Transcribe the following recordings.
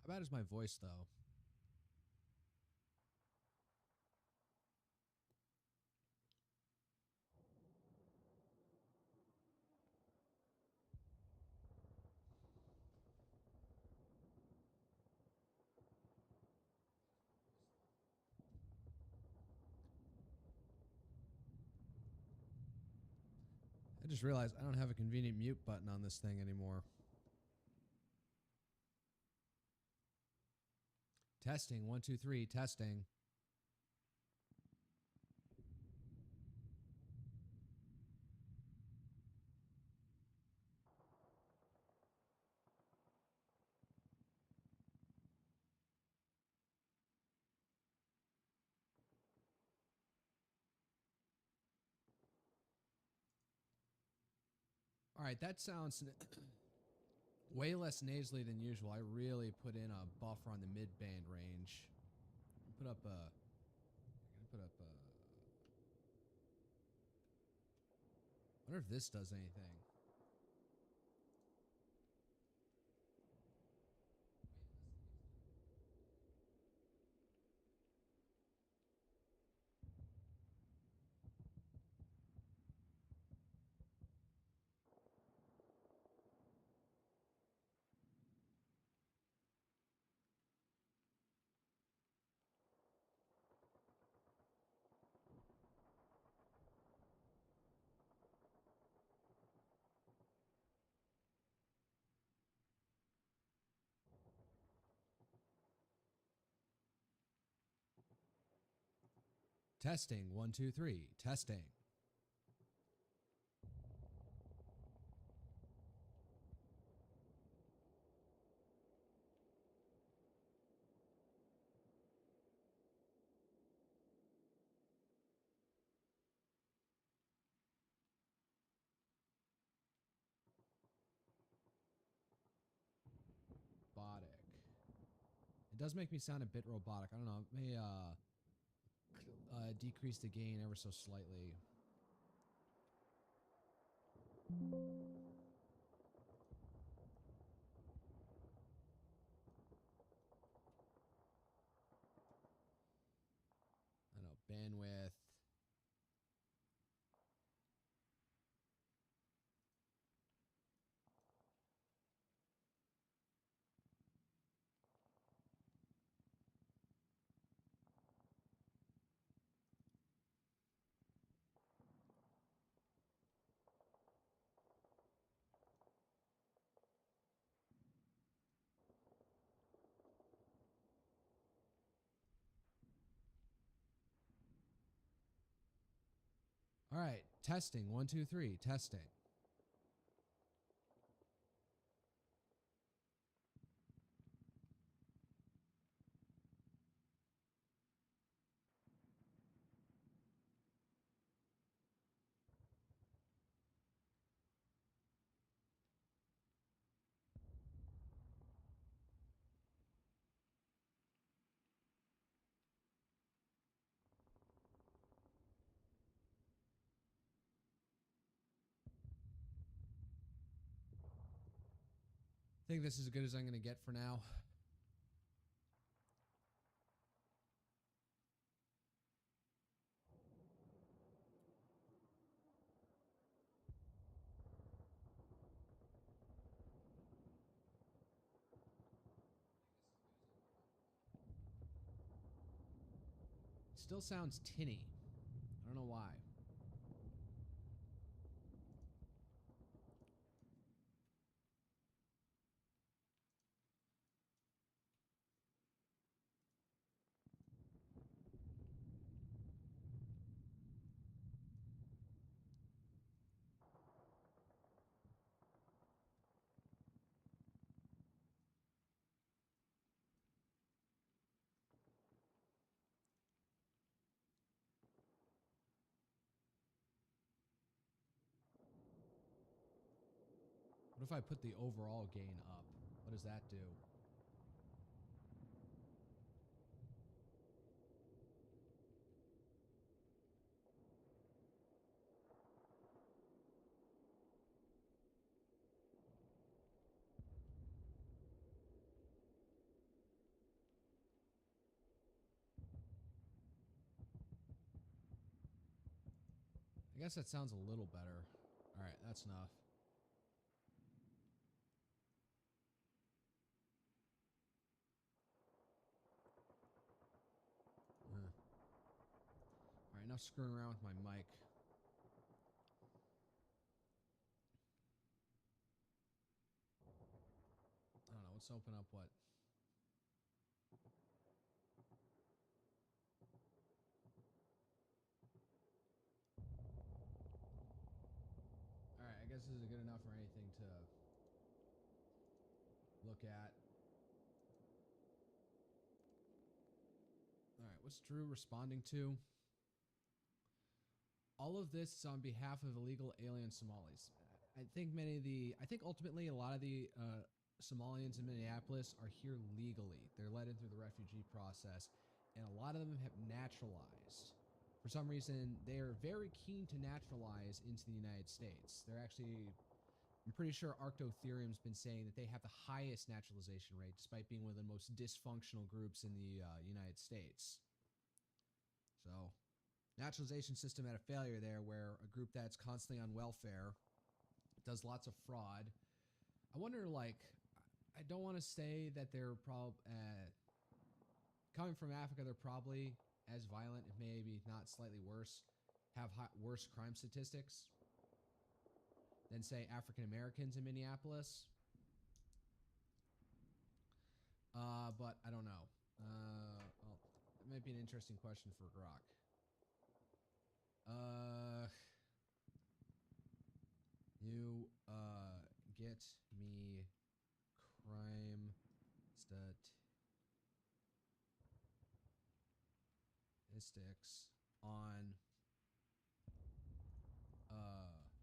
bad is my voice, though? I just realized I don't have a convenient mute button on this thing anymore. Testing, 1, 2, 3, testing. All right, that sounds way less nasally than usual. I really put in a buffer on the mid-band range. Put up a... I'm gonna put up a... I wonder if this does anything. Testing, 1, 2, 3, testing. Robotic. It does make me sound a bit robotic. I don't know. It may decrease the gain ever so slightly. I don't know. Bandwidth. All right, testing, 1, 2, 3, testing. I think this is as good as I'm going to get for now. It still sounds tinny. I don't know why. What if I put the overall gain up? What does that do? I guess that sounds a little better. All right, that's enough. All right, enough screwing around with my mic. I don't know. Let's open up what? All right, I guess this is good enough for anything to look at. All right, what's Drew responding to? All of this is on behalf of illegal alien Somalis. I think ultimately a lot of the Somalians in Minneapolis are here legally. They're let in through the refugee process, and a lot of them have naturalized. For some reason, they are very keen to naturalize into the United States. They're actually, I'm pretty sure Arctotherium's been saying that they have the highest naturalization rate, despite being one of the most dysfunctional groups in the United States. So, naturalization system had a failure there, where a group that's constantly on welfare does lots of fraud. I wonder, like, I don't want to say that they're coming from Africa, they're probably as violent, if maybe not slightly worse, have worse crime statistics than, say, African Americans in Minneapolis. But I don't know. Well, that might be an interesting question for Grok. You get me crime statistics on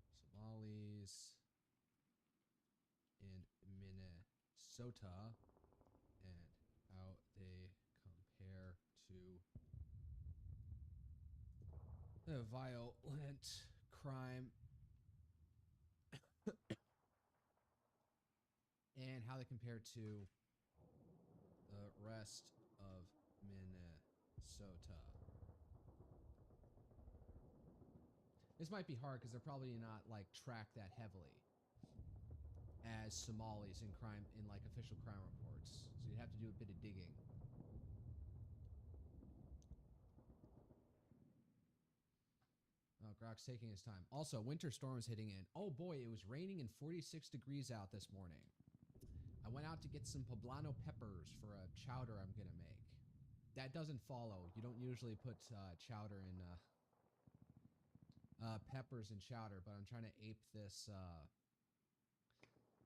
Somalis in Minnesota and how they compare to the violent crime and how they compare to the rest of Minnesota. This might be hard because they're probably not like tracked that heavily as Somalis in crime, in like official crime reports. So you'd have to do a bit of digging. Oh, Grok's taking his time. Also, winter storms hitting in. Oh boy, it was raining and 46 degrees out this morning. I went out to get some poblano peppers for a chowder I'm gonna make. That doesn't follow. You don't usually put chowder in peppers in chowder, but I'm trying to ape this.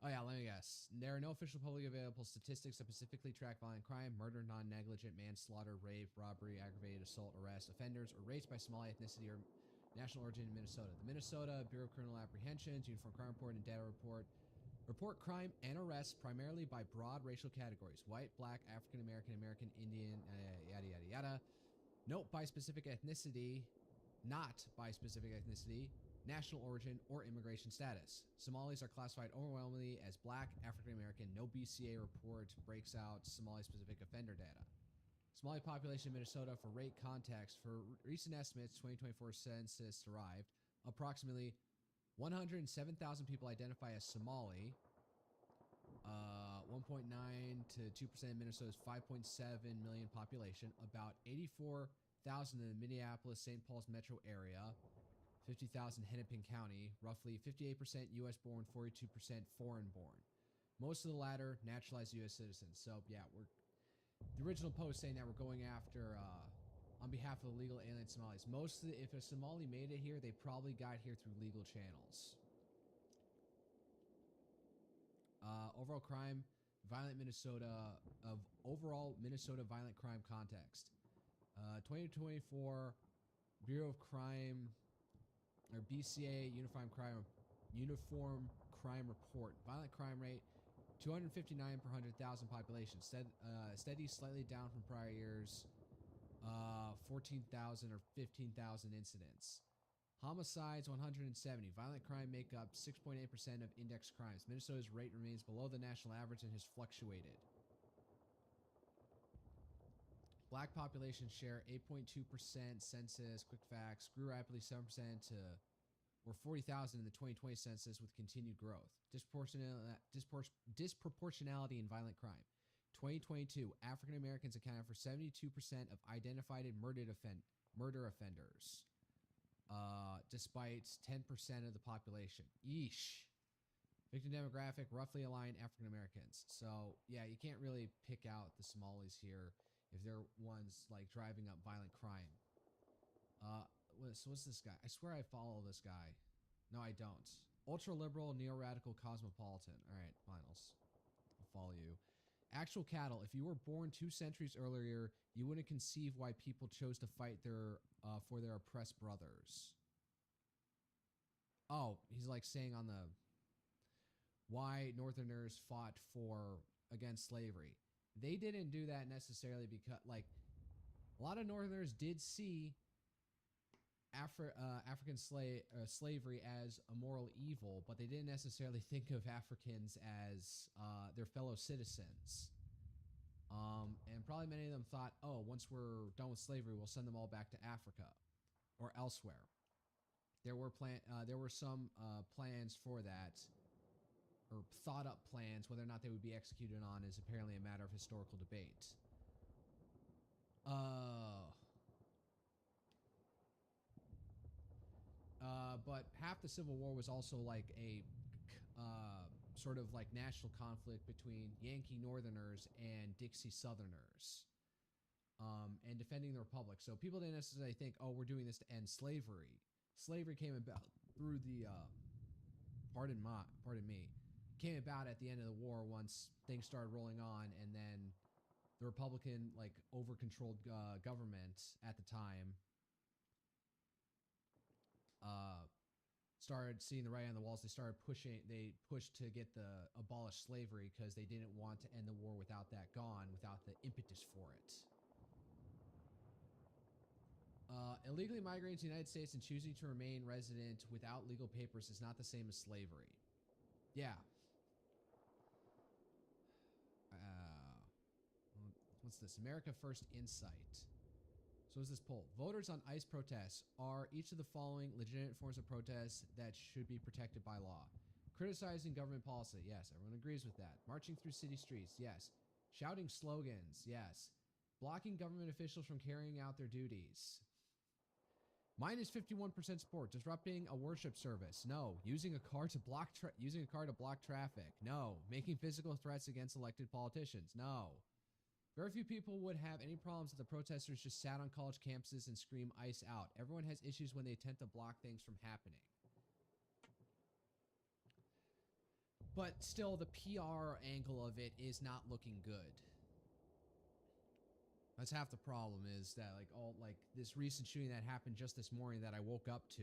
Oh yeah, let me guess. There are no official publicly available statistics that specifically track violent crime, murder, non-negligent, manslaughter, rape, robbery, aggravated assault, arrest, offenders, or race by Somali ethnicity or national origin in Minnesota. The Minnesota Bureau of Criminal Apprehensions, Uniform Crime Report, and Data report crime and arrests primarily by broad racial categories: white, black, African American, American, Indian, yada yada yada. Note by specific ethnicity, not by specific ethnicity, national origin, or immigration status. Somalis are classified overwhelmingly as black, African American. No BCA report breaks out Somali-specific offender data. Somali population in Minnesota for rate context. For recent estimates, 2024 census arrived, approximately 107,000 people identify as Somali. 1.9 to 2% of Minnesota's 5.7 million population. About 84,000 in the Minneapolis-St. Paul's metro area. 50,000 Hennepin County, roughly 58% U.S. born, 42% foreign born. Most of the latter naturalized U.S. citizens. So yeah, the original post saying that we're going after on behalf of illegal alien Somalis. If a Somali made it here, they probably got here through legal channels. Overall crime, violent Minnesota overall Minnesota violent crime context. 2024 Bureau of Crime, or BCA Uniform Crime Report. Violent crime rate 259 per 100,000 population. Steady, slightly down from prior years. 14,000 or 15,000 incidents. Homicides 170. Violent crime make up 6.8% of index crimes. Minnesota's rate remains below the national average and has fluctuated. Black population share 8.2% census. Quick facts grew rapidly 7% to or 40,000 in the 2020 census with continued growth. Disproportionality in violent crime. 2022, African Americans accounted for 72% of identified murder offenders, despite 10% of the population. Yeesh. Victim demographic, roughly aligned African Americans. So, yeah, you can't really pick out the Somalis here if they're ones like driving up violent crime. So what's this guy? I swear I follow this guy. No, I don't. Ultra liberal, neo-radical, cosmopolitan. All right, fine. I'll follow you. Actual cattle. If you were born 2 centuries earlier, you wouldn't conceive why people chose to fight for their oppressed brothers. Oh, he's like saying on the why Northerners fought against slavery. They didn't do that necessarily because, like, a lot of Northerners did see African slavery as a moral evil, but they didn't necessarily think of Africans as their fellow citizens. And probably many of them thought, oh, once we're done with slavery, we'll send them all back to Africa or elsewhere. There were some plans for that, or thought up plans. Whether or not they would be executed on is apparently a matter of historical debate. But half the Civil War was also like a sort of like national conflict between Yankee Northerners and Dixie Southerners, and defending the Republic. So people didn't necessarily think, oh, we're doing this to end slavery. Slavery came about through the, pardon me, came about at the end of the war once things started rolling on, and then the Republican, like, over-controlled government at the time started seeing the writing on the walls. They pushed to get abolish slavery because they didn't want to end the war without that gone, without the impetus for it. Illegally migrating to the United States and choosing to remain resident without legal papers is not the same as slavery. Yeah. What's this? America First Insight. So what's this poll? Voters on ICE protests. Are each of the following legitimate forms of protest that should be protected by law? Criticizing government policy. Yes, everyone agrees with that. Marching through city streets. Yes. Shouting slogans. Yes. Blocking government officials from carrying out their duties. Mine is 51% support. Disrupting a worship service. No. Using a car to block traffic. No. Making physical threats against elected politicians. No. Very few people would have any problems if the protesters just sat on college campuses and scream ICE out. Everyone has issues when they attempt to block things from happening. But still, the PR angle of it is not looking good. That's half the problem, is that like this recent shooting that happened just this morning that I woke up to.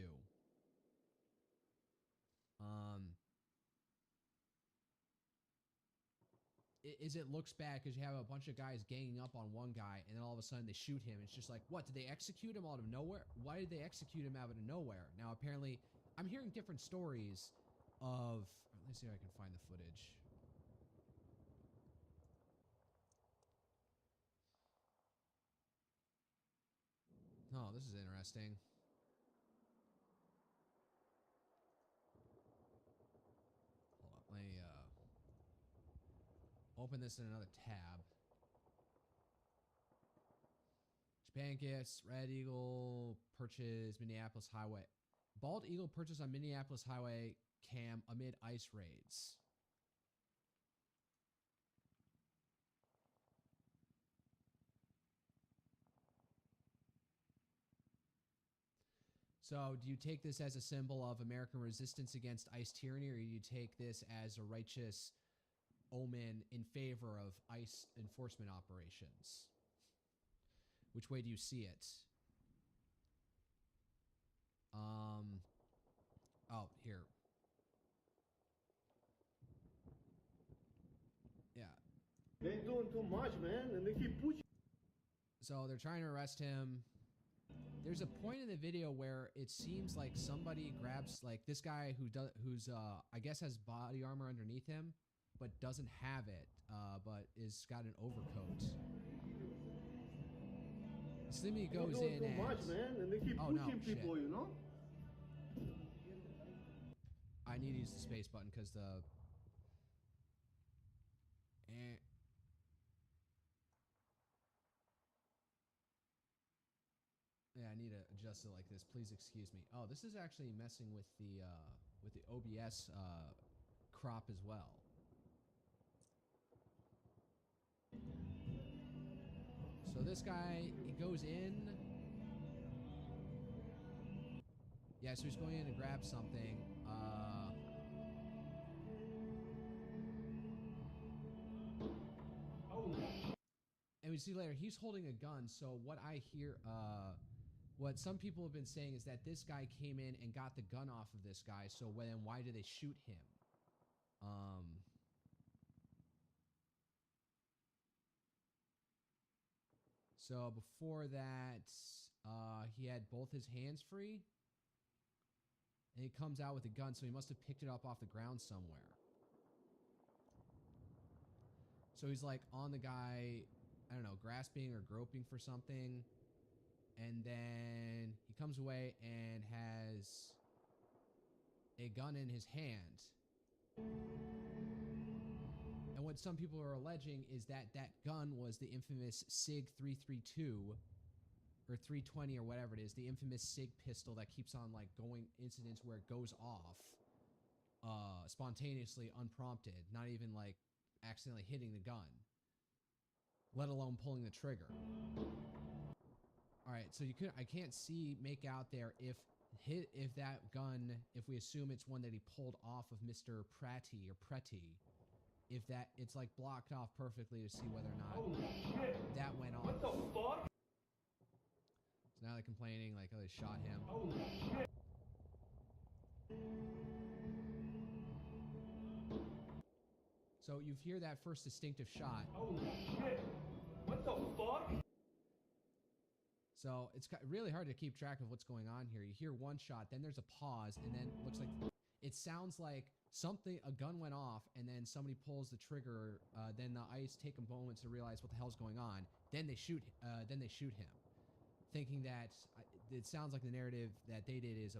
It looks bad because you have a bunch of guys ganging up on one guy, and then all of a sudden they shoot him. It's just like, what? Did they execute him out of nowhere? Why did they execute him out of nowhere? Now, apparently, I'm hearing different stories of... Let's see if I can find the footage. Oh, this is interesting. Hold on, let me open this in another tab. Japan gifts, Red Eagle purchase Minneapolis Highway. Bald Eagle purchase on Minneapolis Highway cam amid ICE raids. So do you take this as a symbol of American resistance against ICE tyranny, or do you take this as a righteous omen in favor of ICE enforcement operations? Which way do you see it? Oh, here. Yeah. They ain't doing too much, man, and they keep pushing. So they're trying to arrest him. There's a point in the video where it seems like somebody grabs, like, this guy who's I guess has body armor underneath him, but doesn't have it, but is got an overcoat. Slimmy goes in and... Much, man, and they keep pushing people, you know? need to use the space button because the... Yeah, I need to adjust it like this. Please excuse me. Oh, this is actually messing with the OBS crop as well. So this guy, he goes in. Yeah, so he's going in to grab something. And we see later, he's holding a gun. So what I hear, what some people have been saying is that this guy came in and got the gun off of this guy. So then why did they shoot him? So before that, he had both his hands free. And he comes out with a gun, so he must have picked it up off the ground somewhere. So he's like on the guy, I don't know, grasping or groping for something. And then he comes away and has a gun in his hand. And what some people are alleging is that that gun was the infamous SIG 332 or 320 or whatever it is, the infamous SIG pistol that keeps on like going incidents where it goes off spontaneously, unprompted, not even like accidentally hitting the gun, let alone pulling the trigger. All right, so I can't make out there if that gun, if we assume it's one that he pulled off of Mr. Pratty or Pretty, if that it's like blocked off perfectly to see whether or not that went off. What the fuck? So now they're complaining like, oh, they shot him. So you hear that first distinctive shot. What the fuck? So it's really hard to keep track of what's going on here. You hear one shot, then there's a pause, and then it looks like it sounds like a gun went off, and then somebody pulls the trigger. Then the ICE take a moment to realize what the hell's going on. Then they shoot him, thinking that it sounds like the narrative that they did is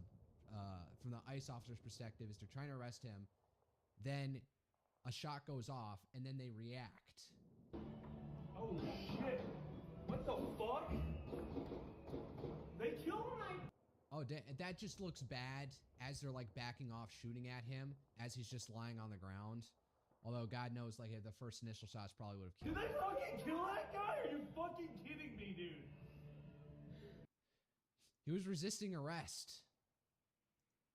from the ICE officer's perspective is they're trying to arrest him. Then a shot goes off, and then they react. Holy shit! What the fuck? They killed him! Oh, that just looks bad as they're like backing off, shooting at him as he's just lying on the ground. Although God knows, like the first initial shots probably would have killed him. Did they fucking kill that guy? Are you fucking kidding me, dude? He was resisting arrest.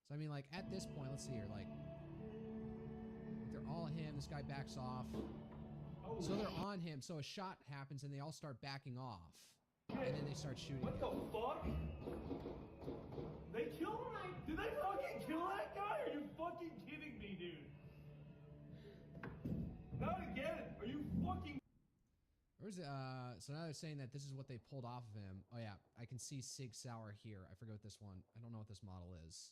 So I mean, like at this point, let's see here, like they're all him. This guy backs off. So they're on him. So a shot happens and they all start backing off. And then they start shooting What him. the fuck? They killed him? Did they fucking kill that guy? Are you fucking kidding me, dude? Not again. Are you fucking... Where's so now they're saying that this is what they pulled off of him. Oh yeah, I can see Sig Sauer here. I forget what this one. I don't know what this model is.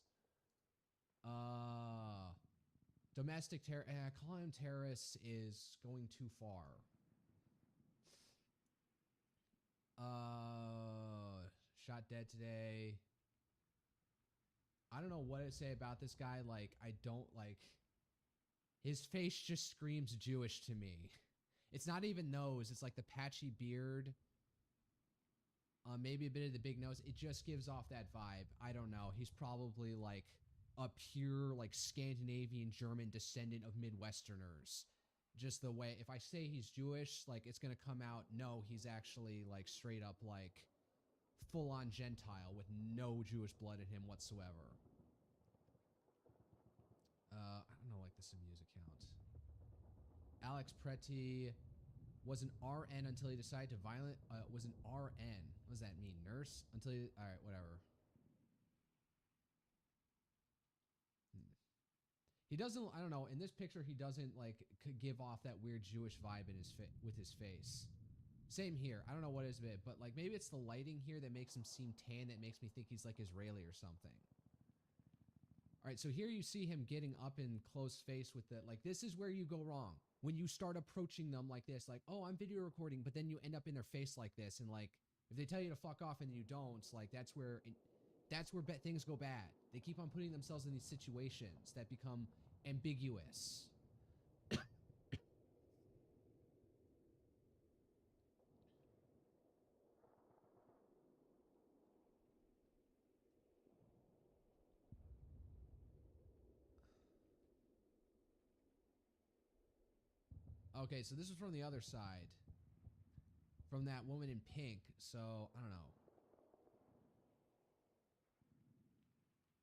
Domestic terror. Calling him terrorists is going too far. Shot dead today. I don't know what to say about this guy. Like, I don't like... His face just screams Jewish to me. It's not even nose. It's like the patchy beard. Maybe a bit of the big nose. It just gives off that vibe. I don't know. He's probably like a pure like Scandinavian German descendant of Midwesterners. Just the way, if I say he's Jewish, like it's going to come out, no, he's actually like straight up like full-on Gentile with no Jewish blood in him whatsoever. I don't know, like this music count. Alex Pretty was an RN until he decided to was an RN. What does that mean? Nurse? Until he, all right, whatever. He doesn't, I don't know, in this picture, he doesn't, like, give off that weird Jewish vibe in his with his face. Same here. I don't know what is it, but, like, maybe it's the lighting here that makes him seem tan that makes me think he's, like, Israeli or something. All right, so here you see him getting up in close face with the, like, this is where you go wrong. When you start approaching them like this, like, oh, I'm video recording, but then you end up in their face like this, and, like, if they tell you to fuck off and you don't, like, that's where That's where things go bad. They keep on putting themselves in these situations that become ambiguous. Okay, so this is from the other side. From that woman in pink. So, I don't know.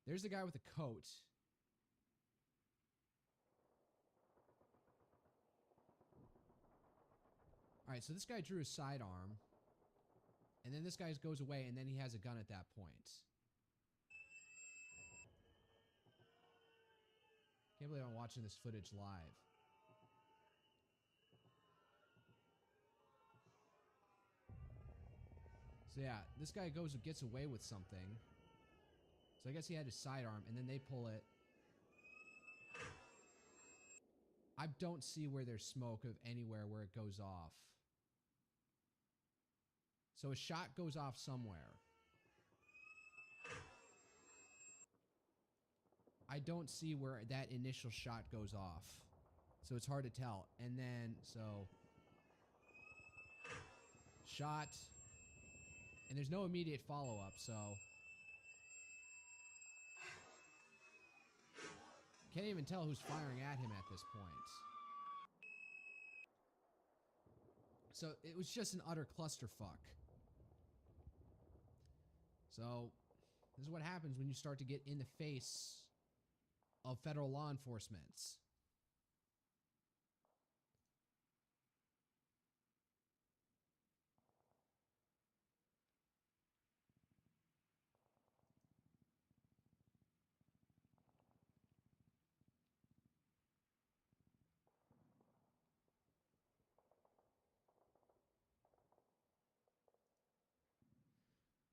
There's the guy with the coat. All right, so this guy drew his sidearm. And then this guy goes away, and then he has a gun at that point. Can't believe I'm watching this footage live. So yeah, this guy gets away with something. So I guess he had his sidearm, and then they pull it. I don't see where there's smoke of anywhere where it goes off. So a shot goes off somewhere. I don't see where that initial shot goes off. So it's hard to tell. And then, so... shot. And there's no immediate follow-up, so... can't even tell who's firing at him at this point. So it was just an utter clusterfuck. So this is what happens when you start to get in the face of federal law enforcement.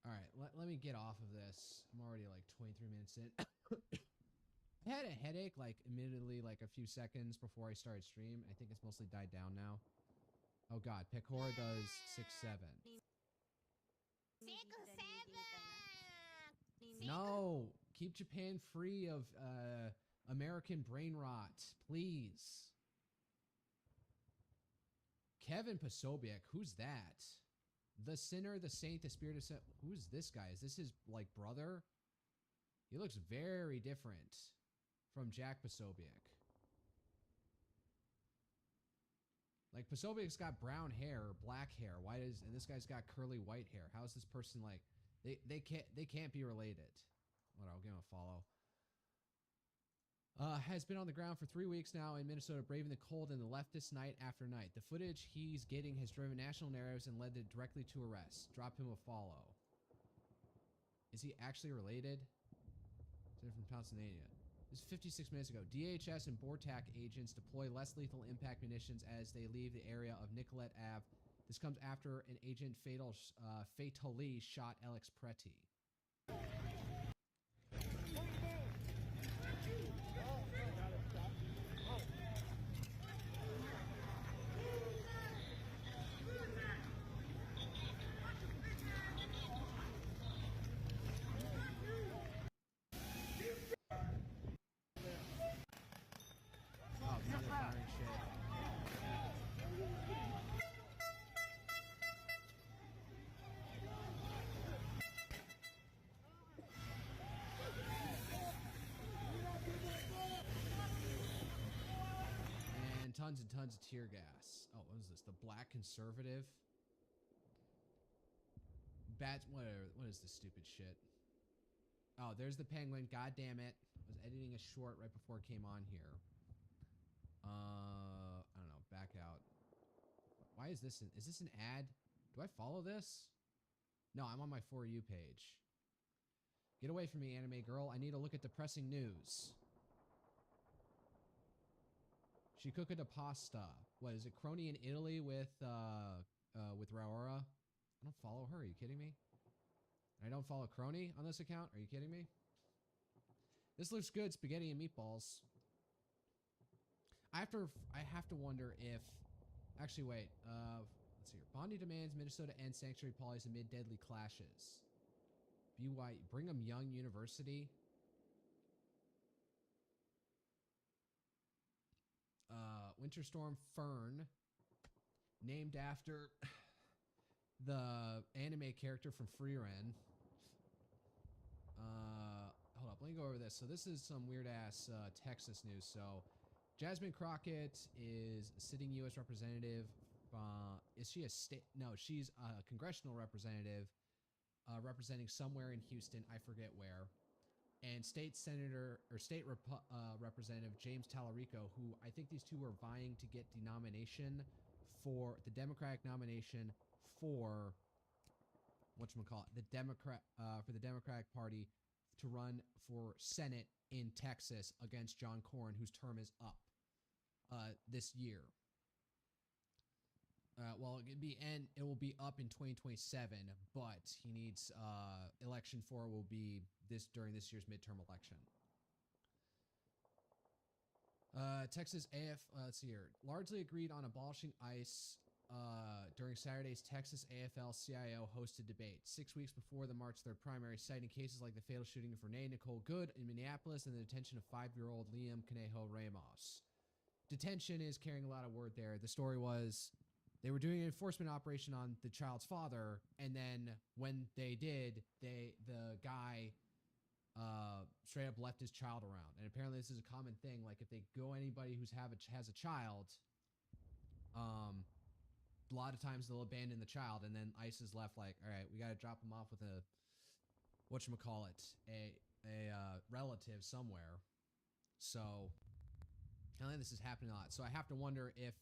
All right, let me get off of this. I'm already like 23 minutes in. I had a headache like immediately like a few seconds before I started stream. I think it's mostly died down now. Oh god, Pecora does 6-7. No, keep Japan free of American brain rot, please. Kevin Posobiec, who's that? The sinner, the saint, the spirit of sin. Who's this guy? Is this his like brother? He looks very different from Jack Posobiec. Like Posobiec's got brown hair or black hair. Why does and this guy's got curly white hair? How is this person like they can't be related? What, I'll give him a follow. Has been on the ground for 3 weeks now in Minnesota, braving the cold and the leftist night after night. The footage he's getting has driven national narratives and led directly to arrest. Drop him a follow. Is he actually related? Is from Pennsylvania? This is 56 minutes ago. DHS and BORTAC agents deploy less lethal impact munitions as they leave the area of Nicollet Ave. This comes after an agent fatally shot Alex Pretty. Tons and tons of tear gas. Oh, what is this? The Black Conservative? Whatever. What is this stupid shit? Oh, there's the penguin. God damn it. I was editing a short right before it came on here. I don't know. Back out. Why is this? Is this an ad? Do I follow this? No, I'm on my For You page. Get away from me, anime girl. I need to look at depressing news. She cooked a pasta. What is it? Crony in Italy with Raora? I don't follow her. Are you kidding me? I don't follow Crony on this account. Are you kidding me? This looks good. Spaghetti and meatballs. I have to wonder if. Actually, wait. Let's see here. Bondi demands Minnesota end sanctuary policies amid deadly clashes. Brigham Young University. Winter Storm Fern, named after the anime character from Frieren. Hold up, let me go over this. So this is some weird ass Texas news. So Jasmine Crockett is a sitting U.S. representative. Is she a state? No, she's a congressional representative representing somewhere in Houston. I forget where. And state senator or state representative James Tallarico, who I think these two were vying to get the nomination for the Democratic nomination for whatchamacallit, the Democratic Party to run for Senate in Texas against John Cornyn, whose term is up this year. Well, it will be up in 2027, but he needs election for will be during this year's midterm election. Texas let's see here. Largely agreed on abolishing ICE during Saturday's Texas AFL-CIO hosted debate, 6 weeks before the March 3rd primary, citing cases like the fatal shooting of Renee Nicole Good in Minneapolis and the detention of 5-year-old Liam Conejo Ramos. Detention is carrying a lot of word there. The story was they were doing an enforcement operation on the child's father, and then when they did, the guy straight up left his child around. And apparently this is a common thing. Like if they go anybody who's has a child, a lot of times they'll abandon the child, and then ICE is left like, all right, we got to drop him off with a relative somewhere. So I think this is happening a lot. So I have to wonder if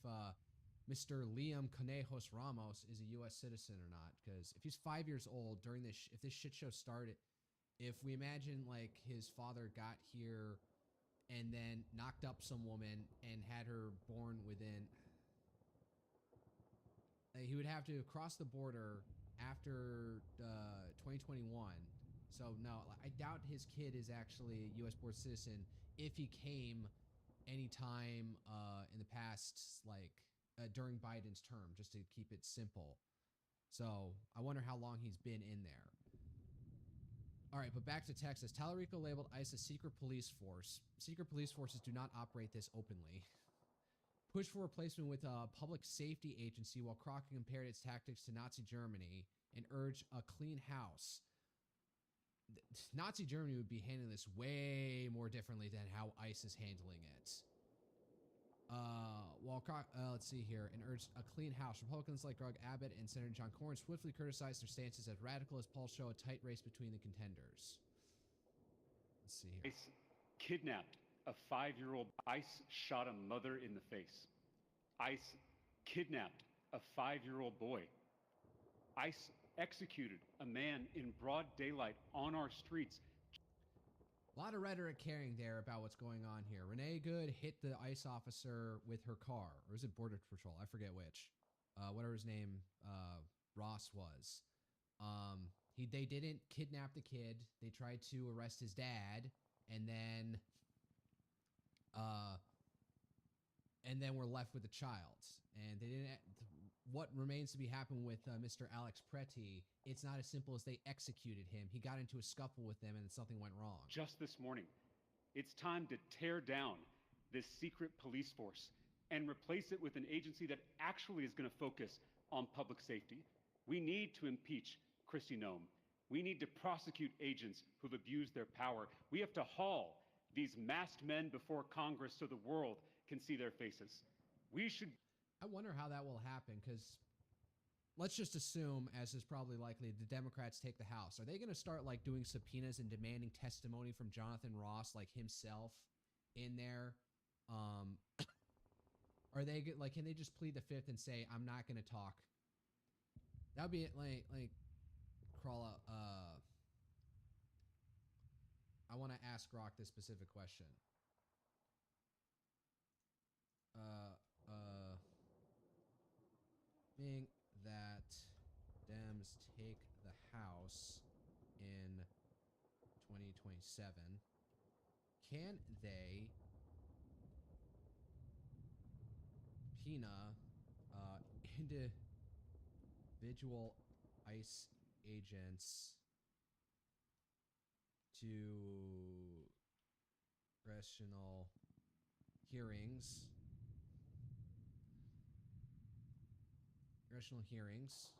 Mr. Liam Conejos Ramos is a U.S. citizen or not, because if he's 5 years old during this, if this shit show started, if we imagine like his father got here and then knocked up some woman and had her born within, he would have to cross the border after 2021. So no, I doubt his kid is actually a U.S. born citizen if he came anytime in the past, like during Biden's term, just to keep it simple. So I wonder how long he's been in there. All right, but back to Texas. Tallarico labeled ICE a secret police force. Secret police forces do not operate this openly. Push for replacement with a public safety agency, while Crockett compared its tactics to Nazi Germany and urged a clean house. Nazi Germany would be handling this way more differently than how ICE is handling it. Let's see here, and urged a clean house. Republicans like Greg Abbott and Senator John Cornyn swiftly criticized their stances as radical as polls show a tight race between the contenders. Let's see here. ICE kidnapped a 5-year-old. ICE shot a mother in the face. ICE kidnapped a 5-year-old boy. ICE executed a man in broad daylight on our streets. A lot of rhetoric carrying there about what's going on here. Renee Good hit the ICE officer with her car. Or was it Border Patrol? I forget which. Whatever his name, Ross was. They didn't kidnap the kid. They tried to arrest his dad. And then we're left with the child. And they didn't. What remains to be happened with Mr. Alex Preti, it's not as simple as they executed him. He got into a scuffle with them and something went wrong. Just this morning, it's time to tear down this secret police force and replace it with an agency that actually is going to focus on public safety. We need to impeach Kristi Noem. We need to prosecute agents who've abused their power. We have to haul these masked men before Congress so the world can see their faces. I wonder how that will happen, because let's just assume, as is probably likely, the Democrats take the House. Are they going to start like doing subpoenas and demanding testimony from Jonathan Ross, like himself, in there? Are they like, can they just plead the fifth and say, I'm not going to talk? That would be like crawl out. I want to ask Rock this specific question. Being that Dems take the House in 2027, can they subpoena individual ICE agents to congressional hearings. Congressional hearings.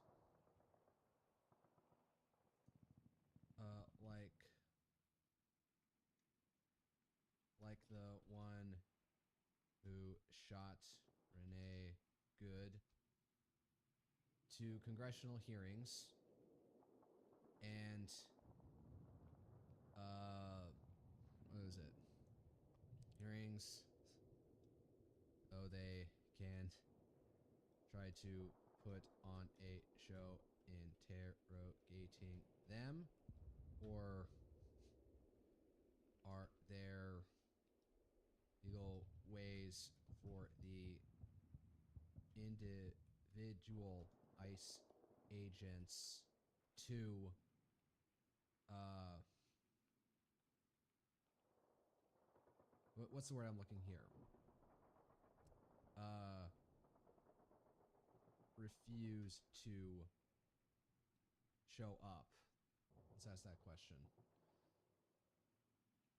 Like the one who shot Renee Good, to congressional hearings and what is it? Hearings so they can try to put on a show interrogating them, or are there legal ways for the individual ICE agents to what's the word I'm looking here? Refuse to show up? Let's ask that question.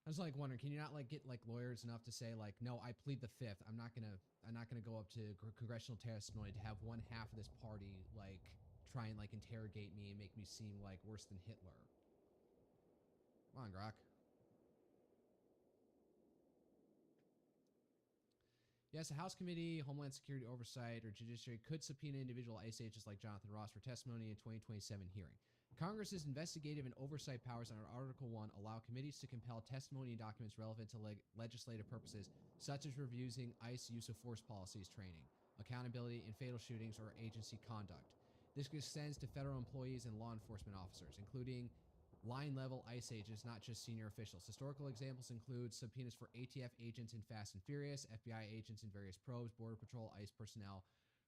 I was like wondering, can you not like get like lawyers enough to say like, no, I plead the fifth. I'm not gonna go up to congressional testimony to have one half of this party like try and like interrogate me and make me seem like worse than Hitler. Come on, Grok. Yes, a House Committee, Homeland Security Oversight, or Judiciary could subpoena individual ICE agents like Jonathan Ross for testimony in 2027 hearing. Congress's investigative and oversight powers under Article 1 allow committees to compel testimony and documents relevant to legislative purposes, such as reviewing ICE use of force policies, training, accountability in fatal shootings, or agency conduct. This extends to federal employees and law enforcement officers, including line-level ICE agents, not just senior officials. Historical examples include subpoenas for ATF agents in Fast and Furious, FBI agents in various probes, Border Patrol, ICE personnel,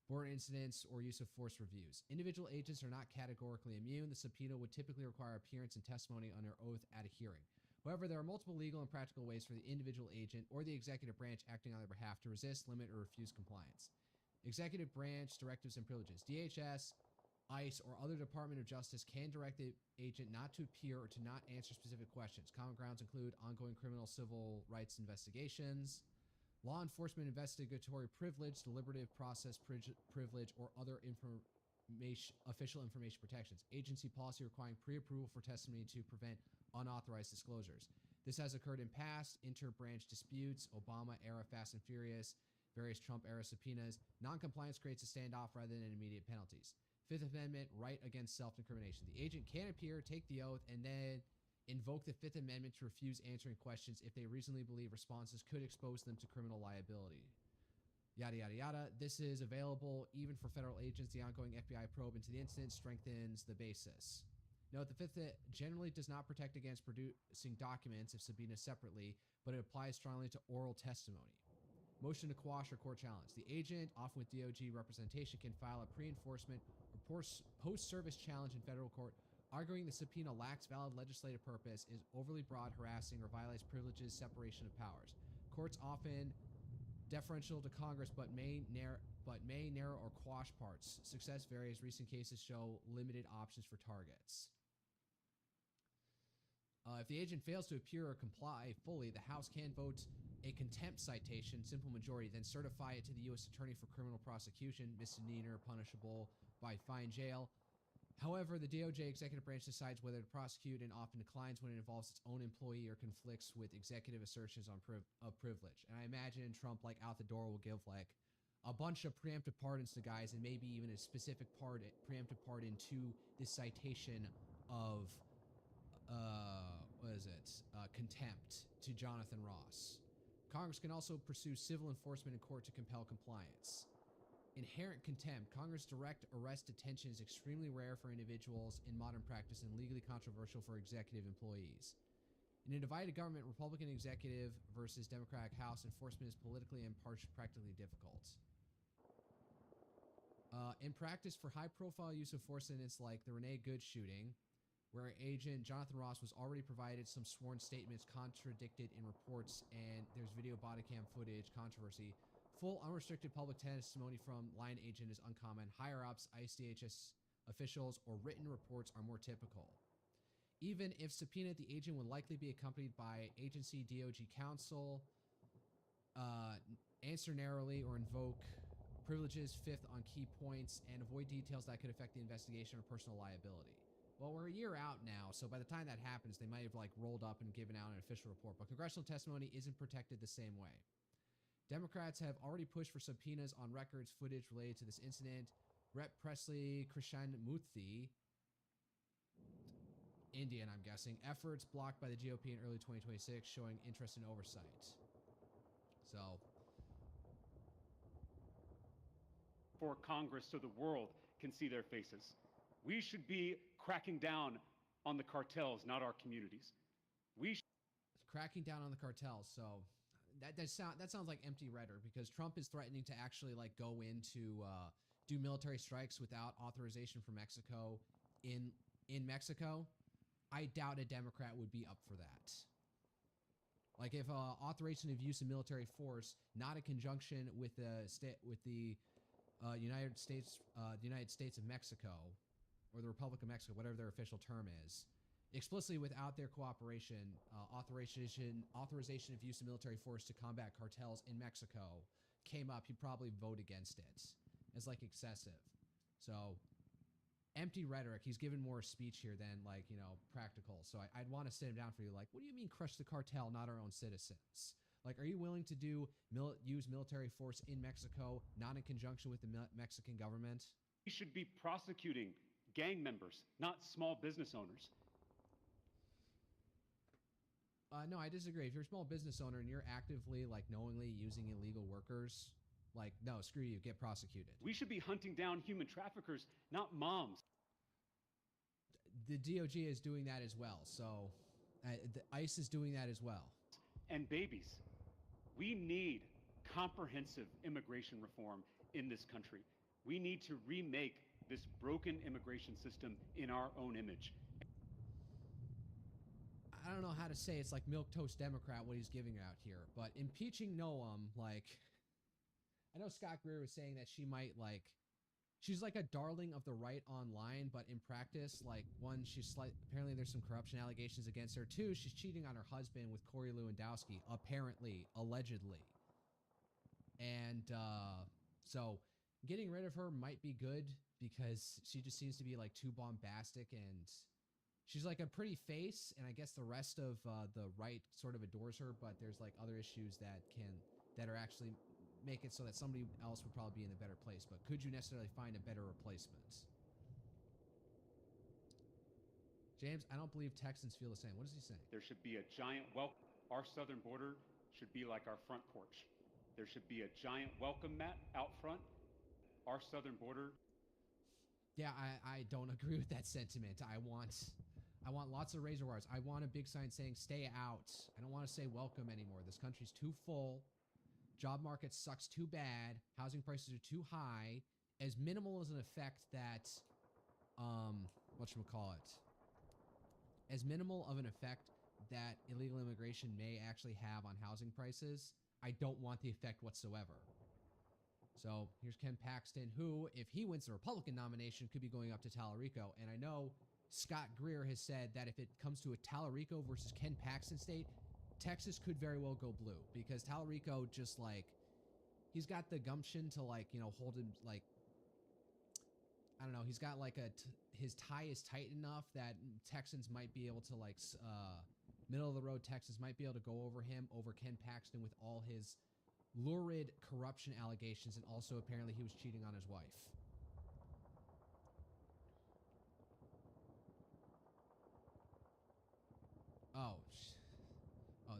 border incidents, or use of force reviews. Individual agents are not categorically immune. The subpoena would typically require appearance and testimony under oath at a hearing. However, there are multiple legal and practical ways for the individual agent or the executive branch acting on their behalf to resist, limit, or refuse compliance. Executive branch directives and privileges. DHS, ICE, or other Department of Justice can direct the agent not to appear or to not answer specific questions. Common grounds include ongoing criminal civil rights investigations, law enforcement investigatory privilege, deliberative process privilege, or other official information protections. Agency policy requiring pre-approval for testimony to prevent unauthorized disclosures. This has occurred in past inter-branch disputes, Obama-era Fast and Furious, various Trump-era subpoenas. Non-compliance creates a standoff rather than immediate penalties. Fifth Amendment, right against self-incrimination. The agent can appear, take the oath, and then invoke the Fifth Amendment to refuse answering questions if they reasonably believe responses could expose them to criminal liability. Yada, yada, yada. This is available even for federal agents. The ongoing FBI probe into the incident strengthens the basis. Note, the Fifth generally does not protect against producing documents if subpoenaed separately, but it applies strongly to oral testimony. Motion to quash or court challenge. The agent, often with DOJ representation, can file a pre-enforcement or post-service challenge in federal court, arguing the subpoena lacks valid legislative purpose, is overly broad, harassing, or violates privileges, separation of powers. Courts often deferential to Congress, but may narrow or quash parts. Success varies. Recent cases show limited options for targets. If the agent fails to appear or comply fully, the House can vote a contempt citation, simple majority, then certify it to the U.S. Attorney for criminal prosecution, misdemeanor, punishable by fine, jail. However, the DOJ executive branch decides whether to prosecute and often declines when it involves its own employee or conflicts with executive assertions on privilege. And I imagine Trump, like, out the door will give, like, a bunch of preemptive pardons to guys and maybe even a specific preemptive pardon to this citation of, contempt to Jonathan Ross. Congress can also pursue civil enforcement in court to compel compliance. Inherent contempt. Congress' direct arrest detention is extremely rare for individuals in modern practice and legally controversial for executive employees. In a divided government, Republican executive versus Democratic House, enforcement is politically and practically difficult. In practice, for high-profile use of force incidents like the Renee Good shooting, where agent Jonathan Ross was already provided some sworn statements contradicted in reports, and there's video body cam footage controversy, full unrestricted public testimony from line agent is uncommon. Higher-ups, ICE DHS officials, or written reports are more typical. Even if subpoenaed, the agent would likely be accompanied by agency DOJ counsel, answer narrowly or invoke privileges, fifth, on key points, and avoid details that could affect the investigation or personal liability. Well, we're a year out now, so by the time that happens, they might have like rolled up and given out an official report, but congressional testimony isn't protected the same way. Democrats have already pushed for subpoenas on records footage related to this incident. Rep. Presley Krishnamurthy, Indian, I'm guessing, efforts blocked by the GOP in early 2026, showing interest in oversight. So, for Congress so the world can see their faces. We should be cracking down on the cartels, not our communities. Cracking down on the cartels. So that sounds like empty rhetoric, because Trump is threatening to actually like go into do military strikes without authorization from Mexico in Mexico. I doubt a Democrat would be up for that. Like if authorization of use of military force, not in conjunction with the United States of Mexico, or the Republic of Mexico, whatever their official term is, explicitly without their cooperation, authorization of use of military force to combat cartels in Mexico came up, he'd probably vote against it as like excessive. So empty rhetoric. He's given more speech here than like, you know, practical. So I'd want to sit him down for you. Like, what do you mean crush the cartel, not our own citizens? Like, are you willing to use military force in Mexico, not in conjunction with the Mexican government? We should be prosecuting gang members, not small business owners. No, I disagree. If you're a small business owner and you're actively, like, knowingly using illegal workers, like, no, screw you, get prosecuted. We should be hunting down human traffickers, not moms. The DOJ is doing that as well. So the ICE is doing that as well. And babies. We need comprehensive immigration reform in this country. We need to remake this broken immigration system in our own image. I don't know how to say it's like milquetoast Democrat what he's giving out here, but impeaching Noam, like, I know Scott Greer was saying that she might like, she's like a darling of the right online, but in practice, like, one, apparently there's some corruption allegations against her. Two, she's cheating on her husband with Corey Lewandowski, apparently, allegedly. And so getting rid of her might be good, because she just seems to be like too bombastic, and she's like a pretty face, and I guess the rest of the right sort of adores her, but there's like other issues that are actually make it so that somebody else would probably be in a better place. But could you necessarily find a better replacement? James, I don't believe Texans feel the same. What does he say? There should be a giant welcome. Our southern border should be like our front porch. There should be a giant welcome mat out front. Our southern border. Yeah, I don't agree with that sentiment. I want lots of razor wires. I want a big sign saying stay out. I don't want to say welcome anymore. This country's too full. Job market sucks too bad. Housing prices are too high. As minimal as an effect that, as minimal of an effect that illegal immigration may actually have on housing prices, I don't want the effect whatsoever. So here's Ken Paxton, who, if he wins the Republican nomination, could be going up to Tallarico. And I know Scott Greer has said that if it comes to a Tallarico versus Ken Paxton state, Texas could very well go blue, because Tallarico just like, he's got the gumption to like, you know, hold him like, I don't know. He's got like his tie is tight enough that Texans might be able to like, middle of the road Texans might be able to go over him, over Ken Paxton, with all his lurid corruption allegations, and also apparently he was cheating on his wife. Oh,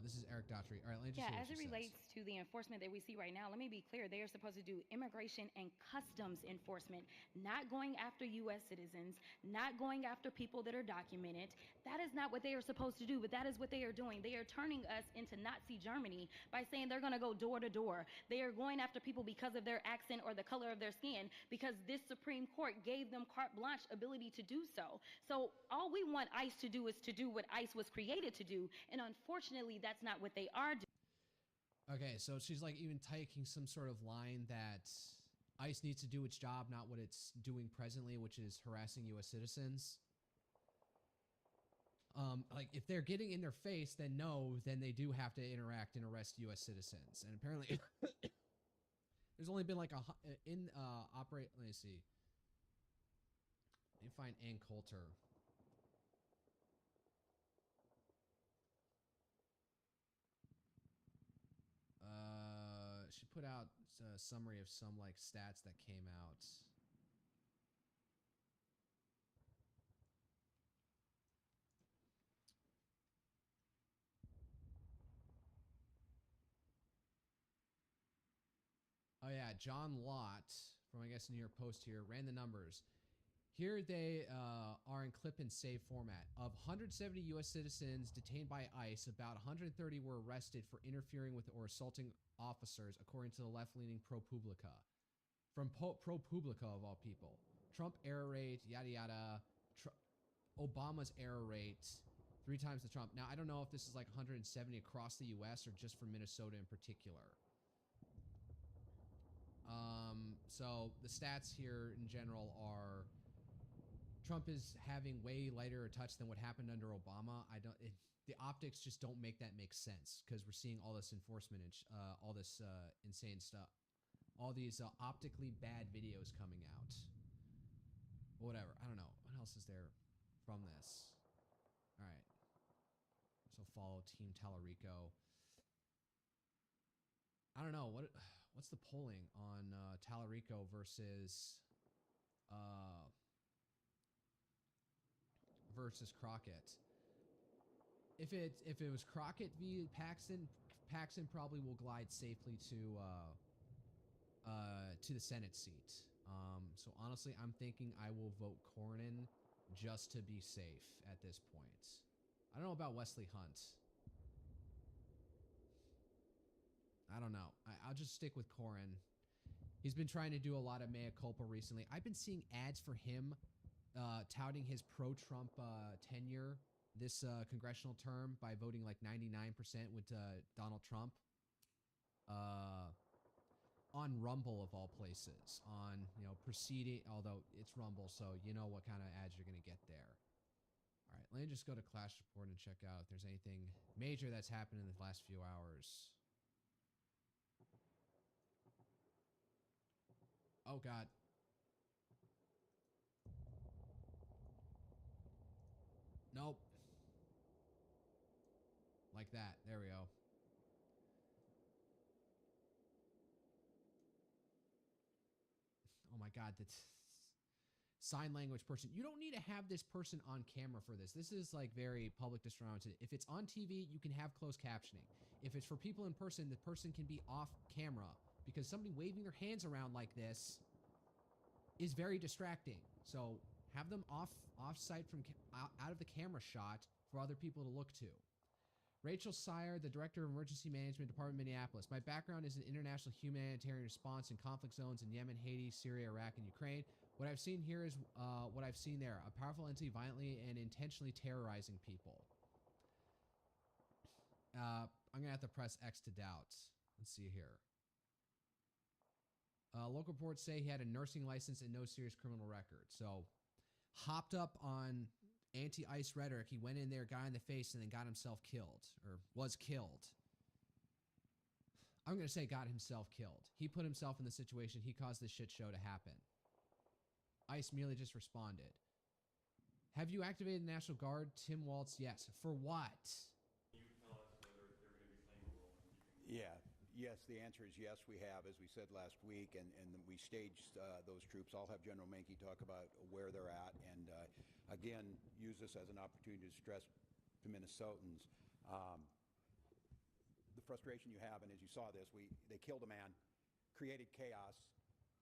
this is Eric Daughtry. All right, let me just see what as it she relates says. to the enforcement that we see right now, let me be clear. They are supposed to do immigration and customs enforcement, not going after U.S. citizens, not going after people that are documented. That is not what they are supposed to do, but that is what they are doing. They are turning us into Nazi Germany by saying they're going to go door to door. They are going after people because of their accent or the color of their skin, because this Supreme Court gave them carte blanche ability to do so. So all we want ICE to do is to do what ICE was created to do, and unfortunately, that's not what they are doing. Okay, so she's like even taking some sort of line that ICE needs to do its job, not what it's doing presently, which is harassing U.S. citizens. Like if they're getting in their face, then no, then they do have to interact and arrest U.S. citizens. And apparently, there's only been like operate. Let me see. Let me find Ann Coulter. She put out a summary of some like stats that came out. Oh yeah, John Lott from I guess New York Post here ran the numbers. Here they are in clip and save format. Of 170 U.S. citizens detained by ICE, about 130 were arrested for interfering with or assaulting officers, according to the left-leaning ProPublica. From ProPublica, of all people. Trump error rate, yada yada. Obama's error rate, 3 times the Trump. Now, I don't know if this is like 170 across the U.S. or just for Minnesota in particular. So the stats here in general are Trump is having way lighter a touch than what happened under Obama. The optics just don't make that make sense because we're seeing all this enforcement and all this insane stuff, all these optically bad videos coming out. Whatever. I don't know. What else is there from this? All right. So follow Team Tallarico. I don't know what's the polling on Tallarico versus Crockett. If it was Crockett v. Paxton probably will glide safely to the Senate seat. So honestly, I'm thinking I will vote Cornyn just to be safe at this point. I don't know about Wesley Hunt. I don't know. I'll just stick with Cornyn. He's been trying to do a lot of mea culpa recently. I've been seeing ads for him touting his pro-Trump tenure this congressional term by voting like 99% with Donald Trump on Rumble of all places, on proceeding, although it's Rumble, so you know what kind of ads you're going to get there. All right, let me just go to Clash Report and check out if there's anything major that's happened in the last few hours. Oh, God. Nope. Like that. There we go. Oh, my God. That's sign language person. You don't need to have this person on camera for this. This is like very public disregard. If it's on TV, you can have closed captioning. If it's for people in person, the person can be off camera because somebody waving their hands around like this is very distracting. So have them off-site from out of the camera shot for other people to look to. Rachel Sire, the Director of Emergency Management, Department of Minneapolis. My background is in international humanitarian response in conflict zones in Yemen, Haiti, Syria, Iraq, and Ukraine. What I've seen here is what I've seen there. A powerful entity violently and intentionally terrorizing people. I'm going to have to press X to doubt. Let's see here. Local reports say he had a nursing license and no serious criminal record. So, hopped up on anti-ICE rhetoric. He went in there, got in the face, and then got himself killed, or was killed. I'm going to say got himself killed. He put himself in the situation. He caused this shit show to happen. ICE merely just responded. Have you activated the National Guard? Tim Waltz, yes. For what? Can you tell us whether they're going to be playing a role? Yeah. Yes, the answer is yes, we have, as we said last week, and we staged those troops. I'll have General Menke talk about where they're at, and again, use this as an opportunity to stress to Minnesotans the frustration you have, and as you saw this, they killed a man, created chaos,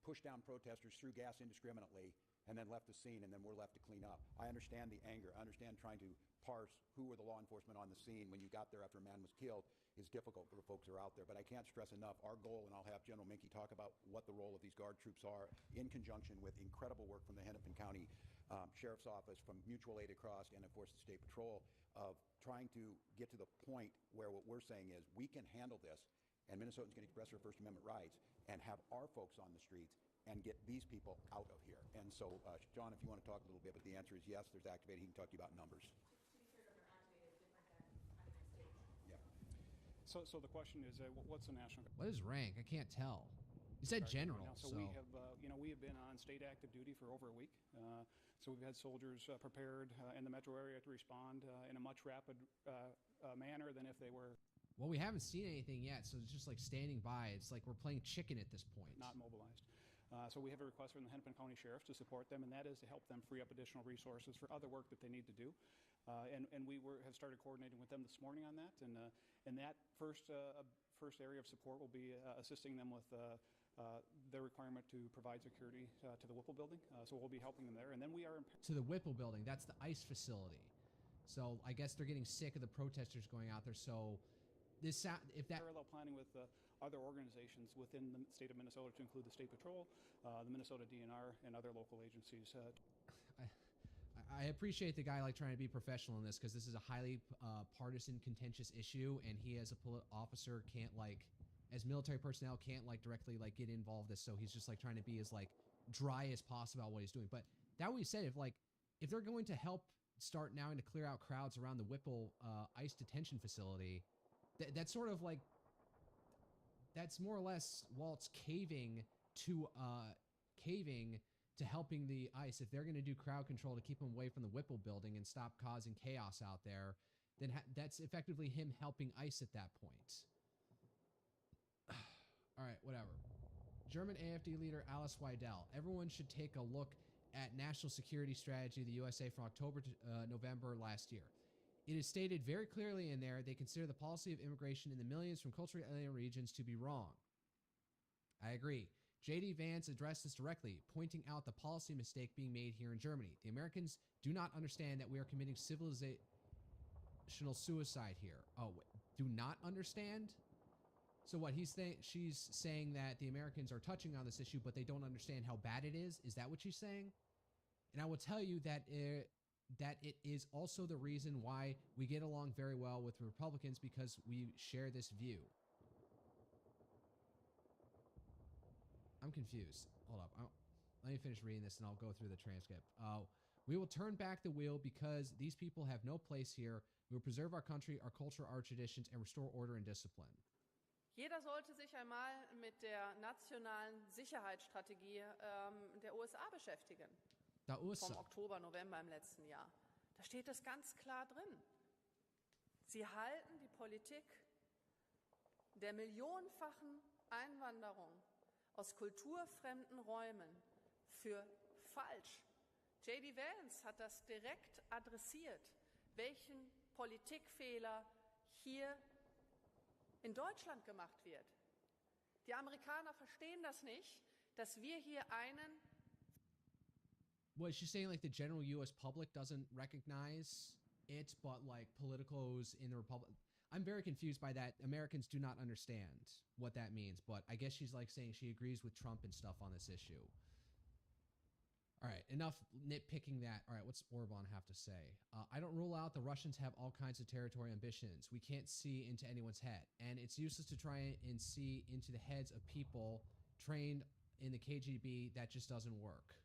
pushed down protesters, threw gas indiscriminately, and then left the scene, and then we're left to clean up. I understand the anger. I understand trying to parse who were the law enforcement on the scene when you got there after a man was killed is difficult for the folks who are out there. But I can't stress enough, our goal, and I'll have General Menke talk about what the role of these Guard troops are in conjunction with incredible work from the Hennepin County Sheriff's Office, from mutual aid across, and of course the State Patrol, of trying to get to the point where what we're saying is we can handle this, and Minnesotans can express their First Amendment rights and have our folks on the streets and get these people out of here. And so, John, if you want to talk a little bit, but the answer is yes, there's activated. He can talk to you about numbers. So the question is, what's the national? What is rank? I can't tell. You said Guard general, right now? so We have, we have been on state active duty for over a week. So we've had soldiers prepared in the metro area to respond in a much rapid manner than if they were well, we haven't seen anything yet, so it's just like standing by. It's like we're playing chicken at this point. not mobilized. So we have a request from the Hennepin County Sheriff to support them, and that is to help them free up additional resources for other work that they need to do. And we have started coordinating with them this morning on that. And that first area of support will be assisting them with their requirement to provide security to the Whipple building. So we'll be helping them there. And then we are To the Whipple building, that's the ICE facility. So I guess they're getting sick of the protesters going out there. So this, if that parallel planning with other organizations within the state of Minnesota, to include the State Patrol, the Minnesota DNR, and other local agencies. I appreciate the guy like trying to be professional in this, because this is a highly partisan, contentious issue, and he as a officer can't like, as military personnel can't like directly like get involved in this. So he's just like trying to be as like dry as possible about what he's doing. But that we said, if they're going to help start now to clear out crowds around the Whipple ICE detention facility, that's sort of like, that's more or less Walt's caving to helping the ICE. If they're going to do crowd control to keep them away from the Whipple building and stop causing chaos out there, then that's effectively him helping ICE at that point. All right, whatever. German AfD leader Alice Weidel. Everyone should take a look at national security strategy of the USA from October to November last year. It is stated very clearly in there they consider the policy of immigration in the millions from culturally alien regions to be wrong. I agree. J.D. Vance addressed this directly, pointing out the policy mistake being made here in Germany. The Americans do not understand that we are committing civilizational suicide here. Oh, wait, do not understand? So what she's saying that the Americans are touching on this issue, but they don't understand how bad it is? Is that what she's saying? And I will tell you that it is also the reason why we get along very well with Republicans, because we share this view. I'm confused. Hold up. Let me finish reading this and I'll go through the transcript. We will turn back the wheel because these people have no place here. We will preserve our country, our culture, our traditions, and restore order and discipline. Jeder sollte sich einmal mit der nationalen Sicherheitsstrategie der USA beschäftigen. Der USA. Vom Oktober, November im letzten Jahr. Da steht das ganz klar drin. Sie halten die Politik der millionenfachen Einwanderung aus kulturfremden Räumen für falsch. J.D. Vance hat das direkt adressiert, welchen Politikfehler hier in Deutschland gemacht wird. Die Amerikaner verstehen das nicht, dass wir hier einen... What she's saying, like the general U.S. public doesn't recognize it, but like politicos in the Republic. I'm very confused by that. Americans do not understand what that means, but I guess she's like saying she agrees with Trump and stuff on this issue. All right, enough nitpicking that. All right, what's Orban have to say? I don't rule out the Russians have all kinds of territory ambitions. We can't see into anyone's head, and it's useless to try and see into the heads of people trained in the KGB. That just doesn't work.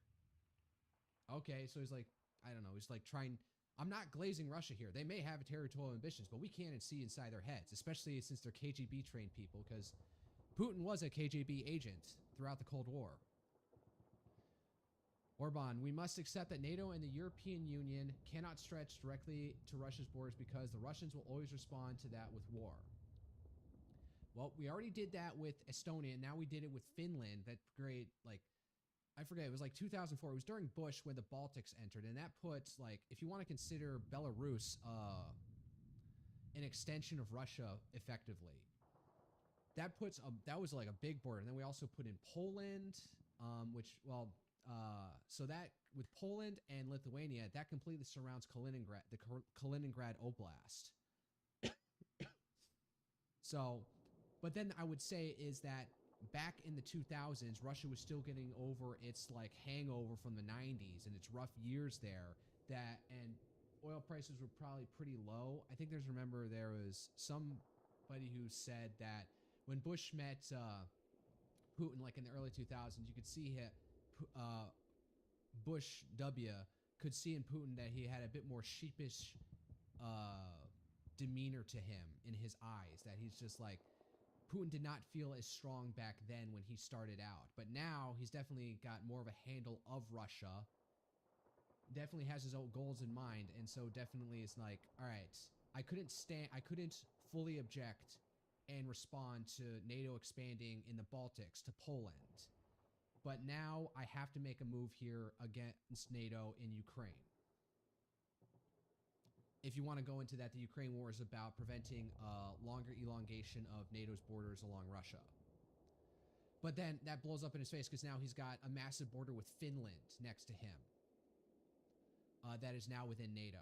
Okay, so he's like, I don't know, he's like trying... I'm not glazing Russia here. They may have territorial ambitions, but we can't see inside their heads, especially since they're KGB-trained people, because Putin was a KGB agent throughout the Cold War. Orban, we must accept that NATO and the European Union cannot stretch directly to Russia's borders because the Russians will always respond to that with war. Well, we already did that with Estonia, and now we did it with Finland. That great, like, I forget, it was like 2004. It was during Bush when the Baltics entered, and that puts, like, if you want to consider Belarus an extension of Russia effectively, that puts that was like a big border. And then we also put in Poland, so that with Poland and Lithuania, that completely surrounds Kaliningrad, the Kaliningrad Oblast. So, but then I would say is that back in the 2000s, Russia was still getting over its like hangover from the 90s and its rough years there. And oil prices were probably pretty low. I think there was somebody who said that when Bush met Putin, like in the early 2000s, you could see Bush W could see in Putin that he had a bit more sheepish demeanor to him in his eyes, that he's just like, Putin did not feel as strong back then when he started out, but now he's definitely got more of a handle of Russia, definitely has his own goals in mind, and so definitely it's like, all right, I couldn't fully object and respond to NATO expanding in the Baltics to Poland, but now I have to make a move here against NATO in Ukraine. If you want to go into that, the Ukraine war is about preventing longer elongation of NATO's borders along Russia. But then that blows up in his face because now he's got a massive border with Finland next to him that is now within NATO.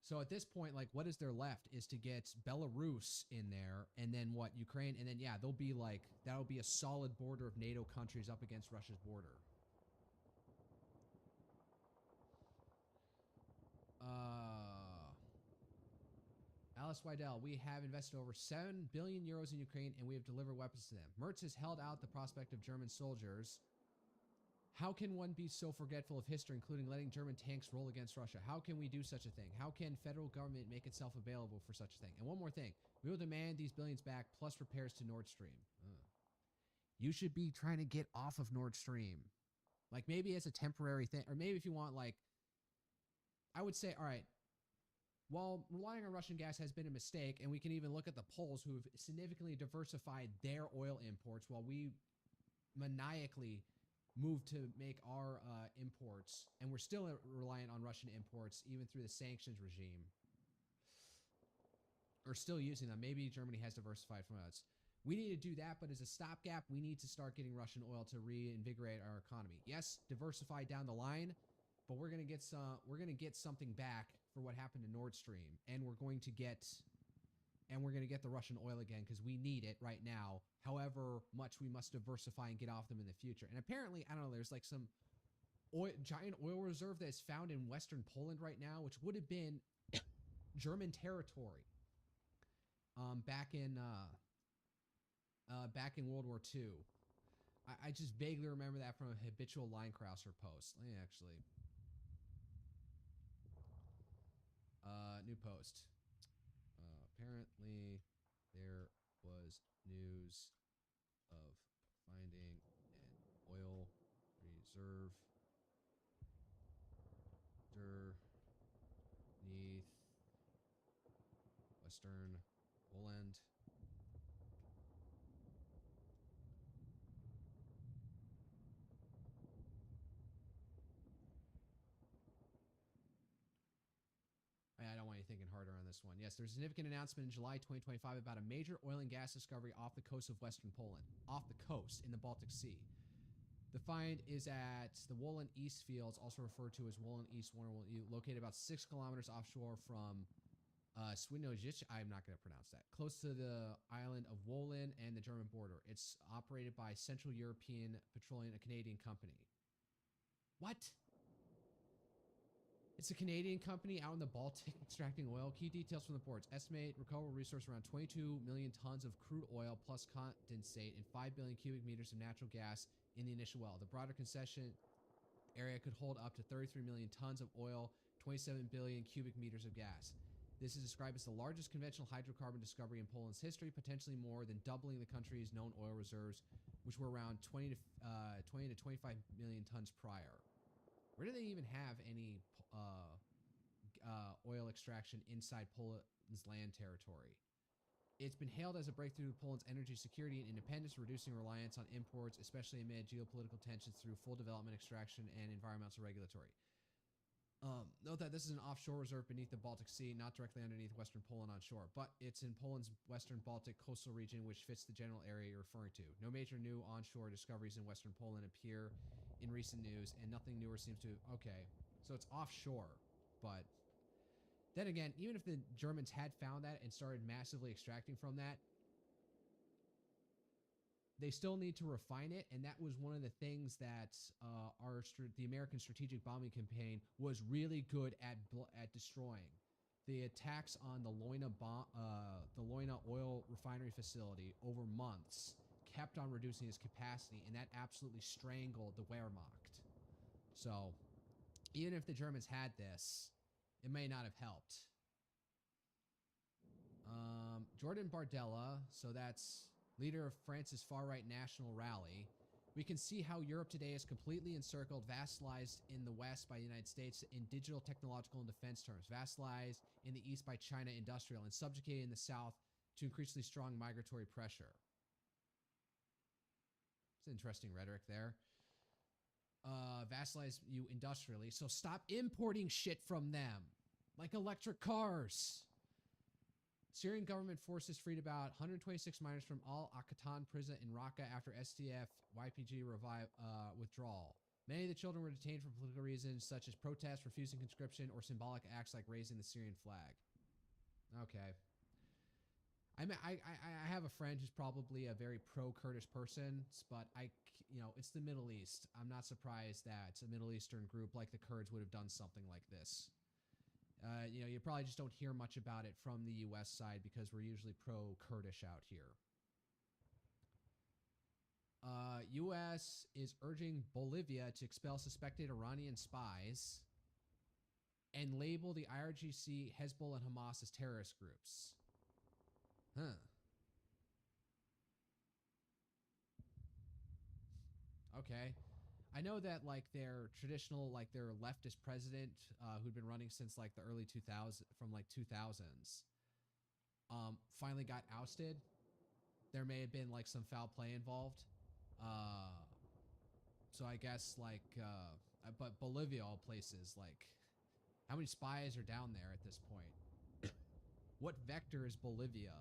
So at this point, like, what is there left is to get Belarus in there, and then what, Ukraine, and then, yeah, there'll be like, that'll be a solid border of NATO countries up against Russia's border. Alice Weidel, we have invested over 7 billion euros in Ukraine and we have delivered weapons to them. Mertz has held out the prospect of German soldiers. How can one be so forgetful of history, including letting German tanks roll against Russia? How can we do such a thing? How can federal government make itself available for such a thing? And one more thing, we will demand these billions back plus repairs to Nord Stream. You should be trying to get off of Nord Stream. Like maybe as a temporary thing, or maybe if you want, like, I would say, all right, while relying on Russian gas has been a mistake, and we can even look at the Poles who have significantly diversified their oil imports while we maniacally moved to make our imports, and we're still reliant on Russian imports even through the sanctions regime, or still using them. Maybe Germany has diversified from us. We need to do that, but as a stopgap, we need to start getting Russian oil to reinvigorate our economy. Yes, diversify down the line, but we're gonna get something back for what happened to Nord Stream, and we're going to get the Russian oil again because we need it right now. However much we must diversify and get off them in the future. And apparently, I don't know, there's like some giant oil reserve that is found in Western Poland right now, which would have been German territory back in World War II. I just vaguely remember that from a habitual Line Krauser post. Let me actually. New post. Apparently, there was news of finding an oil reserve underneath Western Poland. I don't want you thinking harder on this one. Yes, there's a significant announcement in July 2025 about a major oil and gas discovery off the coast of Western Poland, off the coast in the Baltic Sea. The find is at the Wolin East fields, also referred to as Wolin East 1, located about 6 kilometers offshore from Swinojic. I'm not going to pronounce that. Close to the island of Wolin and the German border. It's operated by Central European Petroleum, a Canadian company. What? It's a Canadian company out in the Baltic extracting oil. Key details from the ports. Estimate recoverable resource around 22 million tons of crude oil plus condensate and 5 billion cubic meters of natural gas in the initial well. The broader concession area could hold up to 33 million tons of oil, 27 billion cubic meters of gas. This is described as the largest conventional hydrocarbon discovery in Poland's history, potentially more than doubling the country's known oil reserves, which were around 20 to 25 million tons prior. Where do they even have any oil extraction inside Poland's land territory? It's been hailed as a breakthrough to Poland's energy security and independence, reducing reliance on imports, especially amid geopolitical tensions through full development, extraction, and environmental regulatory. Note that this is an offshore reserve beneath the Baltic Sea, not directly underneath Western Poland on shore, but it's in Poland's Western Baltic coastal region, which fits the general area you're referring to. No major new onshore discoveries in Western Poland appear in recent news, and nothing newer seems to... Okay, so it's offshore, but... Then again, even if the Germans had found that and started massively extracting from that, they still need to refine it, and that was one of the things that the American strategic bombing campaign was really good at destroying. The attacks on the Leuna oil refinery facility over months kept on reducing its capacity, and that absolutely strangled the Wehrmacht. So, even if the Germans had this, it may not have helped. Jordan Bardella, so that's leader of France's far-right national rally. We can see how Europe today is completely encircled, vassalized in the West by the United States in digital, technological, and defense terms, vassalized in the East by China industrial, and subjugated in the South to increasingly strong migratory pressure. It's interesting rhetoric there. Vassalize you industrially, so stop importing shit from them, like electric cars. Syrian government forces freed about 126 minors from Al-Aqatan prison in Raqqa after SDF YPG withdrawal. Many of the children were detained for political reasons, such as protests, refusing conscription, or symbolic acts like raising the Syrian flag. Okay. I have a friend who's probably a very pro-Kurdish person, but it's the Middle East. I'm not surprised that a Middle Eastern group like the Kurds would have done something like this. You probably just don't hear much about it from the U.S. side because we're usually pro-Kurdish out here. U.S. is urging Bolivia to expel suspected Iranian spies and label the IRGC, Hezbollah, and Hamas as terrorist groups. Huh. Okay. I know that like their traditional, like their leftist president, who'd been running since like the early 2000s, from like 2000s, finally got ousted. There may have been like some foul play involved. So I guess like, but Bolivia, all places, like, how many spies are down there at this point? What vector is Bolivia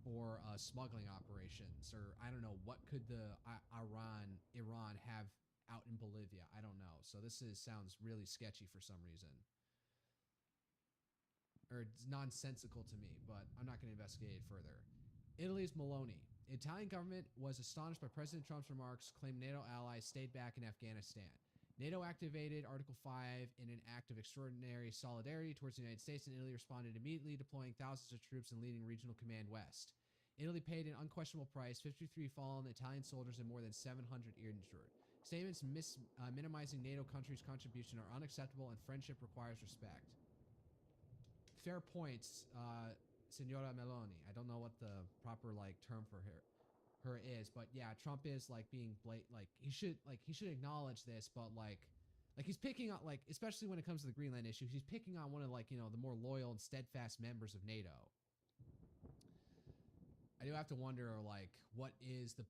for smuggling operations? Or I don't know, what could the Iran have out in Bolivia? I don't know. So this sounds really sketchy for some reason. Or it's nonsensical to me, but I'm not going to investigate it further. Italy's Meloni. The Italian government was astonished by President Trump's remarks, claimed NATO allies stayed back in Afghanistan. NATO activated Article 5 in an act of extraordinary solidarity towards the United States, and Italy responded immediately, deploying thousands of troops and leading Regional Command West. Italy paid an unquestionable price, 53 fallen Italian soldiers and more than 700 injured. Statements minimizing NATO countries' contribution are unacceptable, and friendship requires respect. Fair points, Senora Meloni. I don't know what the proper like term for her is, but yeah, Trump is like being he should acknowledge this, but like he's picking on, like, especially when it comes to the Greenland issue, he's picking on one of like, the more loyal and steadfast members of NATO. I do have to wonder, like, what is the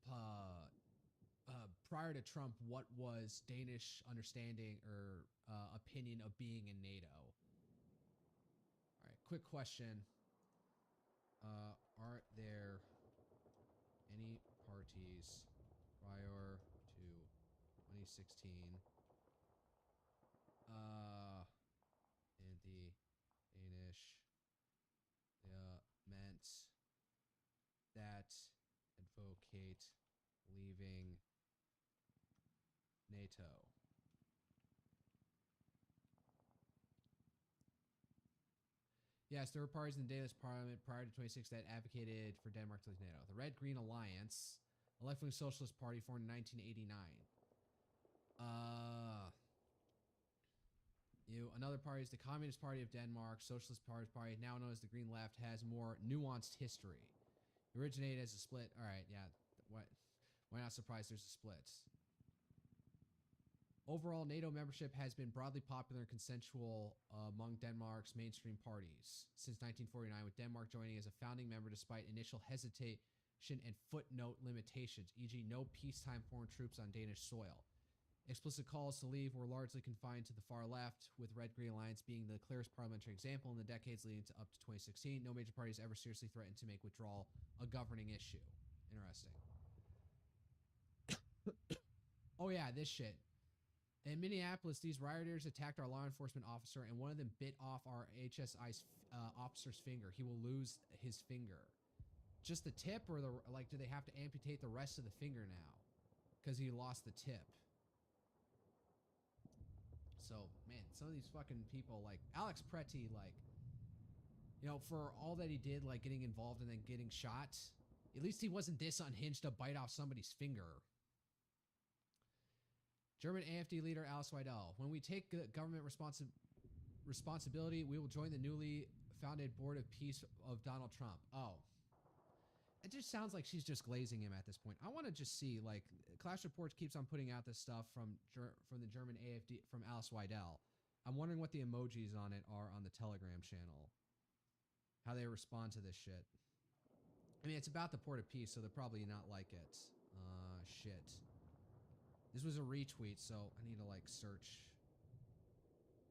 prior to Trump, what was Danish understanding or opinion of being in NATO? All right, quick question. Are there any parties prior to 2016 anti-Danish meant that advocate leaving NATO? Yes, there were parties in the Danish parliament prior to 26 that advocated for Denmark to leave NATO. The Red-Green Alliance, a left-wing socialist party formed in 1989. Another party is the Communist Party of Denmark, Socialist Party, now known as the Green Left, has more nuanced history. It originated as a split. All right, yeah. Why not surprised there's a split? Overall, NATO membership has been broadly popular and consensual among Denmark's mainstream parties since 1949, with Denmark joining as a founding member despite initial hesitation and footnote limitations, e.g. no peacetime foreign troops on Danish soil. Explicit calls to leave were largely confined to the far left, with Red-Green Alliance being the clearest parliamentary example in the decades leading to up to 2016. No major parties ever seriously threatened to make withdrawal a governing issue. Interesting. Oh yeah, this shit. In Minneapolis, these rioters attacked our law enforcement officer, and one of them bit off our HSI's officer's finger. He will lose his finger. Just the tip, or do they have to amputate the rest of the finger now? Because he lost the tip. So, man, some of these fucking people, like Alex Pretty, like, for all that he did, like getting involved and then getting shot, at least he wasn't this unhinged to bite off somebody's finger. German AfD leader Alice Weidel. When we take government responsibility, responsibility. We will join the newly founded Board of Peace of Donald Trump. Oh. It just sounds like she's just glazing him at this point. I want to just see, like, Clash Reports keeps on putting out this stuff from the German AFD, from Alice Weidel. I'm wondering what the emojis on it are on the Telegram channel. How they respond to this shit. I mean, it's about the Port of Peace, so they're probably not like it. Shit. This was a retweet, so I need to, like, search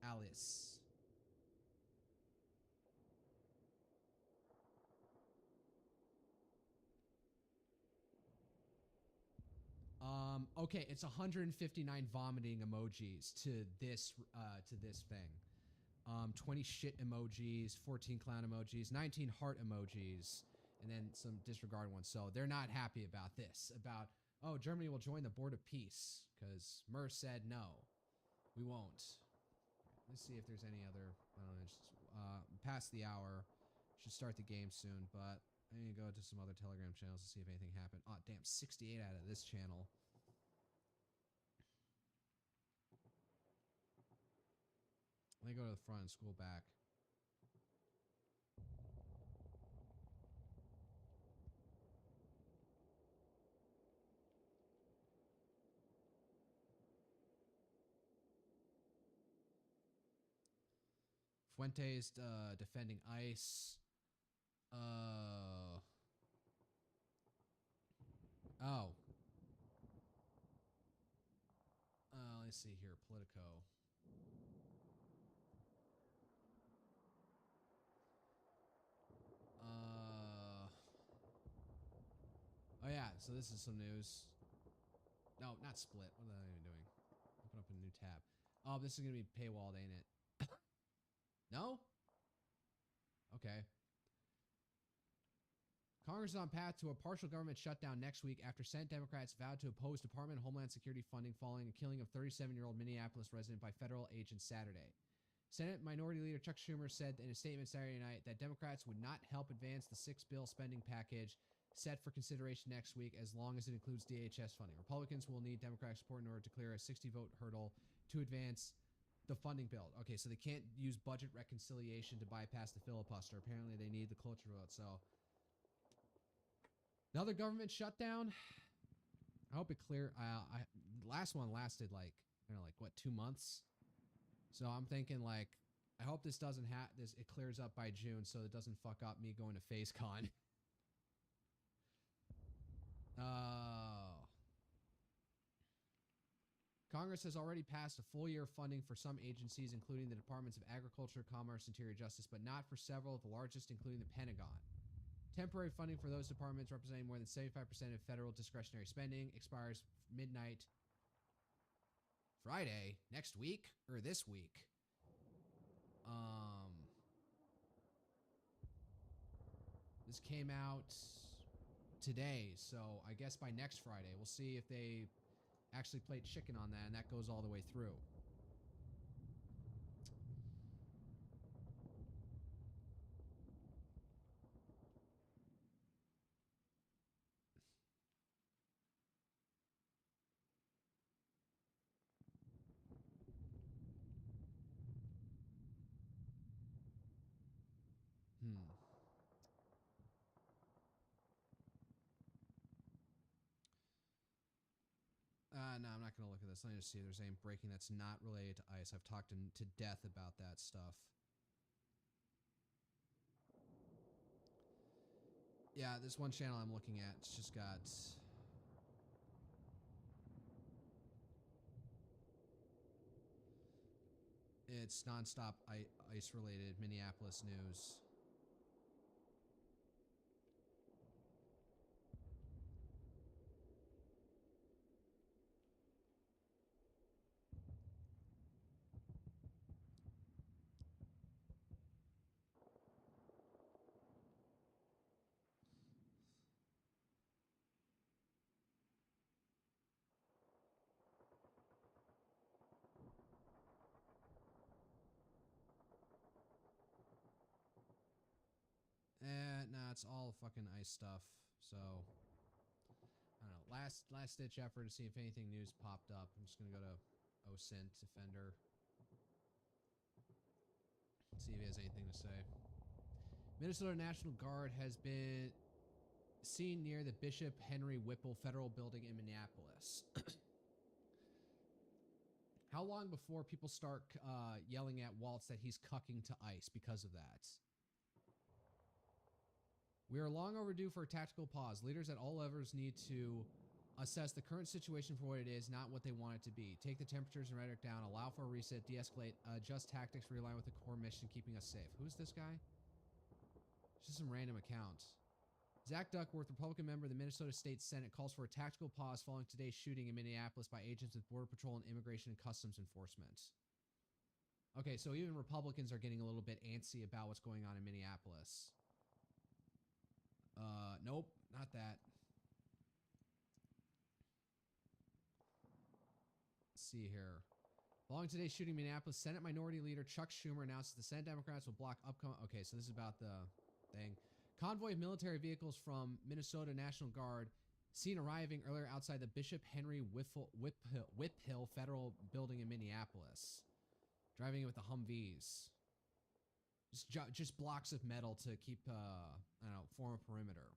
Alice. Okay, it's 159 vomiting emojis to this thing. 20 shit emojis, 14 clown emojis, 19 heart emojis, and then some disregard ones. So they're not happy about this. About, oh, Germany will join the Board of Peace because Merz said no, we won't. Let's see if there's any other. I don't know. Just, past the hour, should start the game soon, but I need to go to some other Telegram channels to see if anything happened. Oh, damn, 68 out of this channel. Let me go to the front and scroll back. Fuentes defending ICE. Oh. Let's see here. Politico. Oh yeah, so this is some news. No, not split. What am I even doing? Open up a new tab. Oh, this is gonna be paywalled, ain't it? No? Okay. Congress is on path to a partial government shutdown next week after Senate Democrats vowed to oppose Department of Homeland Security funding following a killing of 37-year-old Minneapolis resident by federal agents Saturday. Senate Minority Leader Chuck Schumer said in a statement Saturday night that Democrats would not help advance the six-bill spending package set for consideration next week as long as it includes DHS funding. Republicans will need Democratic support in order to clear a 60-vote hurdle to advance the funding bill. Okay, so they can't use budget reconciliation to bypass the filibuster. Apparently they need the cloture vote, so... Another government shutdown? I hope it clear... last one lasted, like, I don't know, like, what, 2 months? So I'm thinking, like, I hope this doesn't it clears up by June so it doesn't fuck up me going to FaceCon. Congress has already passed a full year of funding for some agencies, including the Departments of Agriculture, Commerce, and Interior Justice, but not for several of the largest, including the Pentagon. Temporary funding for those departments, representing more than 75% of federal discretionary spending, expires midnight Friday next week or this week. This came out today, so I guess by next Friday we'll see if they actually played chicken on that and that goes all the way through. No, I'm not going to look at this. Let me just see if there's any breaking that's not related to ICE. I've talked to death about that stuff. Yeah, this one channel I'm looking at, it's just got... It's nonstop ICE-related Minneapolis news. Nah, it's all fucking ICE stuff. So, I don't know. Last ditch effort to see if anything news popped up. I'm just gonna go to OSINT Defender. See if he has anything to say. Minnesota National Guard has been seen near the Bishop Henry Whipple Federal Building in Minneapolis. How long before people start yelling at Waltz that he's cucking to ICE because of that? We are long overdue for a tactical pause. Leaders at all levels need to assess the current situation for what it is, not what they want it to be. Take the temperatures and rhetoric down, allow for a reset, de-escalate, adjust tactics, realign with the core mission, keeping us safe. Who's this guy? It's just some random account. Zach Duckworth, Republican member of the Minnesota State Senate, calls for a tactical pause following today's shooting in Minneapolis by agents with Border Patrol and Immigration and Customs Enforcement. Okay, so even Republicans are getting a little bit antsy about what's going on in Minneapolis. Nope, not that. Let's see here. Following today's shooting in Minneapolis, Senate Minority Leader Chuck Schumer announces the Senate Democrats will block upcoming... Okay, so this is about the thing. Convoy of military vehicles from Minnesota National Guard seen arriving earlier outside the Bishop Henry Whiphill Federal Building in Minneapolis. Driving it with the Humvees. Just blocks of metal to keep, I don't know, form a perimeter.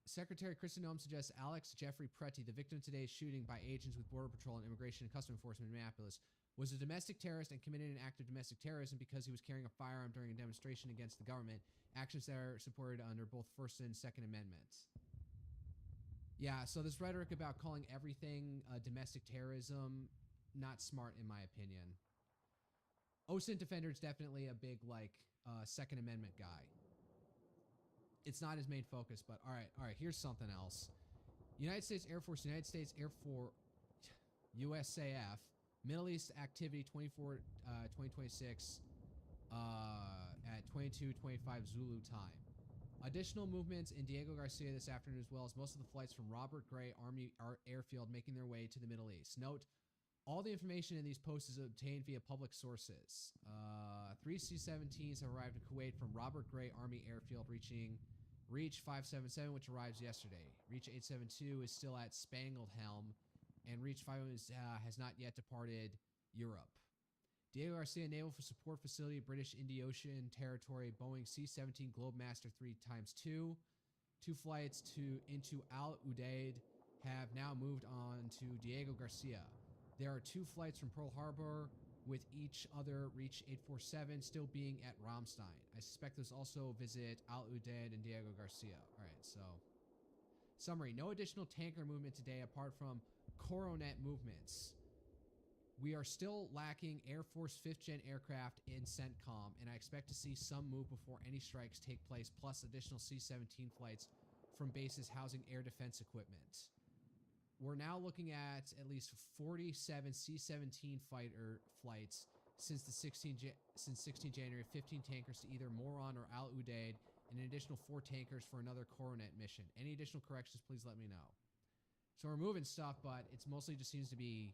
Secretary Kristen Noem suggests Alex Jeffrey Preti, the victim of today's shooting by agents with Border Patrol and Immigration and Customs Enforcement in Minneapolis, was a domestic terrorist and committed an act of domestic terrorism because he was carrying a firearm during a demonstration against the government, actions that are supported under both First and Second Amendments. Yeah, so this rhetoric about calling everything domestic terrorism, not smart in my opinion. OSINT Defender is definitely a big, like, Second Amendment guy. It's not his main focus, but all right, here's something else. United States Air Force, USAF, Middle East Activity 2026 at 22:25 Zulu time. Additional movements in Diego Garcia this afternoon, as well as most of the flights from Robert Gray Army Airfield making their way to the Middle East. Note, all the information in these posts is obtained via public sources. 3 C-17s have arrived in Kuwait from Robert Gray Army Airfield, reaching Reach 577, which arrives yesterday. Reach 872 is still at Spangled Helm, and Reach 5 has not yet departed Europe. Diego Garcia Naval Support Facility, British Indian Ocean Territory, Boeing C-17 Globemaster 3x2. 2 flights into Al Udeid have now moved on to Diego Garcia. There are 2 flights from Pearl Harbor, with each other Reach 847 still being at Ramstein. I suspect those also visit Al Udeid and Diego Garcia. All right, so summary. No additional tanker movement today apart from Coronet movements. We are still lacking Air Force 5th Gen aircraft in CENTCOM, and I expect to see some move before any strikes take place, plus additional C-17 flights from bases housing air defense equipment. We're now looking at least 47 C-17 fighter flights since 16 January, 15 tankers to either Moron or Al Udeid, and an additional 4 tankers for another Coronet mission. Any additional corrections, please let me know. So we're moving stuff, but it's mostly just seems to be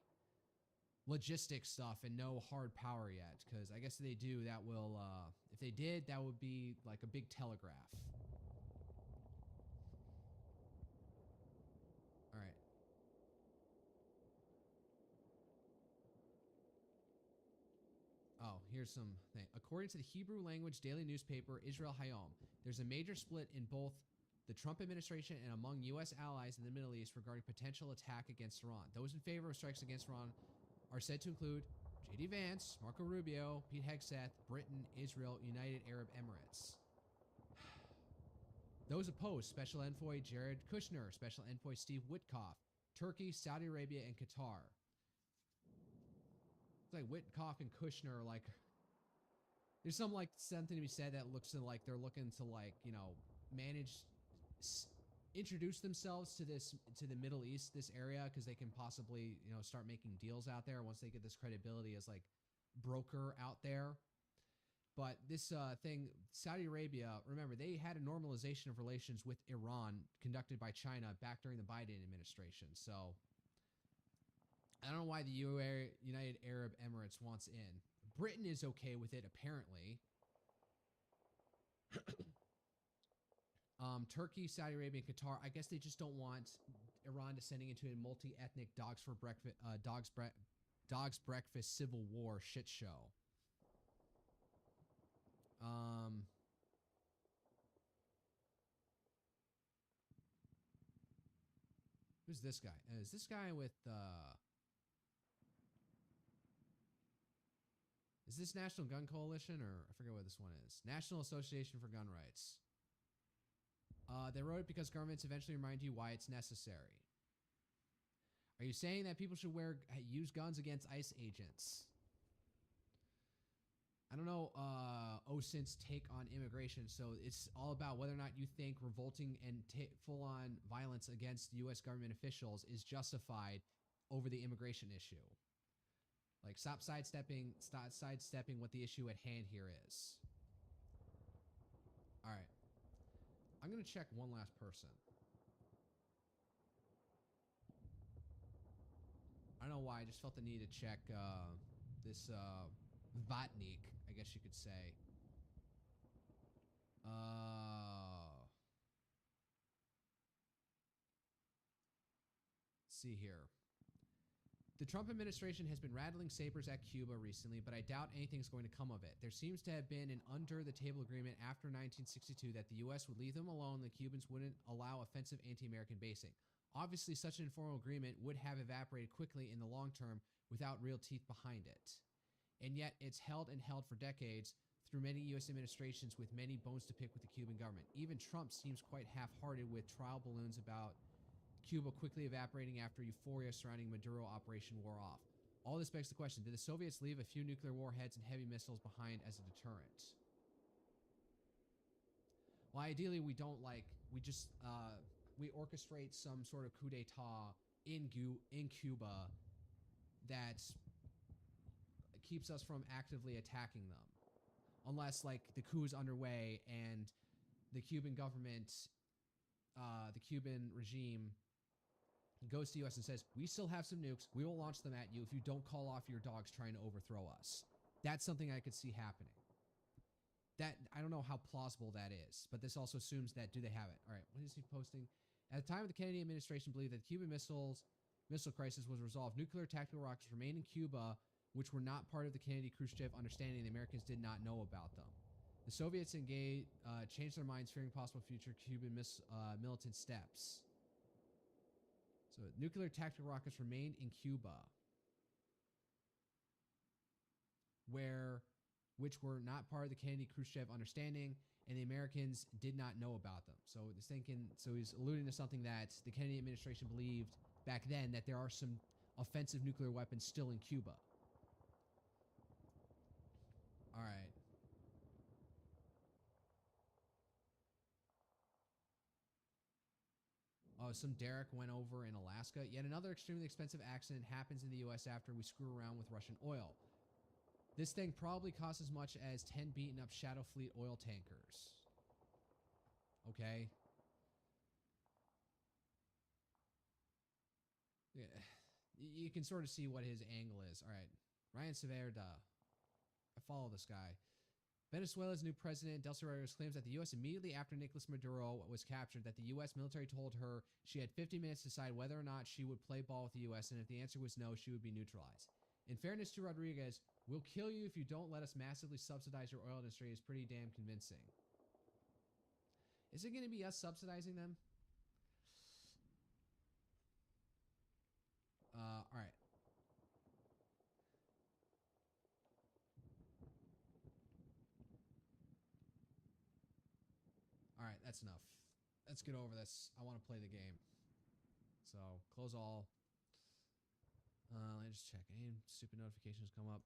logistic stuff and no hard power yet, because I guess if they do, that will, if they did, that would be like a big telegraph. All right. Oh, here's some thing. According to the Hebrew language daily newspaper Israel Hayom, there's a major split in both the Trump administration and among U.S. allies in the Middle East regarding potential attack against Iran. Those in favor of strikes against Iran are said to include J.D. Vance, Marco Rubio, Pete Hegseth, Britain, Israel, United Arab Emirates. Those opposed, Special Envoy Jared Kushner, Special Envoy Steve Witkoff, Turkey, Saudi Arabia, and Qatar. It's like Witkoff and Kushner are like, there's some like something to be said that looks like they're looking to like, you know, introduce themselves to the Middle East, this area, because they can possibly, you know, start making deals out there once they get this credibility as like broker out there. But this thing, Saudi Arabia, remember, they had a normalization of relations with Iran conducted by China back during the Biden administration. So I don't know why the United Arab Emirates wants in. Britain is okay with it, apparently. Turkey, Saudi Arabia, and Qatar, I guess they just don't want Iran descending into a multi-ethnic dogs breakfast civil war shit show. Who's this guy? Is this guy with is this National Gun Coalition, or I forget what this one is? National Association for Gun Rights. They wrote it because governments eventually remind you why it's necessary. Are you saying that people should use guns against ICE agents? I don't know OSINT's take on immigration, so it's all about whether or not you think revolting and full-on violence against U.S. government officials is justified over the immigration issue. Like, stop sidestepping what the issue at hand here is. All right. I'm going to check one last person. I don't know why. I just felt the need to check this Vatnik, I guess you could say. Let's see here. The Trump administration has been rattling sabers at Cuba recently, but I doubt anything's going to come of it. There seems to have been an under-the-table agreement after 1962 that the U.S. would leave them alone and the Cubans wouldn't allow offensive anti-American basing. Obviously, such an informal agreement would have evaporated quickly in the long term without real teeth behind it. And yet, it's held and held for decades through many U.S. administrations with many bones to pick with the Cuban government. Even Trump seems quite half-hearted with trial balloons about Cuba quickly evaporating after euphoria surrounding Maduro operation wore off. All this begs the question, did the Soviets leave a few nuclear warheads and heavy missiles behind as a deterrent? Well, ideally, we don't we just, we orchestrate some sort of coup d'etat in Cuba that keeps us from actively attacking them. Unless, the coup is underway and the Cuban government, the Cuban regime goes to the U.S. and says, we still have some nukes. We will launch them at you if you don't call off your dogs trying to overthrow us. That's something I could see happening. That, I don't know how plausible that is, but this also assumes that, do they have it? All right, what is he posting? At the time of the Kennedy administration believed that the Cuban missile crisis was resolved. Nuclear tactical rockets remained in Cuba, which were not part of the Kennedy-Khrushchev understanding. The Americans did not know about them. The Soviets changed their minds, fearing possible future Cuban militant steps. So nuclear tactical rockets remained in Cuba, which were not part of the Kennedy-Khrushchev understanding, and the Americans did not know about them. So he's alluding to something that the Kennedy administration believed back then, that there are some offensive nuclear weapons still in Cuba. All right. Oh, some derrick went over in Alaska. Yet another extremely expensive accident happens in the U.S. after we screw around with Russian oil. This thing probably costs as much as 10 beaten up Shadow Fleet oil tankers. Okay. Yeah. You can sort of see what his angle is. All right. Ryan Severda. I follow this guy. Venezuela's new president, Delcy Rodriguez, claims that the U.S. immediately after Nicolas Maduro was captured, that the U.S. military told her she had 50 minutes to decide whether or not she would play ball with the U.S., and if the answer was no, she would be neutralized. In fairness to Rodriguez, we'll kill you if you don't let us massively subsidize your oil industry is pretty damn convincing. Is it going to be us subsidizing them? All right. All right, that's enough. Let's get over this. I want to play the game. So, close all. Let me just check. Any stupid notifications come up?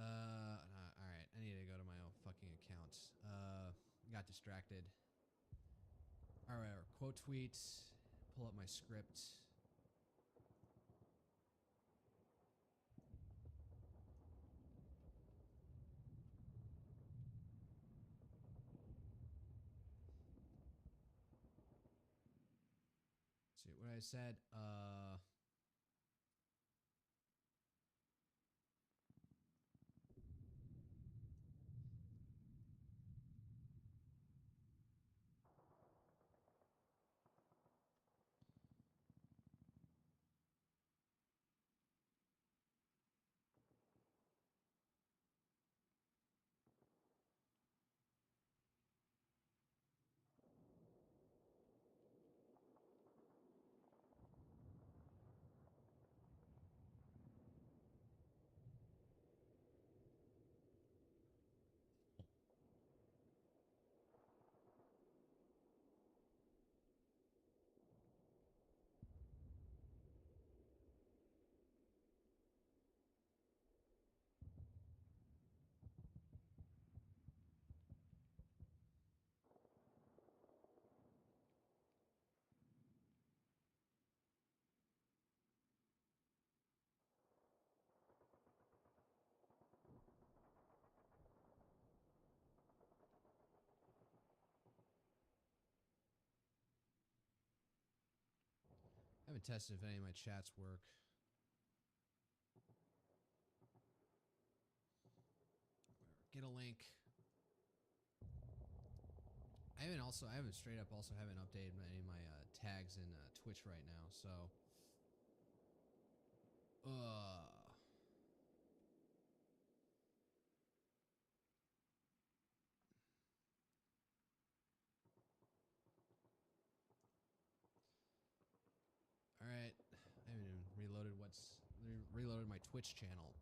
All right. I need to go to my own fucking account. Got distracted. All right. Quote tweet. Pull up my script. see what I said. I haven't tested if any of my chats work. Get a link. I haven't straight up haven't updated any of my tags in Twitch right now, so all right. I haven't even reloaded my Twitch channel.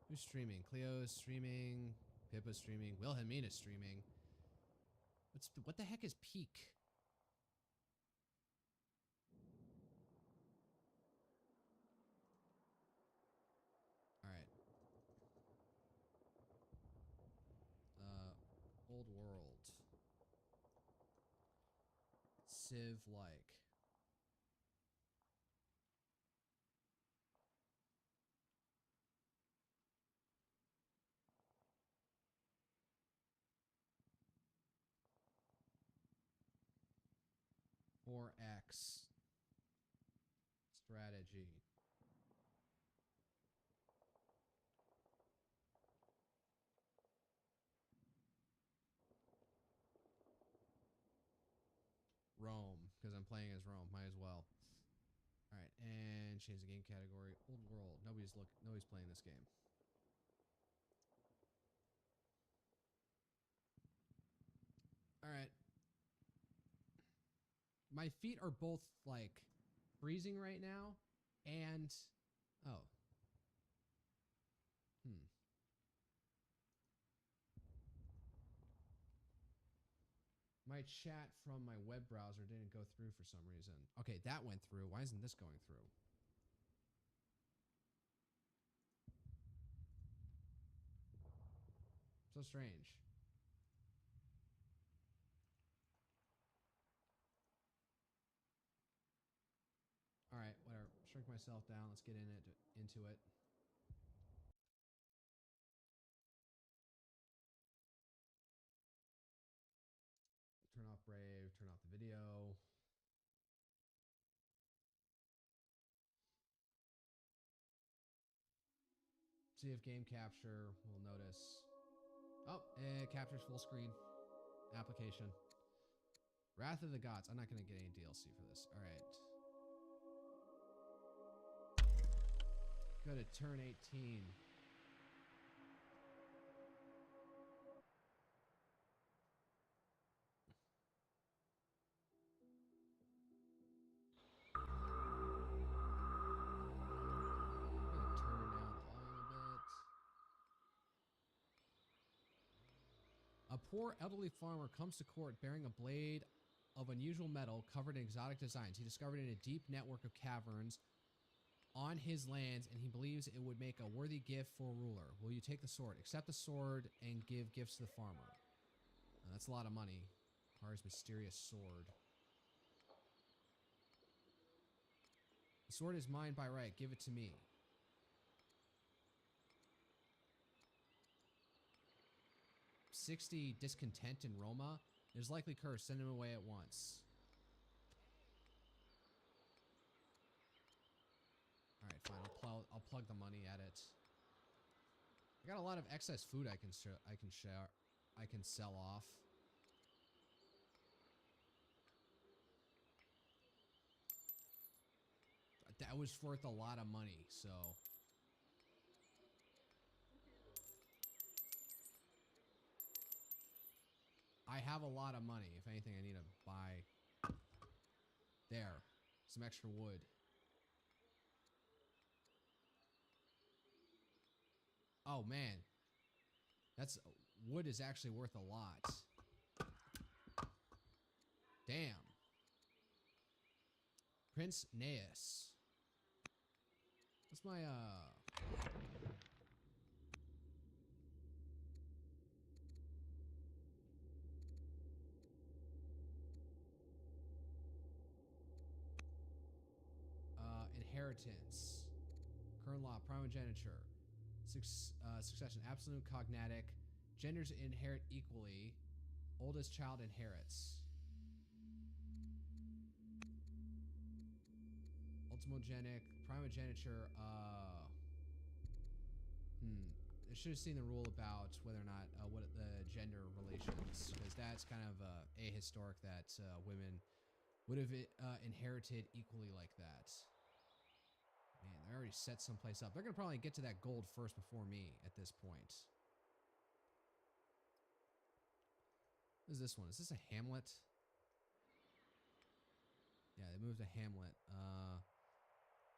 Who's streaming? Cleo's streaming. Pippa's streaming. Wilhelmina's streaming. What the heck is peak? All right. Old world. Civ-like. Or X. Strategy. Rome, because I'm playing as Rome. Might as well. All right, and change the game category. Old world. Nobody's playing this game. All right. My feet are both like freezing right now, and my chat from my web browser didn't go through for some reason. Okay, that went through. Why isn't this going through? So strange. All right, whatever. Shrink myself down. Let's get into it. Turn off Brave. Turn off the video. See if game capture will notice. Oh, it captures full screen. Application. Wrath of the Gods. I'm not going to get any DLC for this. All right. Go to turn 18. A poor elderly farmer comes to court bearing a blade of unusual metal covered in exotic designs. He discovered it in a deep network of caverns on his lands, and he believes it would make a worthy gift for a ruler. Will you take the sword? Accept the sword and give gifts to the farmer. That's a lot of money. Requires mysterious sword. The sword is mine by right. Give it to me. $60 discontent in Roma. Is likely cursed. Send him away at once. All right, fine. I'll plug the money at it. I got a lot of excess food I can sell off. But that was worth a lot of money, so. I have a lot of money. If anything, I need to buy. There. Some extra wood. Oh, man. That's... Wood is actually worth a lot. Damn. Prince Naeus. What's my, inheritance. Current law, primogeniture. Succession, absolute cognatic. Genders inherit equally. Oldest child inherits. Ultimogenic, primogeniture, I should have seen the rule about whether or not, what the gender relations, because that's kind of ahistoric that women would have inherited equally like that. Man, they already set someplace up. They're going to probably get to that gold first before me at this point. What is this one? Is this a hamlet? Yeah, they moved to hamlet.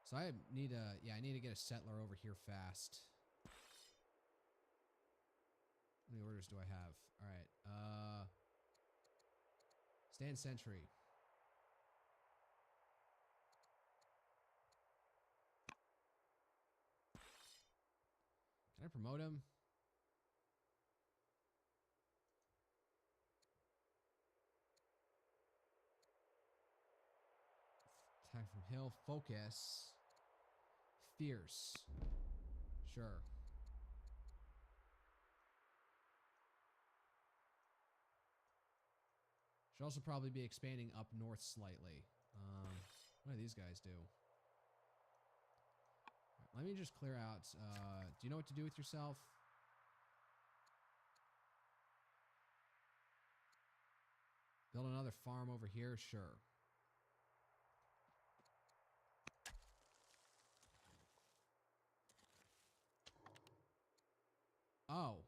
So I need to, I need to get a settler over here fast. How many orders do I have? All right. Stand sentry. Can I promote him? Attack from hill. Focus. Fierce. Sure. Should also probably be expanding up north slightly. What do these guys do? Let me just clear out. Do you know what to do with yourself? Build another farm over here? Sure. Oh.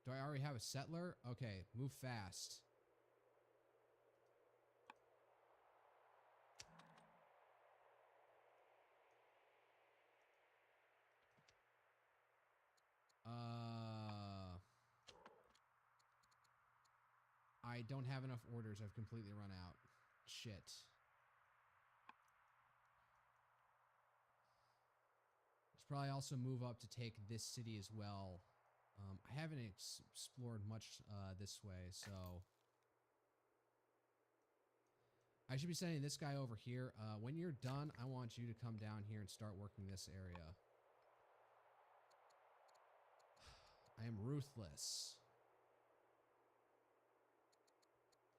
Do I already have a settler? Okay, move fast. I don't have enough orders. I've completely run out. Shit. Should probably also move up to take this city as well. I haven't explored much this way, so I should be sending this guy over here. When you're done, I want you to come down here and start working this area. I am ruthless.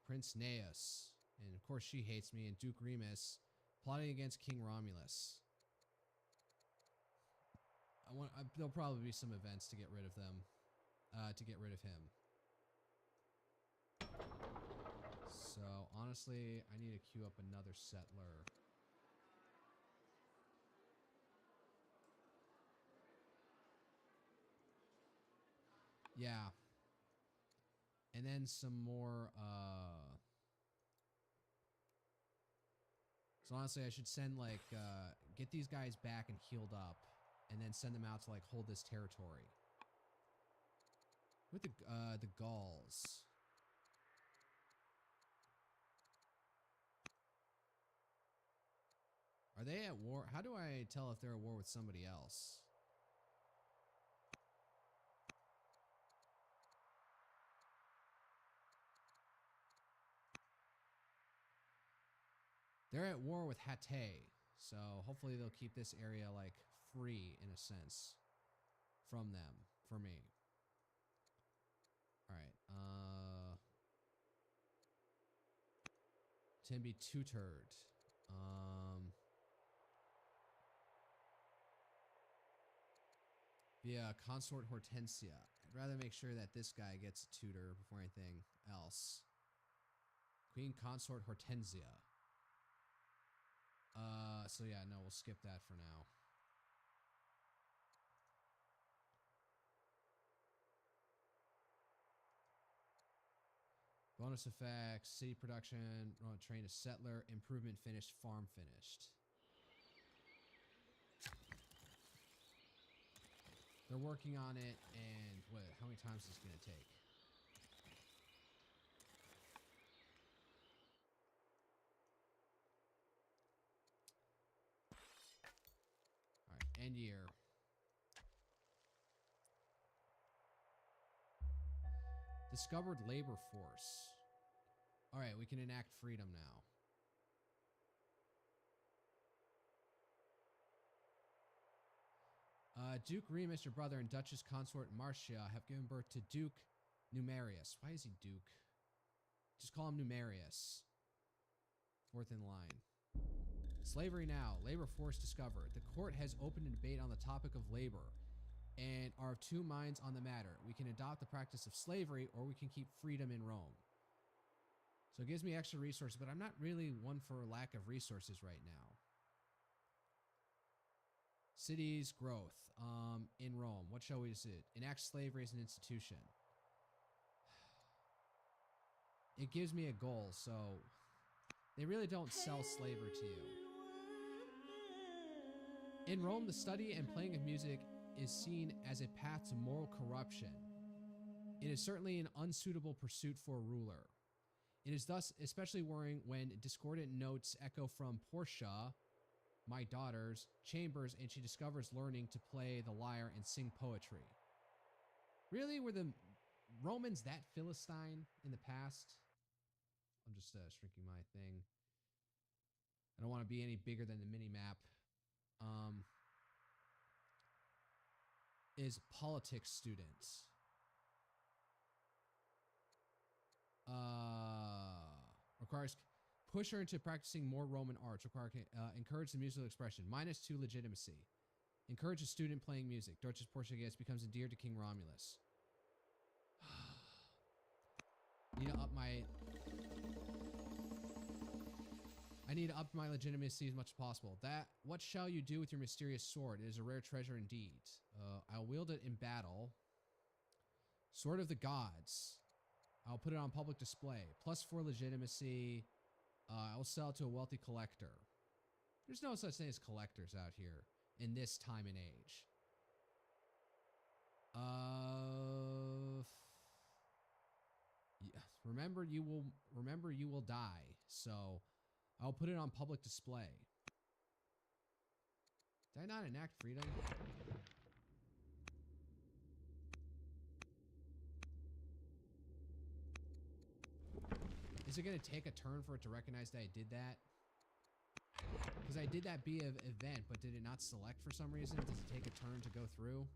Prince Naeus. And of course she hates me. And Duke Remus plotting against King Romulus. There'll probably be some events to get rid of them. To get rid of him. So honestly, I need to queue up another settler. Yeah. And then some more, so honestly, I should send, like, get these guys back and healed up, and then send them out to, like, hold this territory. With the Gauls. Are they at war? How do I tell if they're at war with somebody else? They're at war with Hatay, so hopefully they'll keep this area, like, free, in a sense, from them, for me. Alright, Tim be tutored. Via Consort Hortensia. I'd rather make sure that this guy gets a tutor before anything else. Queen Consort Hortensia. So yeah, no, we'll skip that for now. Bonus effects, city production, train a settler, improvement finished, farm finished. They're working on it, and what? How many times is this gonna take? All right, end year. Discovered labor force. All right, we can enact freedom now. Duke Remus, your brother, and Duchess Consort Marcia have given birth to Duke Numerius. Why is he Duke? Just call him Numerius. Fourth in line. Slavery now. Labor force discovered. The court has opened a debate on the topic of labor and are of two minds on the matter. We can adopt the practice of slavery, or we can keep freedom in Rome. So it gives me extra resources, but I'm not really one for lack of resources right now. Cities growth. In Rome, what shall we do? Enact slavery as an institution. It gives me a goal, so they really don't sell slavery to you. In Rome, the study and playing of music is seen as a path to moral corruption. It is certainly an unsuitable pursuit for a ruler. It is thus especially worrying when discordant notes echo from Portia, my daughter's, chambers, and she discovers learning to play the lyre and sing poetry. Really? Were the Romans that Philistine in the past? I'm just shrinking my thing. I don't want to be any bigger than the mini-map. Is politics students. Requires push her into practicing more Roman arts. Encourage the musical expression. -2 legitimacy. Encourage a student playing music. Duchess Portuguese becomes endeared to King Romulus. Need to up my... I need to up my legitimacy as much as possible. What shall you do with your mysterious sword? It is a rare treasure indeed. I'll wield it in battle. Sword of the Gods. I'll put it on public display. +4 legitimacy. I will sell it to a wealthy collector. There's no such thing as collectors out here in this time and age. Yeah. Remember you will die. So I'll put it on public display. Did I not enact freedom? Is it going to take a turn for it to recognize that I did that? Because I did that be an event, but did it not select for some reason? Does it take a turn to go through?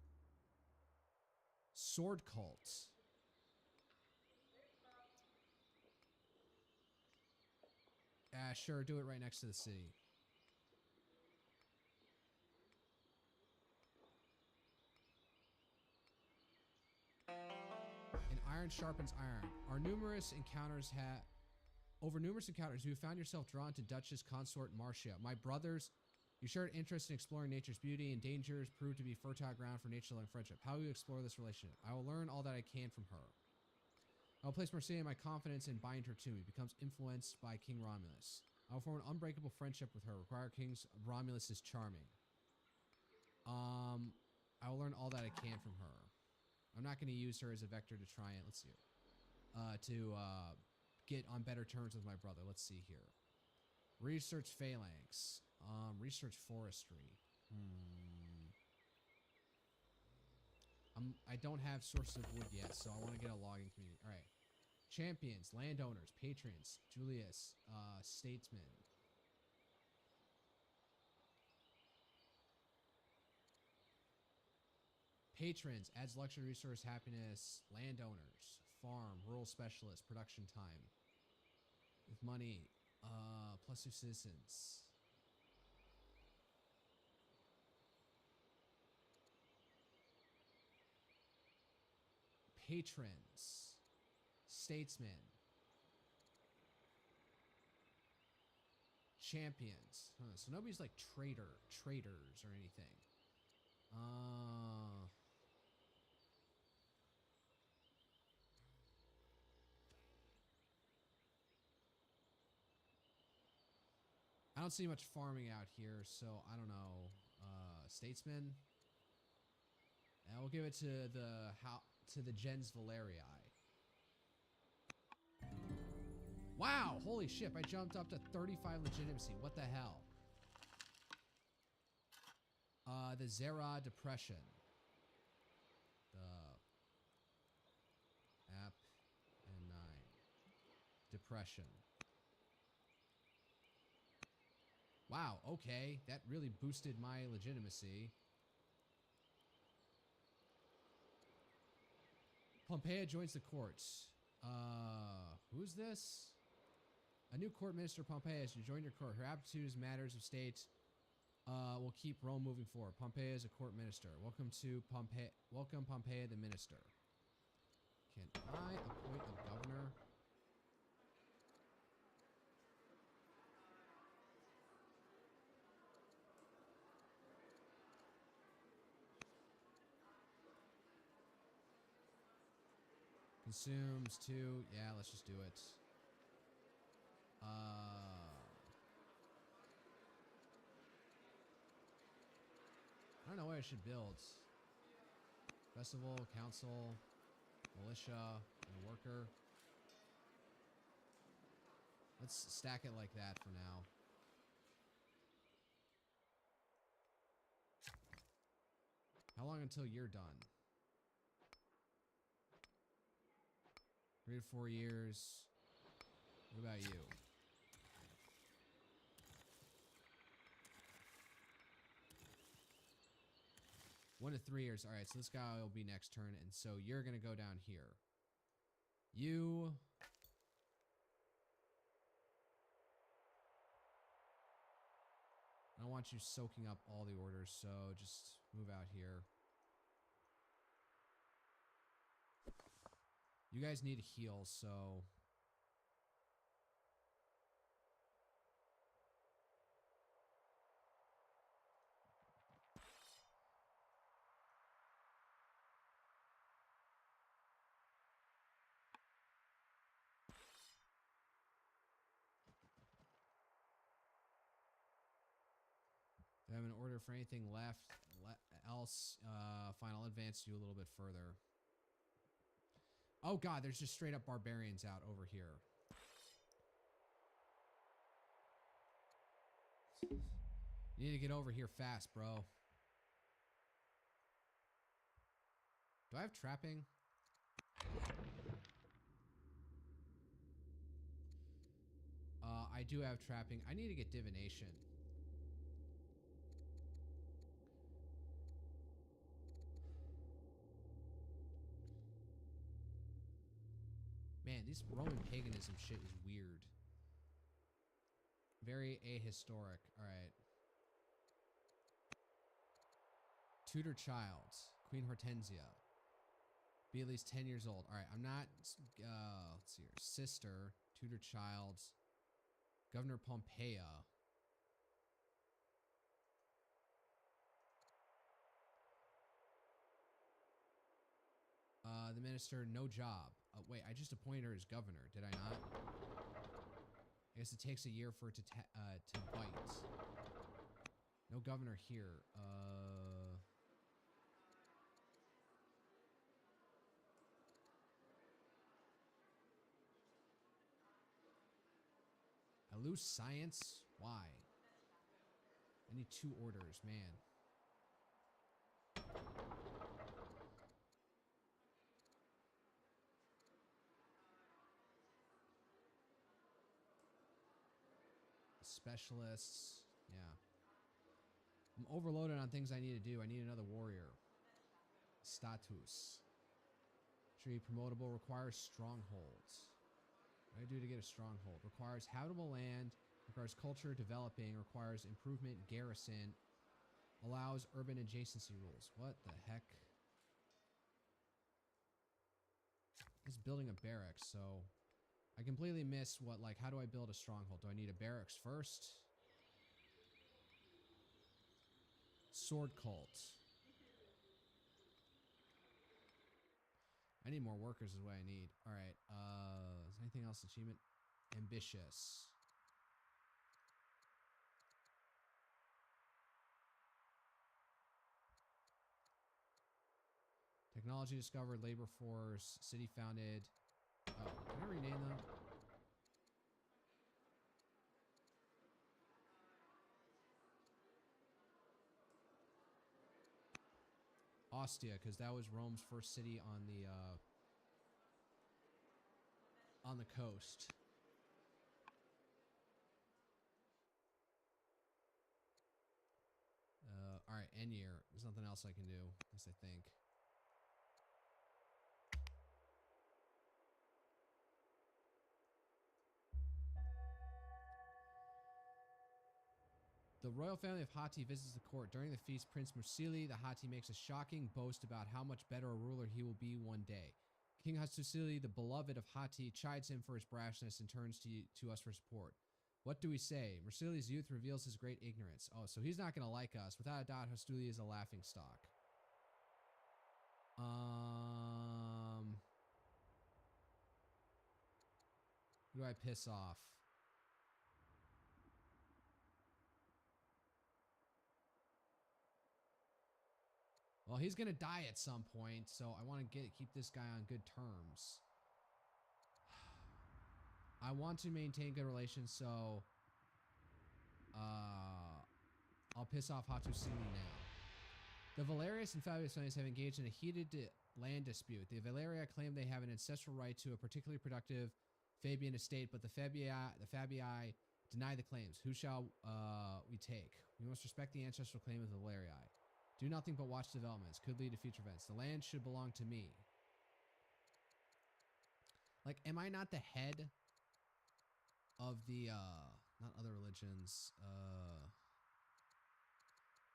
Sword cult. Sure, do it right next to the city. And iron sharpens iron. Over numerous encounters, you have found yourself drawn to Duchess Consort Marcia. My brothers, you shared interest in exploring nature's beauty, and dangers proved to be fertile ground for nature-loving friendship. How will you explore this relationship? I will learn all that I can from her. I will place Marcia in my confidence and bind her to me. Becomes influenced by King Romulus. I will form an unbreakable friendship with her. Require King Romulus is charming. I will learn all that I can from her. I'm not going to use her as a vector to try and, let's see here, get on better terms with my brother. Let's see here. Research phalanx. Research forestry. I don't have sources of wood yet, so I want to get a logging community. All right. Champions, landowners, patrons, Julius, statesmen. Patrons, adds luxury, resource, happiness, landowners, farm, rural specialist, production time. With money, Plus 2 citizens. Patrons. Statesmen. Champions. Huh, so nobody's like traders or anything. I don't see much farming out here, so I don't know. Statesman. And we'll give it to the gens Valerii. Wow, holy shit, I jumped up to 35 legitimacy. What the hell? The Zera Depression. The app and 9. Depression. Wow, okay. That really boosted my legitimacy. Pompeia joins the courts. Who's this? A new court minister, Pompeia, has joined your court. Her aptitude in matters of state will keep Rome moving forward. Pompeia is a court minister. Welcome to Pompeia. Welcome, Pompeia, the minister. Can I appoint a governor? Consumes 2. Yeah, let's just do it. I don't know what I should build. Festival, council, militia, and worker. Let's stack it like that for now. How long until you're done? 3 to 4 years. What about you? 1 to 3 years. All right, so this guy will be next turn, and so you're gonna go down here. You. I don't want you soaking up all the orders, so just move out here. You guys need to heal, so... Do I have an order for anything left? Else, fine, I'll advance you a little bit further. Oh god, there's just straight up barbarians out over here. You need to get over here fast, bro. Do I have trapping? I do have trapping. I need to get divination. Man, this Roman paganism shit is weird. Very ahistoric. Alright. Tutor child. Queen Hortensia. Be at least 10 years old. Alright, I'm not... let's see here. Sister. Tutor child. Governor Pompeia. The minister, no job. Wait, I just appointed her as governor, did I not? I guess it takes a year for it to bite. No governor here. I lose science? Why? I need 2 orders, man. Specialists. Yeah. I'm overloaded on things I need to do. I need another warrior. Status. Should be promotable. Requires strongholds. What do I do to get a stronghold? Requires habitable land, requires culture developing, requires improvement garrison, allows urban adjacency rules. What the heck? It's building a barracks, so I completely miss what, like, how do I build a stronghold? Do I need a barracks first? Sword cult. I need more workers is what I need. All right. Is there anything else? Achievement? Ambitious. Technology discovered, labor force, city founded. Oh, can I rename them? Ostia, because that was Rome's first city on the coast. All right, end year. There's nothing else I can do, at least I think. The royal family of Hatti visits the court. During the feast, Prince Mursili, the Hatti, makes a shocking boast about how much better a ruler he will be one day. King Hattusili, the beloved of Hatti, chides him for his brashness and turns to us for support. What do we say? Mursili's youth reveals his great ignorance. Oh, so he's not going to like us. Without a doubt, Hattusili is a laughingstock. Who do I piss off? Well, he's going to die at some point, so I want to keep this guy on good terms. I want to maintain good relations, so I'll piss off Hattusili now. The Valerius and Fabius families have engaged in a heated land dispute. The Valeria claim they have an ancestral right to a particularly productive Fabian estate, but the Fabii deny the claims. Who shall we take? We must respect the ancestral claim of the Valerii. Do nothing but watch developments. Could lead to future events. The land should belong to me. Like, am I not the head of the, not other religions,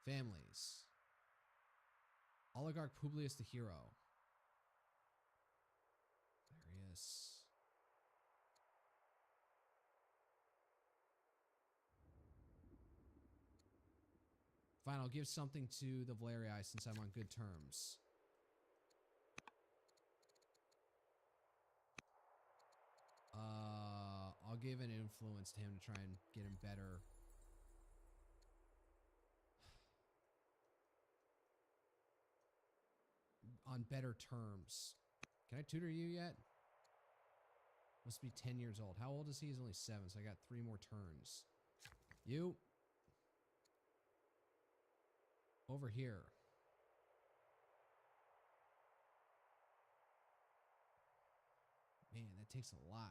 families? Oligarch Publius the hero. Various. Fine, I'll give something to the Valerii since I'm on good terms. I'll give an influence to him to try and get him better. On better terms. Can I tutor you yet? Must be 10 years old. How old is he? He's only 7, so I got 3 more turns. You. Over here. Man, that takes a lot.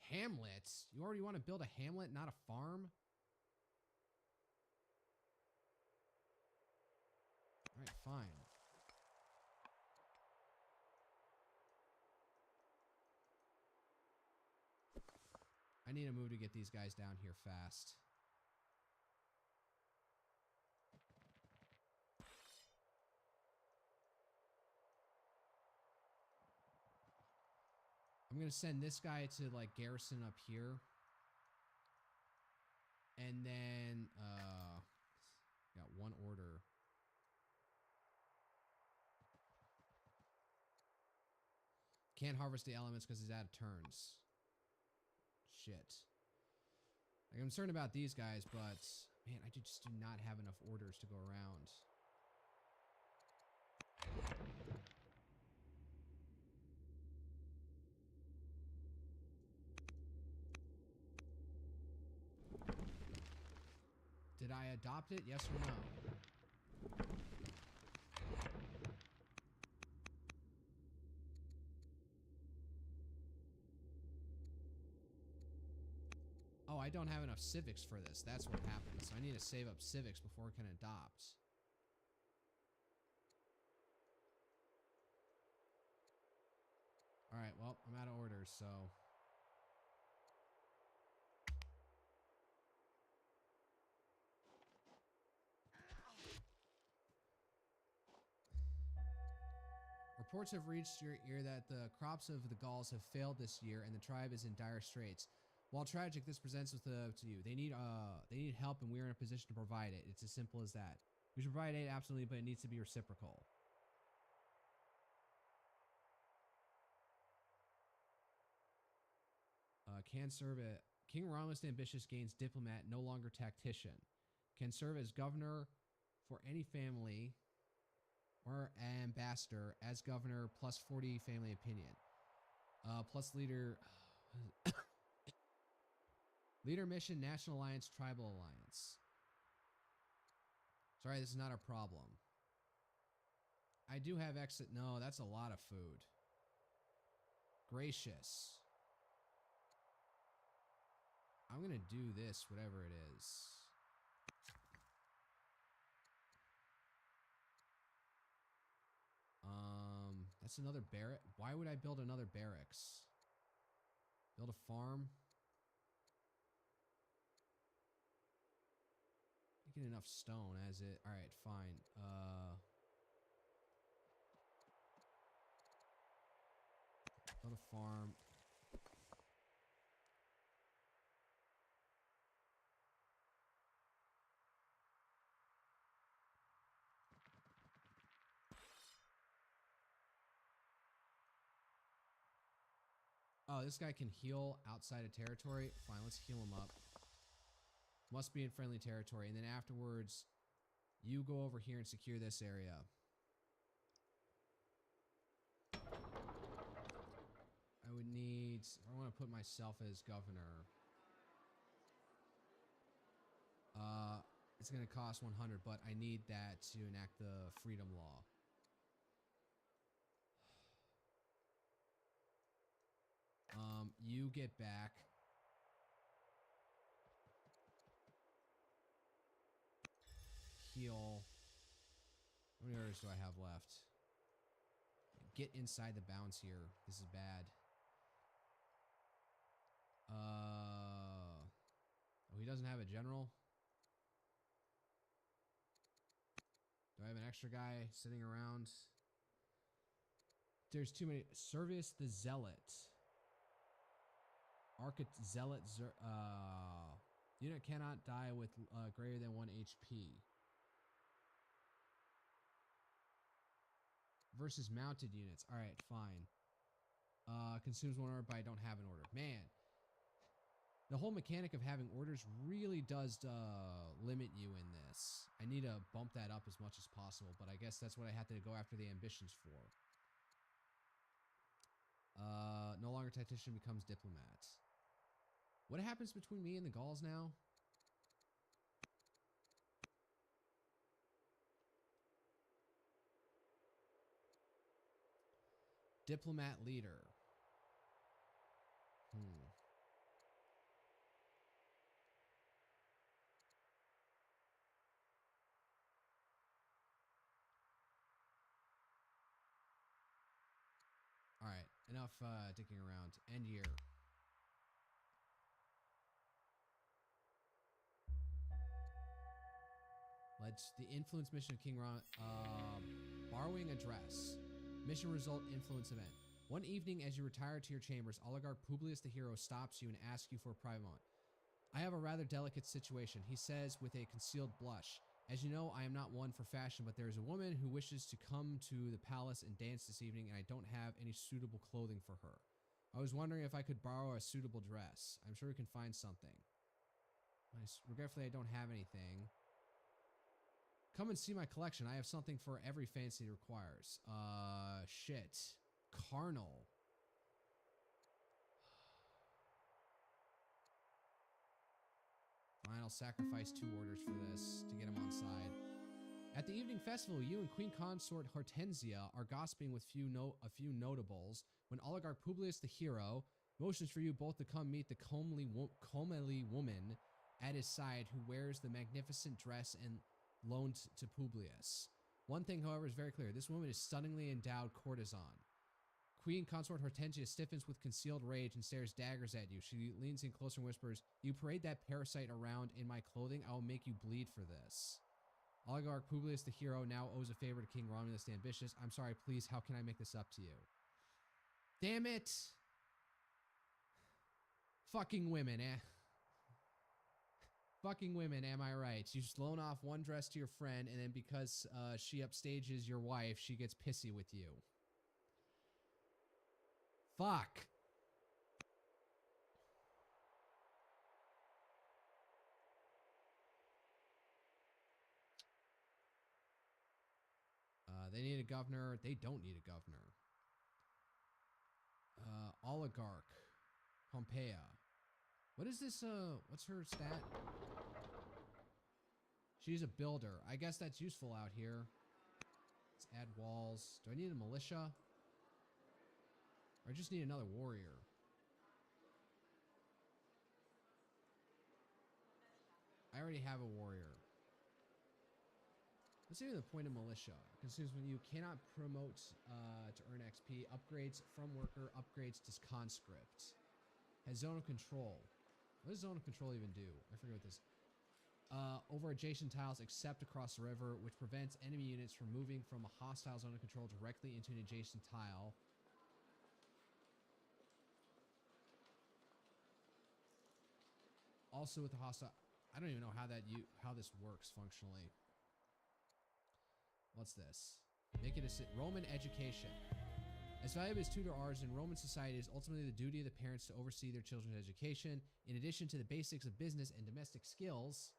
Hamlets? You already want to build a hamlet, not a farm? Alright, fine. I need a move to get these guys down here fast. I'm going to send this guy to, like, garrison up here. And then, got 1 order. Can't harvest the elements because he's out of turns. Shit. Like, I'm concerned about these guys, but, man, I just do not have enough orders to go around. Did I adopt it? Yes or no? Oh, I don't have enough civics for this. That's what happens. So I need to save up civics before I can adopt. Alright, well, I'm out of orders, so... Reports have reached your ear that the crops of the Gauls have failed this year and the tribe is in dire straits. While tragic, this presents with to you. They need help and we are in a position to provide it. It's as simple as that. We should provide aid, absolutely, but it needs to be reciprocal. Can serve a King Romulus the Ambitious gains diplomat, no longer tactician. Can serve as governor for any family or ambassador as governor plus 40 family opinion. Plus leader leader mission National Alliance Tribal Alliance. Sorry, this is not a problem. I do have exit. No, that's a lot of food. Gracious. I'm gonna do this, whatever it is. That's another barrack. Why would I build another barracks? Build a farm? I get enough stone as it. Alright, fine. Build a farm. Oh, this guy can heal outside of territory. Fine, let's heal him up. Must be in friendly territory. And then afterwards, you go over here and secure this area. I would need... I want to put myself as governor. It's going to cost 100, but I need that to enact the freedom law. You get back. Heal. How many orders do I have left? Get inside the bounds here. This is bad. Oh, he doesn't have a general? Do I have an extra guy sitting around? There's too many. Service the Zealot. Zealot. Unit cannot die with greater than 1 HP. Versus mounted units. Alright, fine. Consumes 1 order, but I don't have an order. Man. The whole mechanic of having orders really does limit you in this. I need to bump that up as much as possible, but I guess that's what I have to go after the ambitions for. No longer tactician becomes diplomat. What happens between me and the Gauls now? Diplomat leader. Alright, enough dicking around. End year. Let's the influence mission of King Ron. Borrowing address. Mission result influence event. One evening, as you retire to your chambers, Oligarch Publius the Hero stops you and asks you for a private moment. I have a rather delicate situation, he says with a concealed blush. As you know, I am not one for fashion, but there is a woman who wishes to come to the palace and dance this evening, and I don't have any suitable clothing for her. I was wondering if I could borrow a suitable dress. I'm sure we can find something. Nice. Regretfully, I don't have anything. Come and see my collection. I have something for every fancy it requires. Shit. Carnal. Fine, I'll sacrifice 2 orders for this to get him on side. At the evening festival, you and Queen Consort Hortensia are gossiping with a few notables when Oligarch Publius the Hero motions for you both to come meet the comely woman at his side who wears the magnificent dress and loaned to Publius. One thing, however, is very clear. This woman is stunningly endowed courtesan. Queen Consort Hortensia stiffens with concealed rage and stares daggers at you. She leans in closer and whispers, "You parade that parasite around in my clothing, I will make you bleed for this." Oligarch Publius the hero now owes a favor to King Romulus the Ambitious. I'm sorry, please, how can I make this up to you? Damn it! Fucking women, eh? Fucking women, am I right? You just loan off one dress to your friend, and then because she upstages your wife, she gets pissy with you. Fuck. They need a governor. They don't need a governor. Oligarch. Pompeia. What is this? What's her stat? She's a builder. I guess that's useful out here. Let's add walls. Do I need a militia? Or I just need another warrior? I already have a warrior. Let's see the point of militia. Consumes when you cannot promote to earn XP. Upgrades from worker. Upgrades to conscript. Has zone of control. What does zone of control even do? I forget what this. Over adjacent tiles except across the river, which prevents enemy units from moving from a hostile zone of control directly into an adjacent tile. Also with the hostile, I don't even know how this works functionally. What's this? Make it a Roman education. As valuable as tutor are in Roman society, it is ultimately the duty of the parents to oversee their children's education. In addition to the basics of business and domestic skills,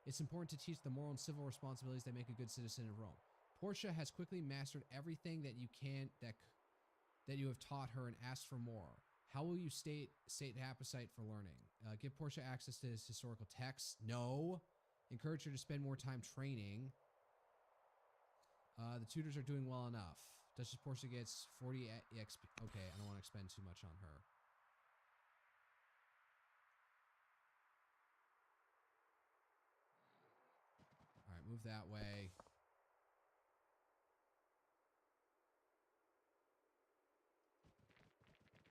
it's important to teach the moral and civil responsibilities that make a good citizen of Rome. Portia has quickly mastered everything that you can that you have taught her and asked for more. How will you state appetite for learning? Give Portia access to his historical texts? No. Encourage her to spend more time training. The tutors are doing well enough. Duchess Portia gets 40 EXP. Okay, I don't want to expend too much on her. Alright, move that way.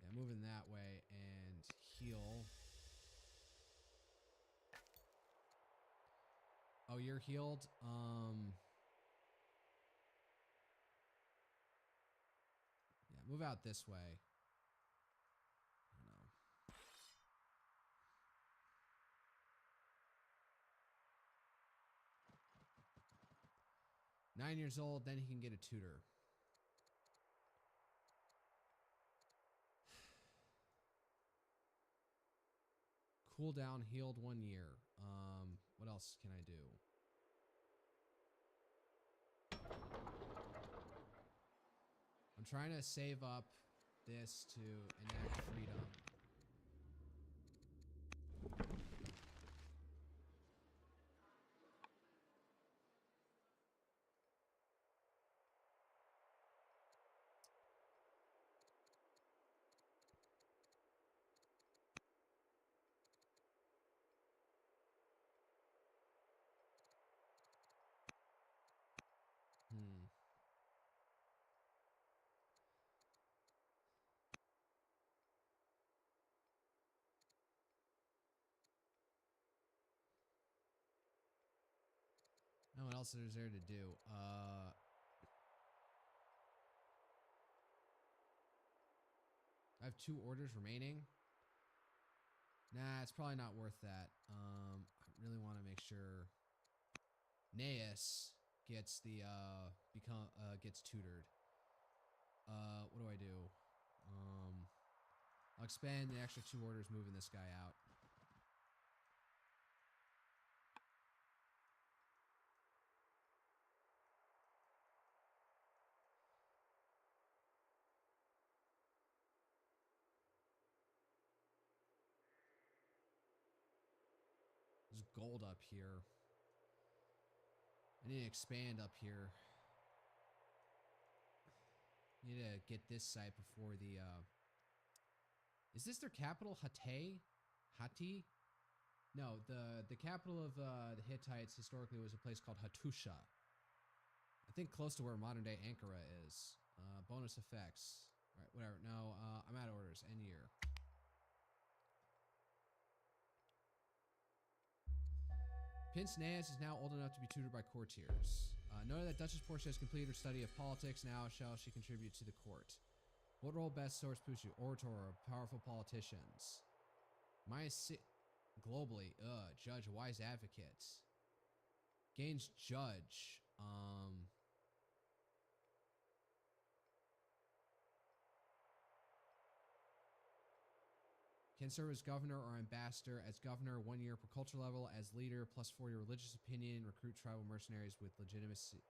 Yeah, moving that way and heal. Oh, you're healed? Yeah, move out this way. I don't know. Nine years old, then he can get a tutor. Cooldown healed 1 year. What else can I do? I'm trying to save up this to enact freedom. Now what else is there to do? I have 2 orders remaining. Nah, it's probably not worth that. I really want to make sure Gnaeus gets the gets tutored. What do I do? I'll expend the extra 2 orders moving this guy out. There's gold up here. I need to expand up here. I need to get this site before the, Is this their capital? Hatti? No, the capital of the Hittites historically was a place called Hattusha. I think close to where modern day Ankara is. Bonus effects. All right, whatever. No, I'm out of orders. End year. Prince Naeus is now old enough to be tutored by courtiers. Noted that Duchess Portia has completed her study of politics. Now shall she contribute to the court. What role best serves Pushu? Orator or powerful politicians? Globally, judge, wise advocate. Gains judge. Can serve as governor or ambassador. As governor, 1 year per culture level. As leader, plus 40 religious opinion. Recruit tribal mercenaries with legitimacy.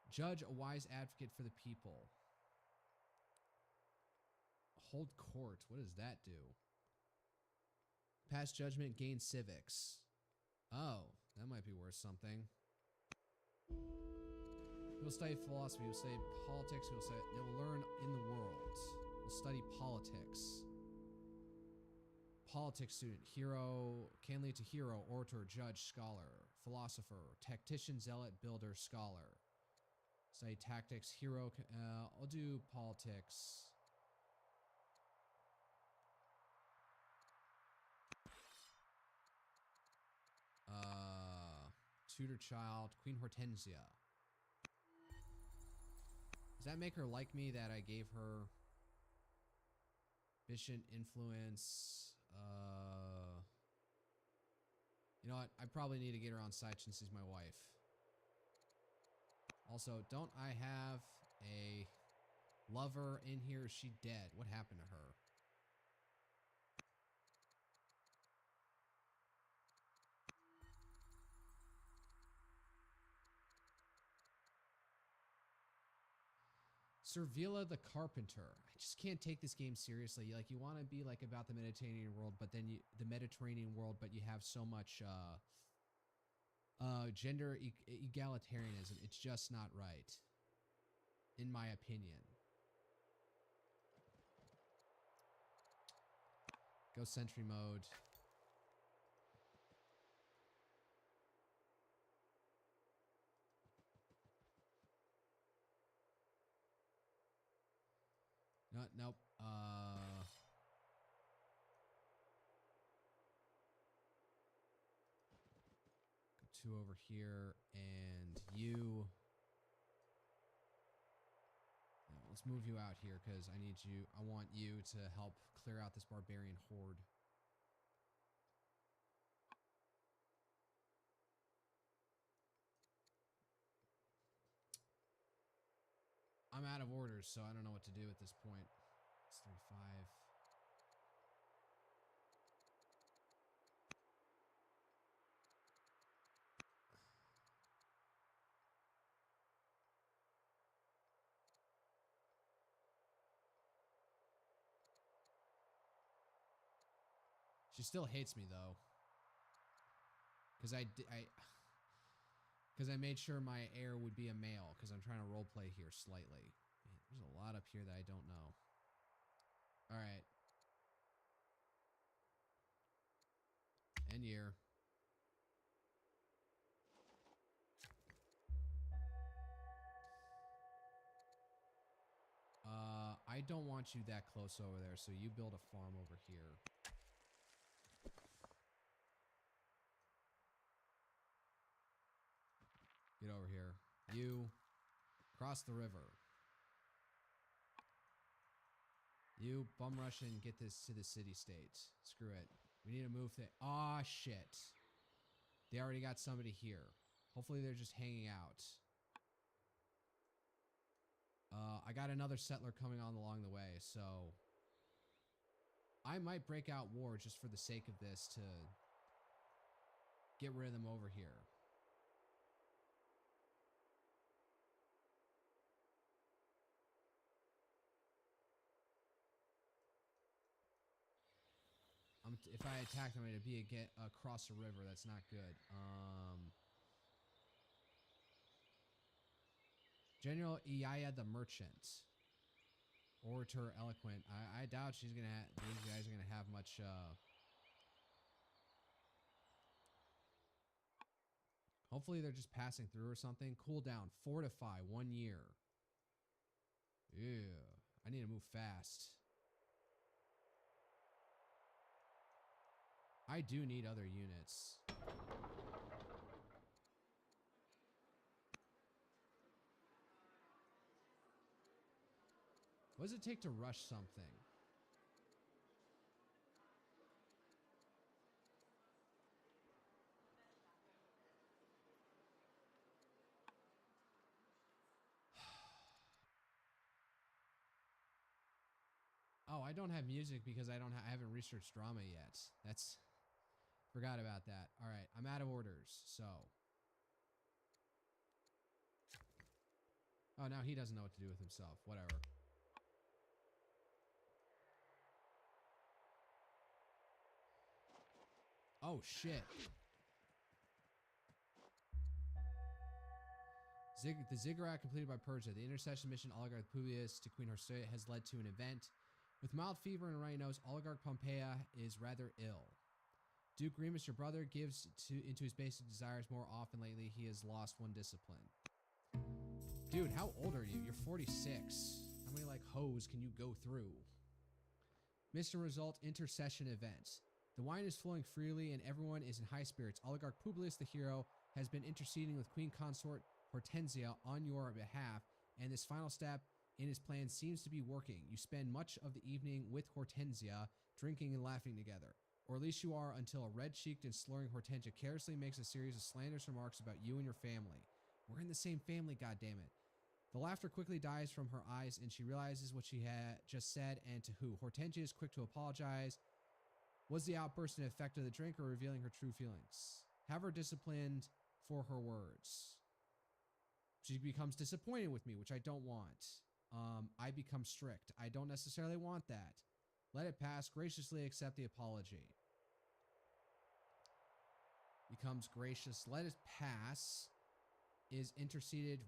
Judge, a wise advocate for the people. Hold court. What does that do? Pass judgment, gain civics. Oh, that might be worth something. We'll study philosophy. We'll study politics. We'll learn in the world. We'll study politics. Politics student. Hero. Can lead to hero. Orator. Judge. Scholar. Philosopher. Tactician. Zealot. Builder. Scholar. Study tactics. Hero. I'll do politics. Tutor child. Queen Hortensia. Does that make her like me that I gave her Bishop influence? You know what? I probably need to get her on side since she's my wife. Also, don't I have a lover in here? Is she dead? What happened to her? Servila the Carpenter. I just can't take this game seriously. Like, you want to be like about the Mediterranean world, but then you have so much gender egalitarianism. It's just not right, in my opinion. Go sentry mode. Nope. Go 2 over here, and you. No, let's move you out here because I want you to help clear out this barbarian horde. I'm out of orders, so I don't know what to do at this point. It's 35. She still hates me though, because I made sure my heir would be a male, because I'm trying to roleplay here slightly. Man, there's a lot up here that I don't know. Alright. End year. I don't want you that close over there, so you build a farm over here. Get over here. You cross the river. You bum rush and get this to the city state. Screw it. We need to move the. Aw, shit. They already got somebody here. Hopefully they're just hanging out. I got another settler coming on along the way, so I might break out war just for the sake of this to get rid of them over here. If I attack them, it'd be across the river. That's not good. General Iyaya the Merchant. Orator Eloquent. I doubt these guys are gonna have much hopefully they're just passing through or something. Cool down. Fortify 1 year. Ew. I need to move fast. I do need other units. What does it take to rush something? Oh, I don't have music because I haven't researched drama yet. Forgot about that. All right, I'm out of orders, so. Oh, now he doesn't know what to do with himself. Whatever. Oh, shit. The ziggurat completed by Persia. The intercession mission Oligarch Publius to Queen Horstoia has led to an event. With mild fever and a runny nose, Oligarch Pompeia is rather ill. Duke Remus, your brother, gives into his basic desires more often lately. He has lost one discipline. Dude, how old are you? You're 46. How many, like, hoes can you go through? Mission result, intercession event. The wine is flowing freely and everyone is in high spirits. Oligarch Publius, the hero, has been interceding with Queen Consort Hortensia on your behalf, and this final step in his plan seems to be working. You spend much of the evening with Hortensia, drinking and laughing together. Or at least you are, until a red-cheeked and slurring Hortensia carelessly makes a series of slanderous remarks about you and your family. We're in the same family, goddammit. The laughter quickly dies from her eyes, and she realizes what she had just said and to who. Hortensia is quick to apologize. Was the outburst an effect of the drink or revealing her true feelings? Have her disciplined for her words. She becomes disappointed with me, which I don't want. I become strict. I don't necessarily want that. Let it pass. Graciously accept the apology. Becomes gracious. Let it pass. Is interceded.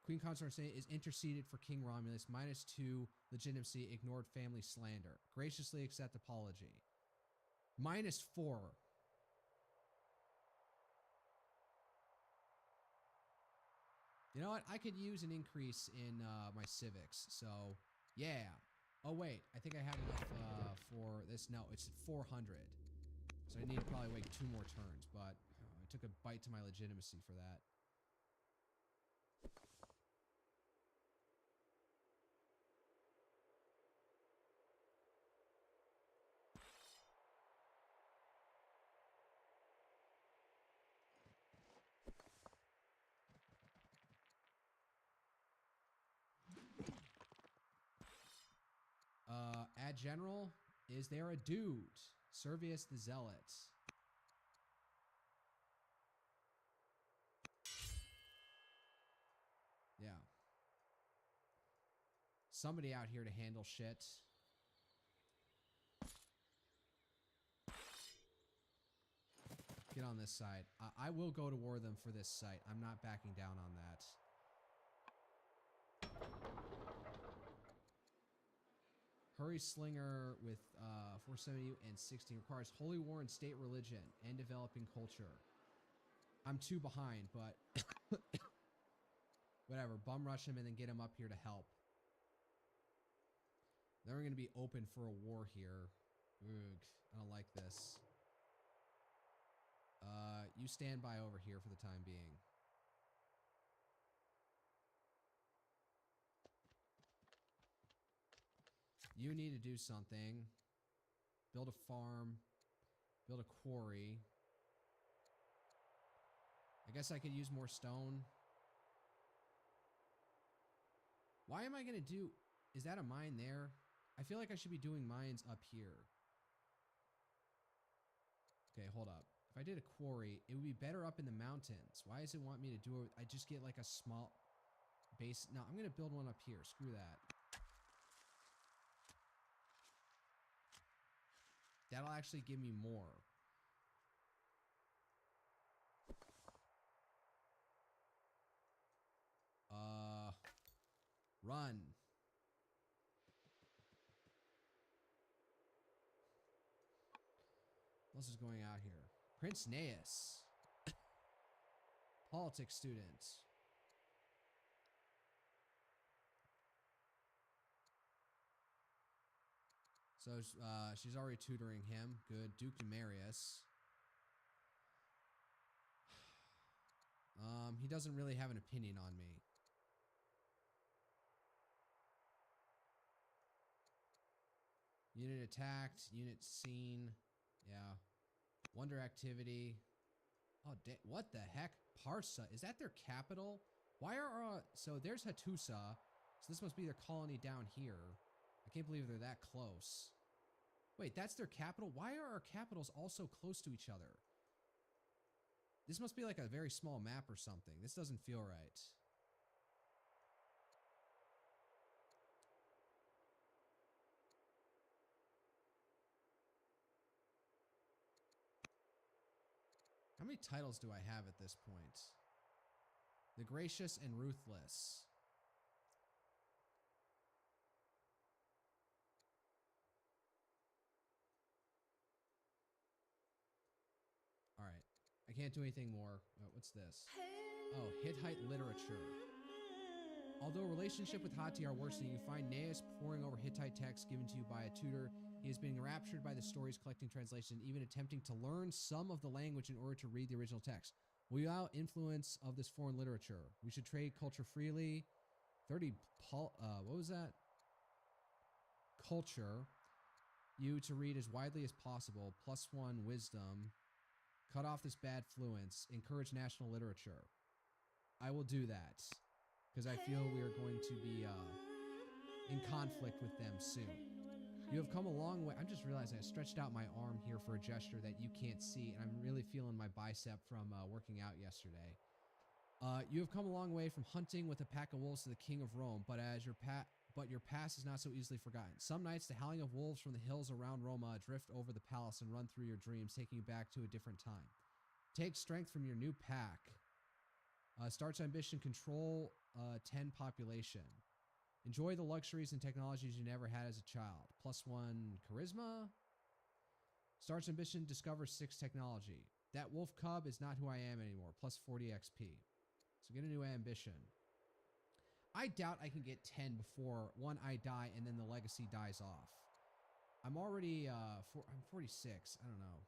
Queen Consort is interceded for King Romulus. -2 legitimacy. Ignored family slander. Graciously accept apology. -4. You know what? I could use an increase in my civics. So, yeah. Oh, wait. I think I have enough for this. No, it's 400. So I need to probably wait 2 more turns. But I took a bite to my legitimacy for that. Add general. Is there a dude? Servius the Zealot. Yeah. Somebody out here to handle shit. Get on this side. I will go to war them for this site. I'm not backing down on that. Hurry Slinger with 470 and 16 requires holy war and state religion and developing culture. I'm 2 behind, but whatever. Bum rush him and then get him up here to help. Then we're going to be open for a war here. Ugh, I don't like this. You stand by over here for the time being. You need to do something. Build a farm. Build a quarry. I guess I could use more stone. Why am I going to do... Is that a mine there? I feel like I should be doing mines up here. Okay, hold up. If I did a quarry, it would be better up in the mountains. Why does it want me to do it? I just get like a small base. No, I'm going to build one up here. Screw that. That'll actually give me more. Run. What else is going out here? Prince Naeus. Politics student. So she's already tutoring him. Good. Duke Demarius. He doesn't really have an opinion on me. Unit attacked. Unit seen. Yeah. Wonder activity. Oh, what the heck? Parsa. Is that their capital? Why are... so there's Hattusa. So this must be their colony down here. I can't believe they're that close. Wait, that's their capital? Why are our capitals all so close to each other? This must be like a very small map or something. This doesn't feel right. How many titles do I have at this point? The Gracious and Ruthless. All right. I can't do anything more. What's this? Oh, Hittite literature. Although relationship with Hatti are worsening, you find Naeus poring over Hittite texts given to you by a tutor. He is being enraptured by the stories, collecting translation, even attempting to learn some of the language in order to read the original text. Without influence of this foreign literature, we should trade culture freely. 30 what was that? Culture. You to read as widely as possible. +1 wisdom. Cut off this bad fluence. Encourage national literature. I will do that. Because I feel we are going to be in conflict with them soon. You have come a long way. I'm just realizing I stretched out my arm here for a gesture that you can't see, and I'm really feeling my bicep from working out yesterday. You have come a long way from hunting with a pack of wolves to the king of Rome, but your past is not so easily forgotten. Some nights, the howling of wolves from the hills around Roma drift over the palace and run through your dreams, taking you back to a different time. Take strength from your new pack. Starts ambition, control 10 population. Enjoy the luxuries and technologies you never had as a child. +1 charisma. Starts ambition, discover 6 technology. That wolf cub is not who I am anymore. +40 XP. So get a new ambition. I doubt I can get 10 before, one, I die, and then the legacy dies off. I'm already, I'm 46. I don't know.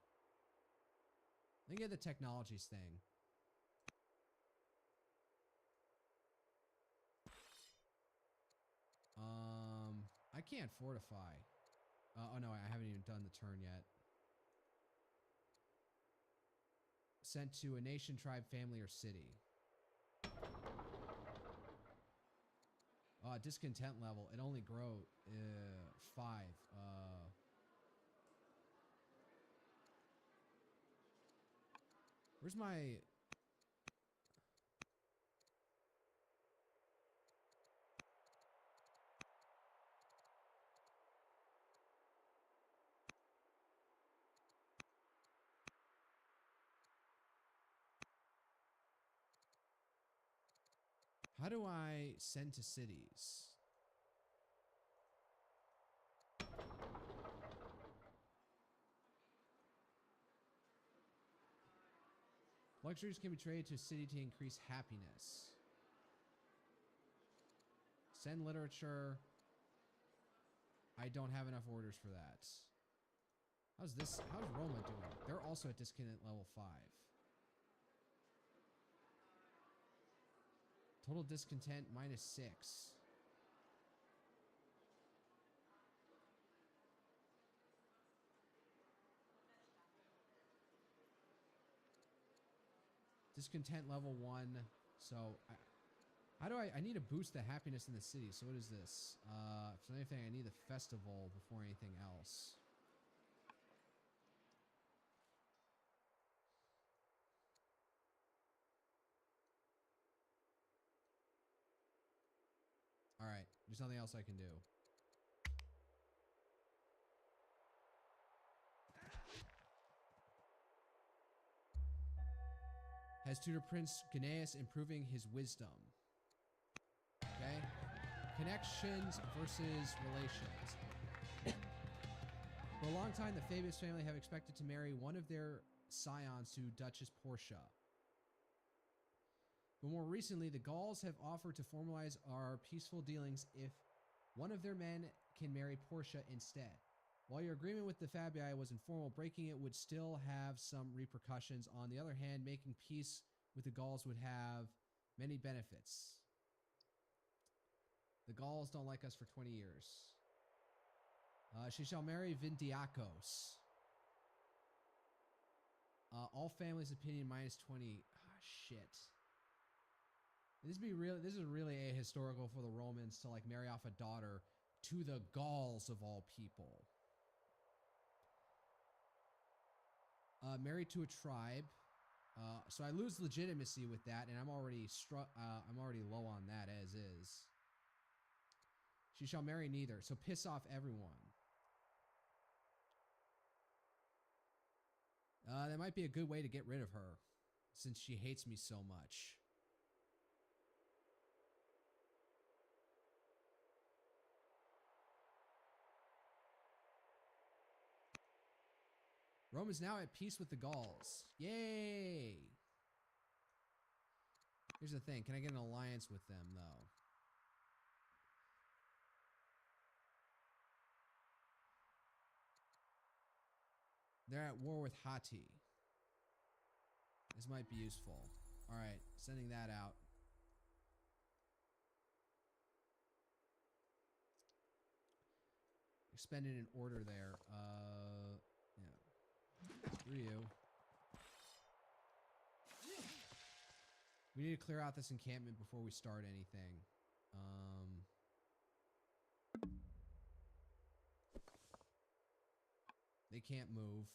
Let me get the technologies thing. I can't fortify. Oh no, I haven't even done the turn yet. Sent to a nation, tribe, family, or city. Discontent level. It only grows 5. Where's my... How do I send to cities? Luxuries can be traded to a city to increase happiness. Send literature. I don't have enough orders for that. How's Roma doing? They're also at discontent level 5. Total discontent -6. Discontent level 1. So how do I need to boost the happiness in the city. So what is this? If there's anything, I need the festival before anything else. All right, there's nothing else I can do. Has tutor Prince Gnaeus improving his wisdom. Okay. Connections versus relations. For a long time, the Fabius family have expected to marry one of their scions to Duchess Portia. But more recently, the Gauls have offered to formalize our peaceful dealings if one of their men can marry Portia instead. While your agreement with the Fabii was informal, breaking it would still have some repercussions. On the other hand, making peace with the Gauls would have many benefits. The Gauls don't like us for 20 years. She shall marry Vindiakos. All families' opinion minus 20. Ah, shit. This is really ahistorical for the Romans to like marry off a daughter to the Gauls of all people. Married to a tribe. So I lose legitimacy with that, and I'm already low on that as is. She shall marry neither. So piss off everyone. That might be a good way to get rid of her, since she hates me so much. Rome is now at peace with the Gauls. Yay! Here's the thing. Can I get an alliance with them, though? They're at war with Hatti. This might be useful. Alright, sending that out. Expended an order there. Yeah. Screw you. We need to clear out this encampment before we start anything. They can't move.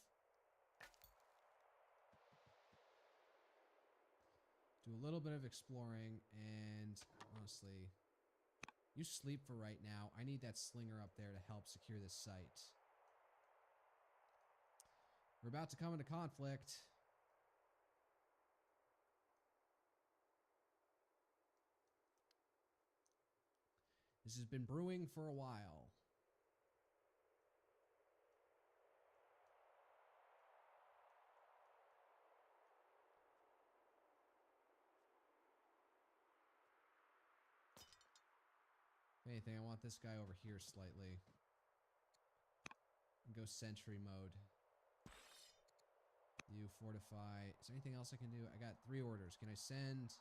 Do a little bit of exploring, and honestly, you sleep for right now. I need that slinger up there to help secure this site. We're about to come into conflict. This has been brewing for a while. If anything, I want this guy over here slightly. And go sentry mode. You fortify. Is there anything else I can do? I got 3 orders. Can I send...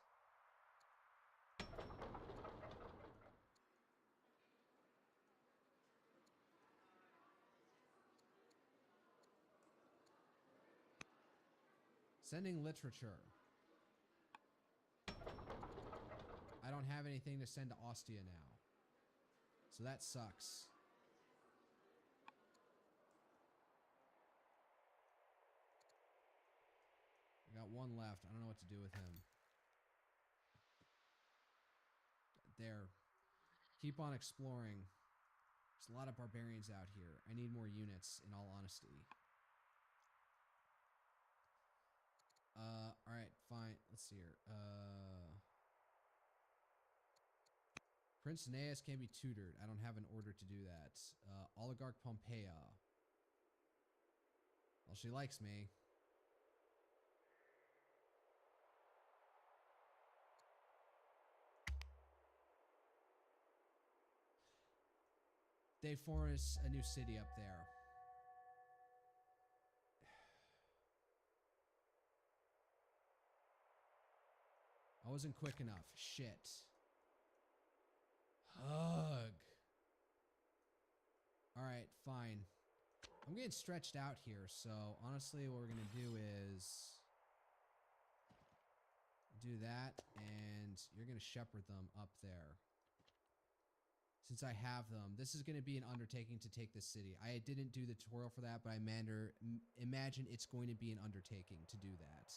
Sending literature. I don't have anything to send to Ostia now. So that sucks. I got 1 left. I don't know what to do with him. There. Keep on exploring. There's a lot of barbarians out here. I need more units, in all honesty. Alright, fine. Let's see here. Prince Aeneas can be tutored. I don't have an order to do that. Oligarch Pompeia. Well, she likes me. They forest a new city up there. I wasn't quick enough. Shit. Ugh. Alright, fine. I'm getting stretched out here, so honestly what we're gonna do is do that, and you're gonna shepherd them up there. Since I have them, this is gonna be an undertaking to take this city. I didn't do the tutorial for that, but I imagine it's going to be an undertaking to do that.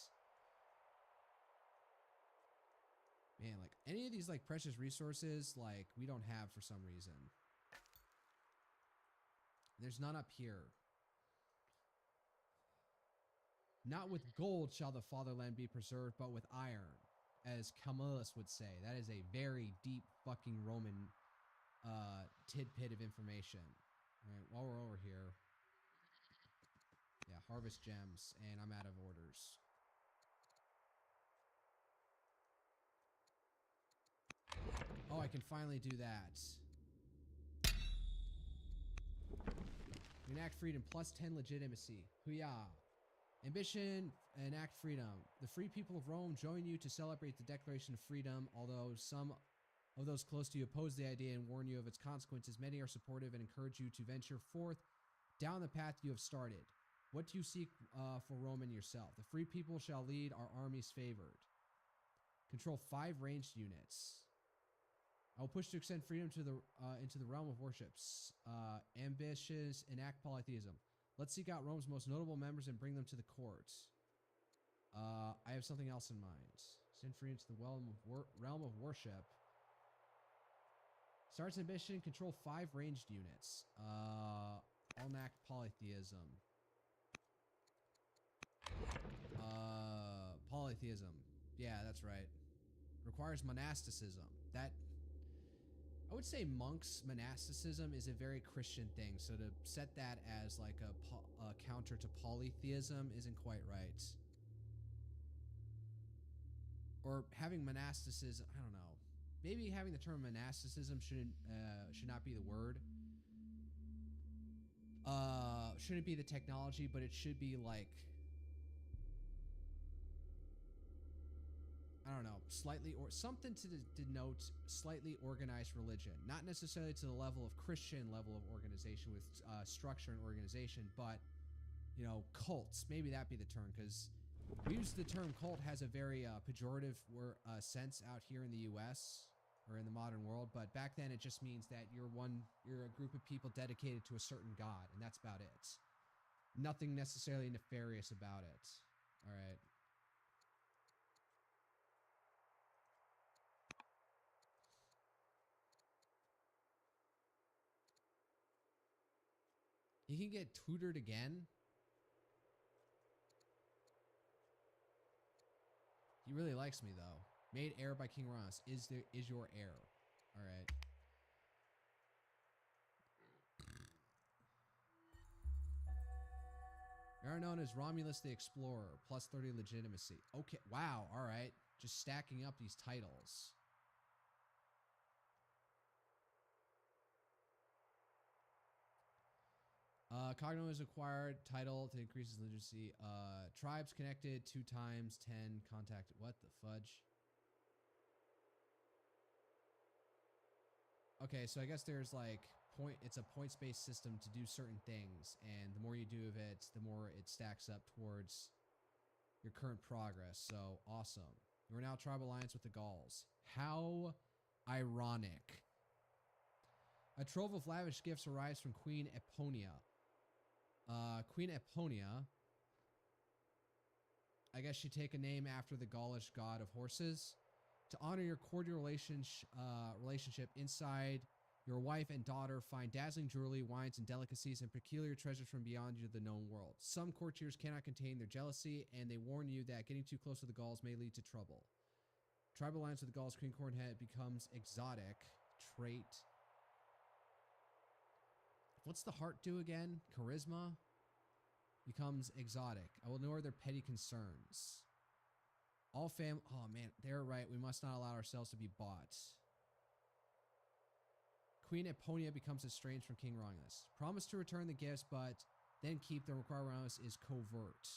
Man, like, any of these, like, precious resources, like, we don't have for some reason. There's none up here. Not with gold shall the fatherland be preserved, but with iron, as Camillus would say. That is a very deep fucking Roman tidbit of information. Alright, while we're over here. Yeah, harvest gems, and I'm out of orders. Oh, I can finally do that. You enact freedom plus 10 legitimacy. Hoo-yah. Ambition, enact freedom. The free people of Rome join you to celebrate the Declaration of Freedom. Although some of those close to you oppose the idea and warn you of its consequences, many are supportive and encourage you to venture forth down the path you have started. What do you seek for Rome and yourself? The free people shall lead our armies favored. Control 5 ranged units. I will push to extend freedom to the into the realm of worships. Ambitious, enact polytheism. Let's seek out Rome's most notable members and bring them to the court. I have something else in mind. Send freedom to the realm of worship. Starts ambition. Control 5 ranged units. I'll enact polytheism. Polytheism. Yeah, that's right. Requires monasticism. That, I would say monks monasticism is a very Christian thing. So to set that as like a counter to polytheism isn't quite right. Or having monasticism, I don't know. Maybe having the term monasticism should not be the word. Shouldn't be the technology, but it should be like, I don't know, slightly or something to denote slightly organized religion. Not necessarily to the level of Christian level of organization with structure and organization, but, you know, cults. Maybe that'd be the term, because we use the term cult has a very pejorative sense out here in the U.S. or in the modern world, but back then it just means that you're a group of people dedicated to a certain god, and that's about it. Nothing necessarily nefarious about it. All right. He can get tutored again. He really likes me though. Made heir by King Ross. Is your heir. All right. You are known as Romulus the Explorer. Plus 30 legitimacy. Okay. Wow. All right. Just stacking up these titles. Cogno is acquired. Title to increase his legitimacy. Tribes connected 2 times 10. Contact. What the fudge? Okay, so I guess there's like it's a points-based system to do certain things, and the more you do of it, the more it stacks up towards your current progress. So awesome. You are now tribal alliance with the Gauls. How ironic. A trove of lavish gifts arrives from Queen Eponia. Queen Eponia, I guess she'd take a name after the Gaulish god of horses. To honor your cordial relationship inside, your wife and daughter find dazzling jewelry, wines, and delicacies, and peculiar treasures from beyond the known world. Some courtiers cannot contain their jealousy, and they warn you that getting too close to the Gauls may lead to trouble. Tribal alliance with the Gauls, Queen Cornhead becomes exotic. Trait. What's the heart do again? Charisma becomes exotic. I will ignore their petty concerns. All fam. Oh man, they're right. We must not allow ourselves to be bought. Queen Eponia becomes estranged from King Romulus. Promise to return the gifts, but then keep the required Romulus is covert.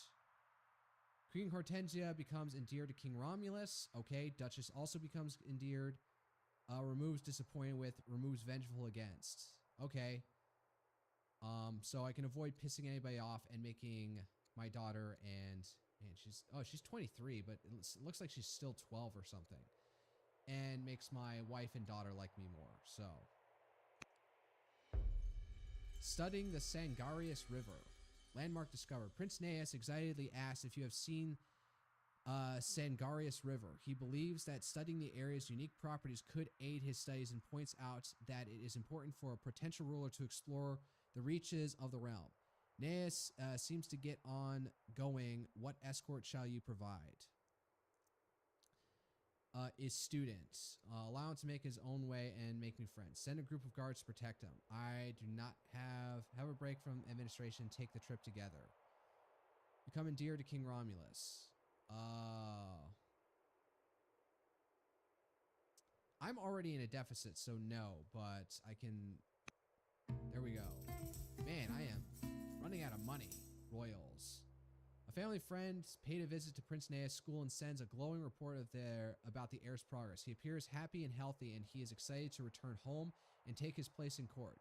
Queen Hortensia becomes endeared to King Romulus. Okay, Duchess also becomes endeared. Removes disappointed with. Removes vengeful against. Okay. So I can avoid pissing anybody off and making my daughter and she's 23, but it looks like she's still 12 or something, and makes my wife and daughter like me more. So studying the Sangarius River, landmark discovered. Prince Naeus excitedly asks if you have seen Sangarius River. He believes that studying the area's unique properties could aid his studies and points out that it is important for a potential ruler to explore the reaches of the realm. Naeus seems to get on going. What escort shall you provide? Is student. Allow him to make his own way and make new friends. Send a group of guards to protect him. I do not have a break from administration. Take the trip together. Become endeared to King Romulus. I'm already in a deficit, so no, but I can There we go. Man, I am running out of money. Royals. A family friend paid a visit to Prince Naia's school and sends a glowing report about the heir's progress. He appears happy and healthy, and he is excited to return home and take his place in court.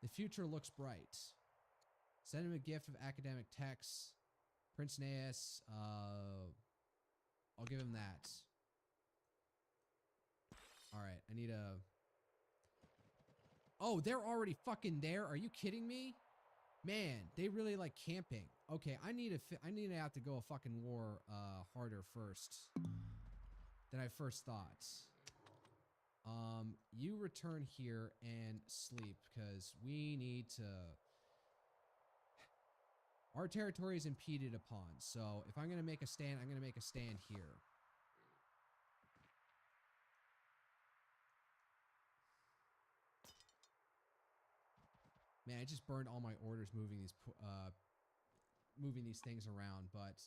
The future looks bright. Send him a gift of academic texts. Prince Naias, I'll give him that. Alright, I need a... Oh, they're already fucking there? Are you kidding me? Man, they really like camping. Okay, I need to have to go a fucking war harder first than I first thought. You return here and sleep because we need to... Our territory is impeded upon, so if I'm going to make a stand, I'm going to make a stand here. Man, I just burned all my orders moving these things around, but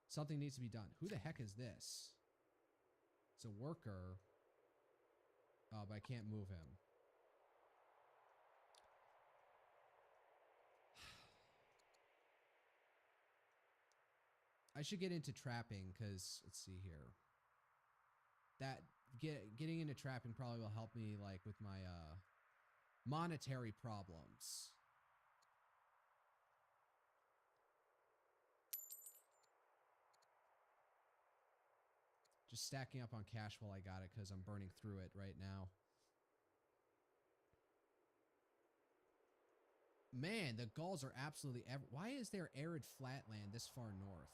something needs to be done. Who the heck is this? It's a worker. Oh, but I can't move him. I should get into trapping because let's see here. Getting into trapping probably will help me like with my monetary problems. Just stacking up on cash while I got it because I'm burning through it right now. Man, the Gauls are absolutely... Why is there arid flatland this far north?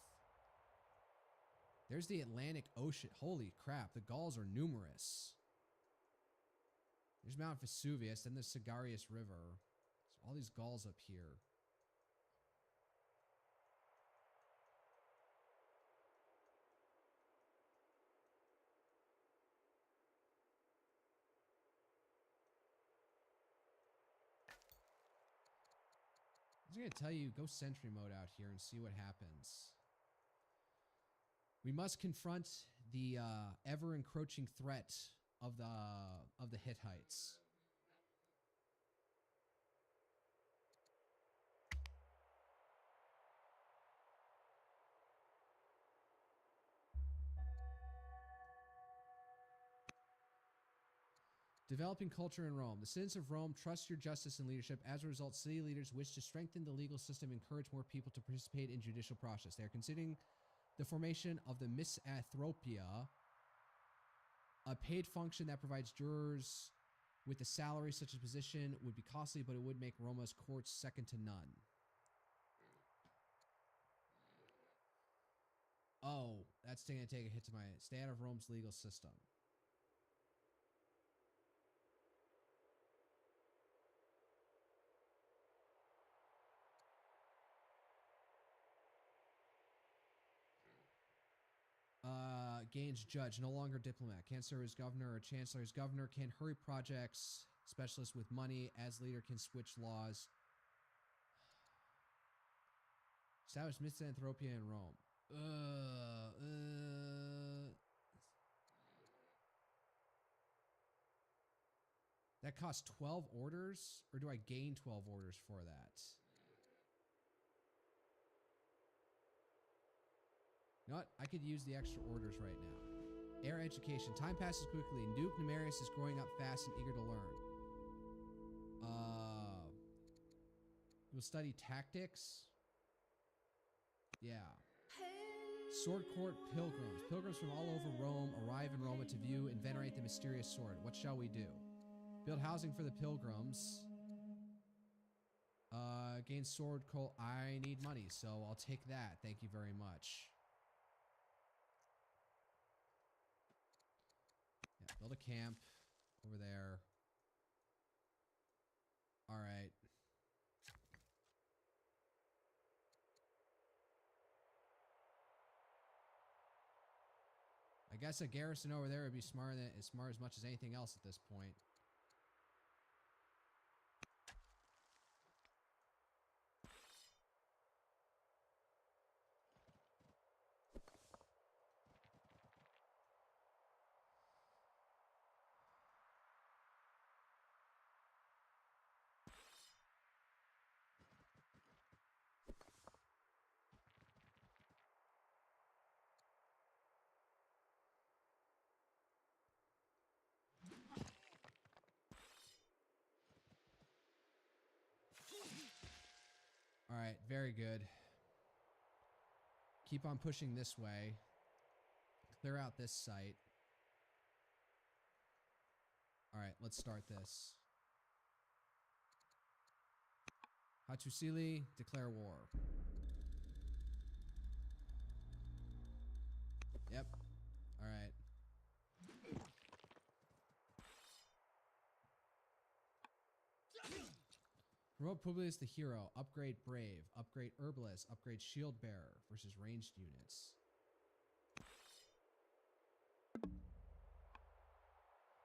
There's the Atlantic Ocean. Holy crap, the Gauls are numerous. There's Mount Vesuvius, then the Sigarius River. There's all these Gauls up here. I was going to tell you, go sentry mode out here and see what happens. We must confront the ever-encroaching threat of the Hittites. Developing culture in Rome. The citizens of Rome trust your justice and leadership. As a result, city leaders wish to strengthen the legal system and encourage more people to participate in judicial process. They are considering the formation of the misanthropia, a paid function that provides jurors with a salary such a position would be costly, but it would make Roma's courts second to none. Oh, that's going to take a hit to my... Stay out of Rome's legal system. Gains judge, no longer diplomat. Can't serve as governor or chancellor as governor. Can hurry projects. Specialist with money. As leader can switch laws. Establish misanthropia in Rome. That costs 12 orders? Or do I gain 12 orders for that? You know what? I could use the extra orders right now. Air education. Time passes quickly. Duke Nemarius is growing up fast and eager to learn. We'll study tactics. Yeah. Sword Court Pilgrims. Pilgrims from all over Rome arrive in Roma to view and venerate the mysterious sword. What shall we do? Build housing for the pilgrims. Gain sword coal. I need money, so I'll take that. Thank you very much. Yeah, build a camp over there. All right. I guess a garrison over there would be smart as much as anything else at this point. All right, very good. Keep on pushing this way. Clear out this site. All right, let's start this. Hattusili, declare war. Yep. All right. Promote Publius the hero. Upgrade Brave. Upgrade Herbalist. Upgrade Shield Bearer versus ranged units.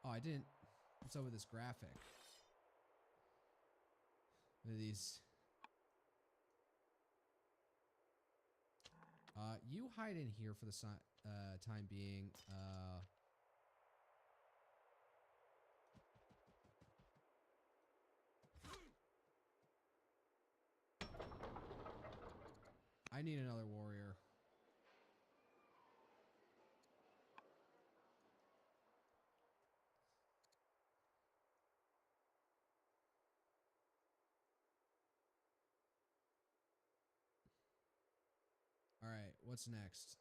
Oh, I didn't. What's up with this graphic? What are these? You hide in here for the time being. I need another warrior. All right, what's next?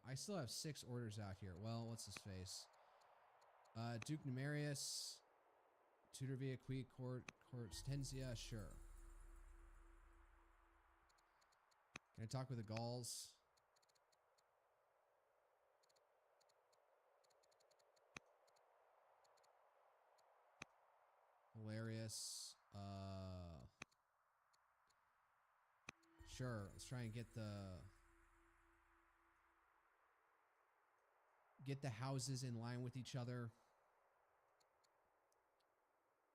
I still have 6 orders out here. Well, what's his face? Duke Numerius, Tutor Via Qui Cortensia, sure. Can I talk with the Gauls? Hilarious. Sure, let's try and get the houses in line with each other.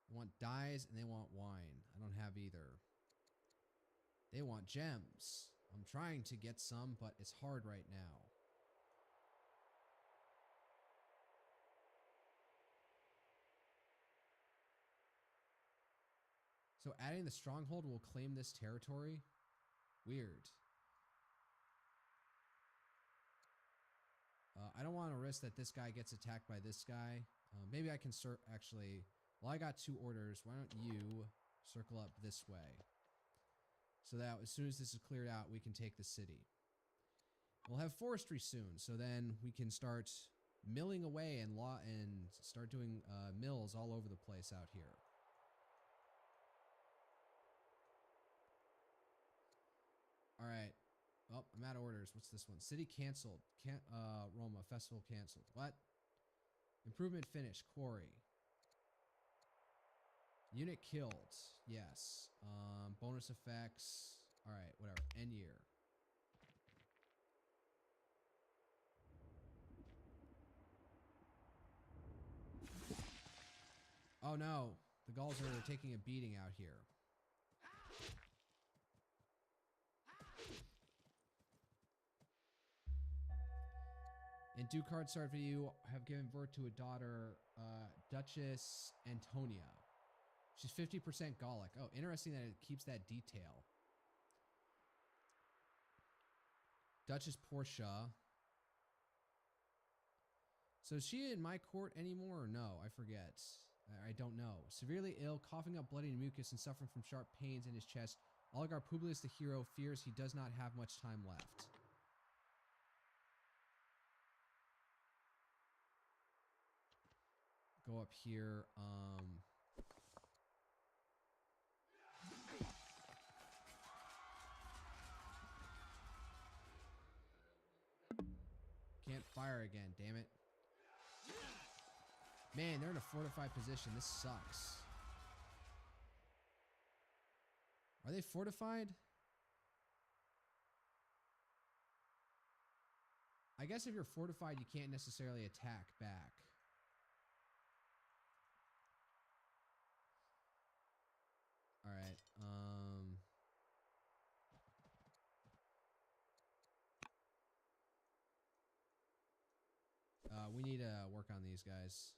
They want dyes and they want wine. I don't have either. They want gems. I'm trying to get some, but it's hard right now. So adding the stronghold will claim this territory? Weird. I don't want to risk that this guy gets attacked by this guy. Maybe I can actually... Well, I got 2 orders. Why don't you circle up this way? So that as soon as this is cleared out, we can take the city. We'll have forestry soon, so then we can start milling away and start doing mills all over the place out here. All right. Oh, I'm out of orders. What's this one? City canceled. Roma festival canceled. What? Improvement finished. Quarry. Unit killed. Yes. Bonus effects. All right. Whatever. End year. Oh no. The Gauls are taking a beating out here. In due card start for you, have given birth to a daughter, Duchess Antonia. She's 50% Gallic. Oh, interesting that it keeps that detail. Duchess Portia. So is she in my court anymore or no? I forget. I don't know. Severely ill, coughing up bloody mucus and suffering from sharp pains in his chest. Oligarch Publius the hero fears he does not have much time left. Go up here. Can't fire again, damn it. Man, they're in a fortified position. This sucks. Are they fortified? I guess if you're fortified, you can't necessarily attack back. All right. We need to work on these guys.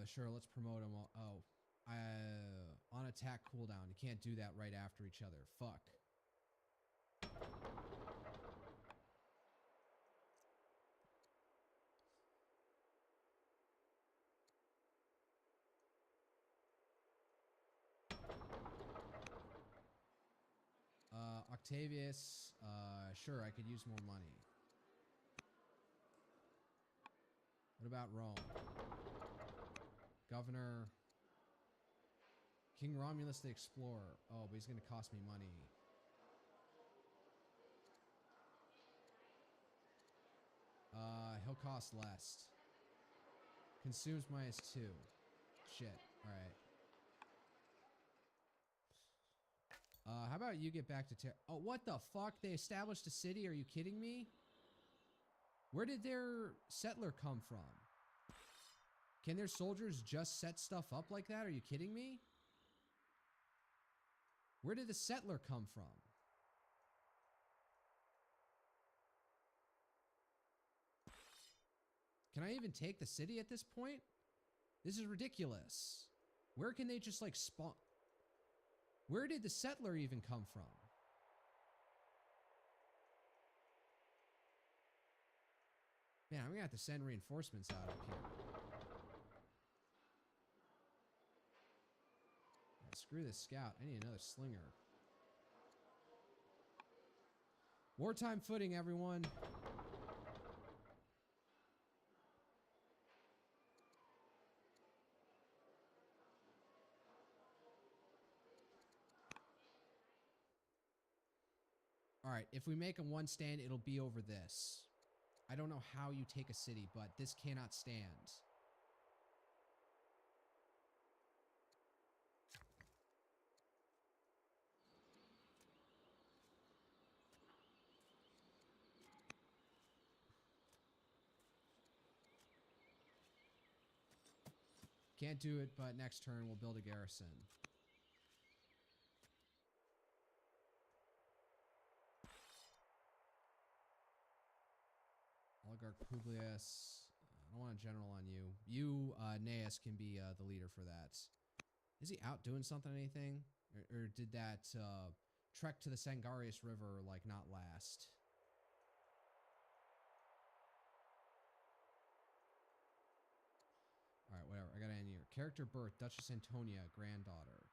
Sure, let's promote them all. Oh, on attack cooldown. You can't do that right after each other. Fuck. Octavius, sure, I could use more money. What about Rome? Governor. King Romulus the Explorer. Oh, but he's going to cost me money. He'll cost less. Consumes -2. Shit. Alright. How about you get back to oh, what the fuck? They established a city? Are you kidding me? Where did their settler come from? Can their soldiers just set stuff up like that? Are you kidding me? Where did the settler come from? Can I even take the city at this point? This is ridiculous. Where can they just like spawn? Where did the settler even come from? Man, I'm gonna have to send reinforcements out up here. Yeah, screw this scout. I need another slinger. Wartime footing, everyone. Alright, if we make a one stand, it'll be over this. I don't know how you take a city, but this cannot stand. Can't do it, but next turn we'll build a garrison. Oligarch Publius. I don't want a general on you. You, Gnaeus, can be the leader for that. Is he out doing something, anything? Or did that trek to the Sangarius River, like, not last? Alright, whatever. I gotta end here. Character birth, Duchess Antonia, granddaughter.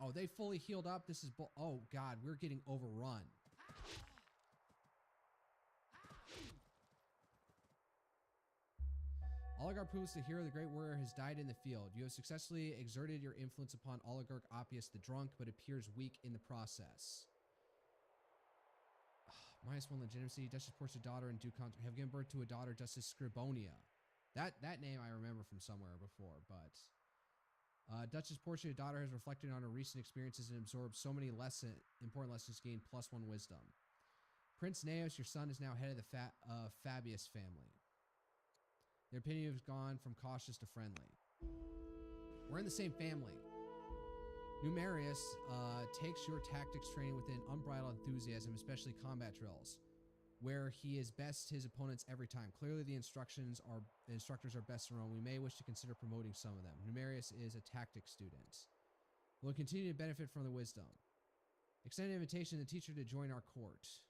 Oh, they fully healed up. This is oh god, we're getting overrun. Oligarch Publius, the hero, the great warrior, has died in the field. You have successfully exerted your influence upon Oligarch Oppius the drunk, but appears weak in the process. -1 legitimacy. Duchess Portia, daughter, and Duke have given birth to a daughter, Justice Scribonia. That name I remember from somewhere before, but Duchess Portia, daughter, has reflected on her recent experiences and absorbed so many important lessons to gain +1 wisdom. Prince Gnaeus, your son, is now head of the Fabius family. Their opinion has gone from cautious to friendly. We're in the same family. Numerius takes your tactics training with an unbridled enthusiasm, especially combat drills, where he is best his opponents every time. Clearly, the instructors are best in Rome. We may wish to consider promoting some of them. Numerius is a tactics student. We'll continue to benefit from the wisdom. Extend an invitation to the teacher to join our court.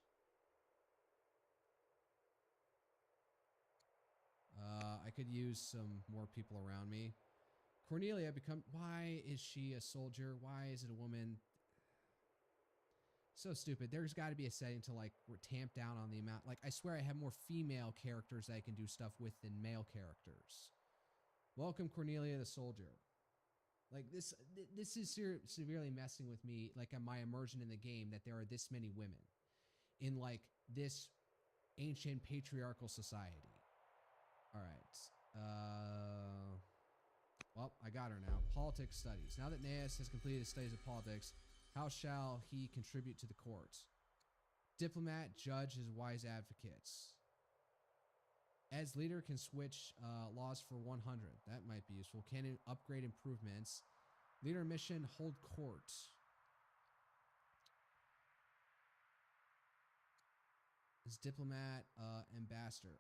I could use some more people around me. Cornelia why is she a soldier? Why is it a woman? So stupid. There's got to be a setting to like tamp down on the amount. Like I swear I have more female characters that I can do stuff with than male characters. Welcome Cornelia the soldier. Like this is severely messing with me, like my immersion in the game, that there are this many women in like this ancient patriarchal society. All right. Well, I got her now. Politics studies. Now that Gnaeus has completed his studies of politics, how shall he contribute to the court? Diplomat, judge, his wise advocates. As leader, can switch laws for 100. That might be useful. Can upgrade improvements. Leader mission, hold court. His diplomat, ambassador.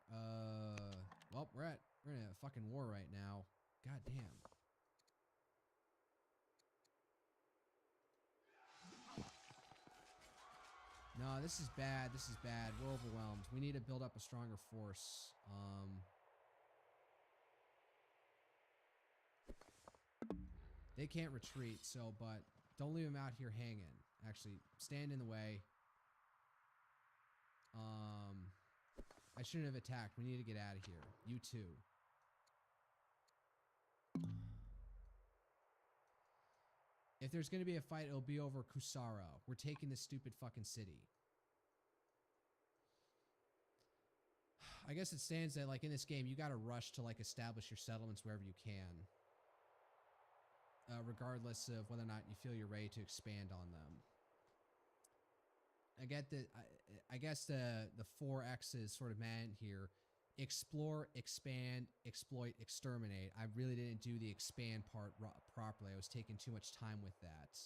Well, we're in a fucking war right now. God damn. This is bad. This is bad. We're overwhelmed. We need to build up a stronger force. They can't retreat, so, but don't leave them out here hanging. Actually, stand in the way. I shouldn't have attacked. We need to get out of here. You too. If there's going to be a fight, it'll be over Kusara. We're taking this stupid fucking city. I guess it stands that, like, in this game, you gotta rush to, like, establish your settlements wherever you can. Regardless of whether or not you feel you're ready to expand on them. I get that. I guess the 4 X's sort of meant here. Explore, expand, exploit, exterminate. I really didn't do the expand part properly. I was taking too much time with that.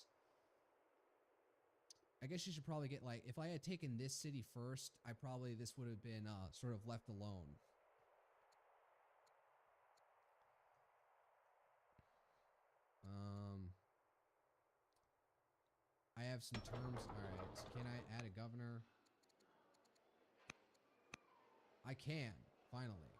I guess you should probably get, like, if I had taken this city first, this would have been sort of left alone. I have some terms. Alright, so can I add a governor? I can, finally.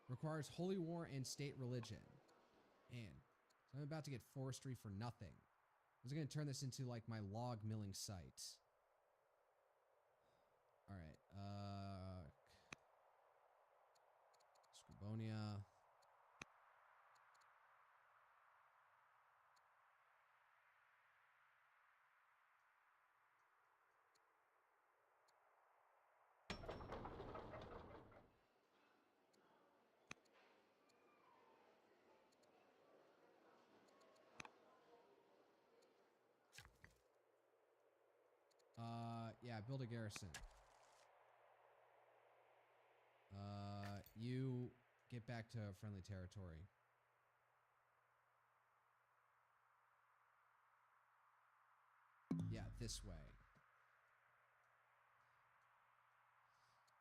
Requires holy war and state religion. Man, so I'm about to get forestry for nothing. I was going to turn this into, like, my log milling site. Alright, Scribonia. Yeah, build a garrison. You get back to friendly territory. Yeah, this way.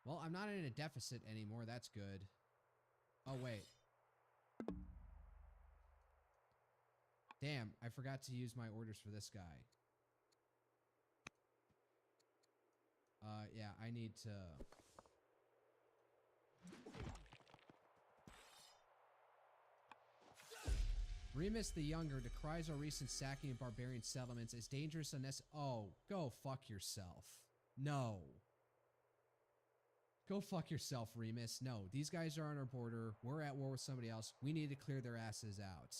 Well, I'm not in a deficit anymore. That's good. Oh, wait. Damn, I forgot to use my orders for this guy. Yeah, I need to... Remus the Younger decries our recent sacking of barbarian settlements as dangerous unless... Oh, go fuck yourself. No. Go fuck yourself, Remus. No, these guys are on our border. We're at war with somebody else. We need to clear their asses out.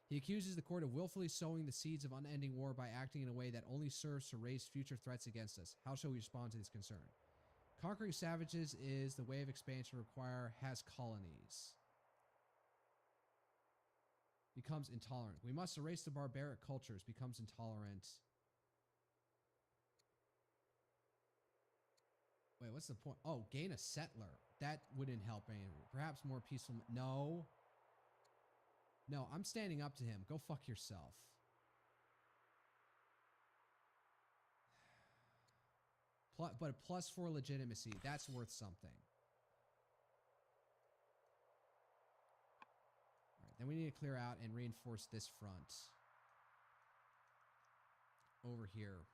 He accuses the court of willfully sowing the seeds of unending war by acting in a way that only serves to raise future threats against us. How shall we respond to this concern? Conquering savages is the way of expansion has colonies. Becomes intolerant. We must erase the barbaric cultures. Becomes intolerant. Wait, what's the point? Oh, gain a settler. That wouldn't help anyone. Perhaps more peaceful. No. No, I'm standing up to him. Go fuck yourself. But a +4 legitimacy. That's worth something. Alright, then we need to clear out and reinforce this front. Over here.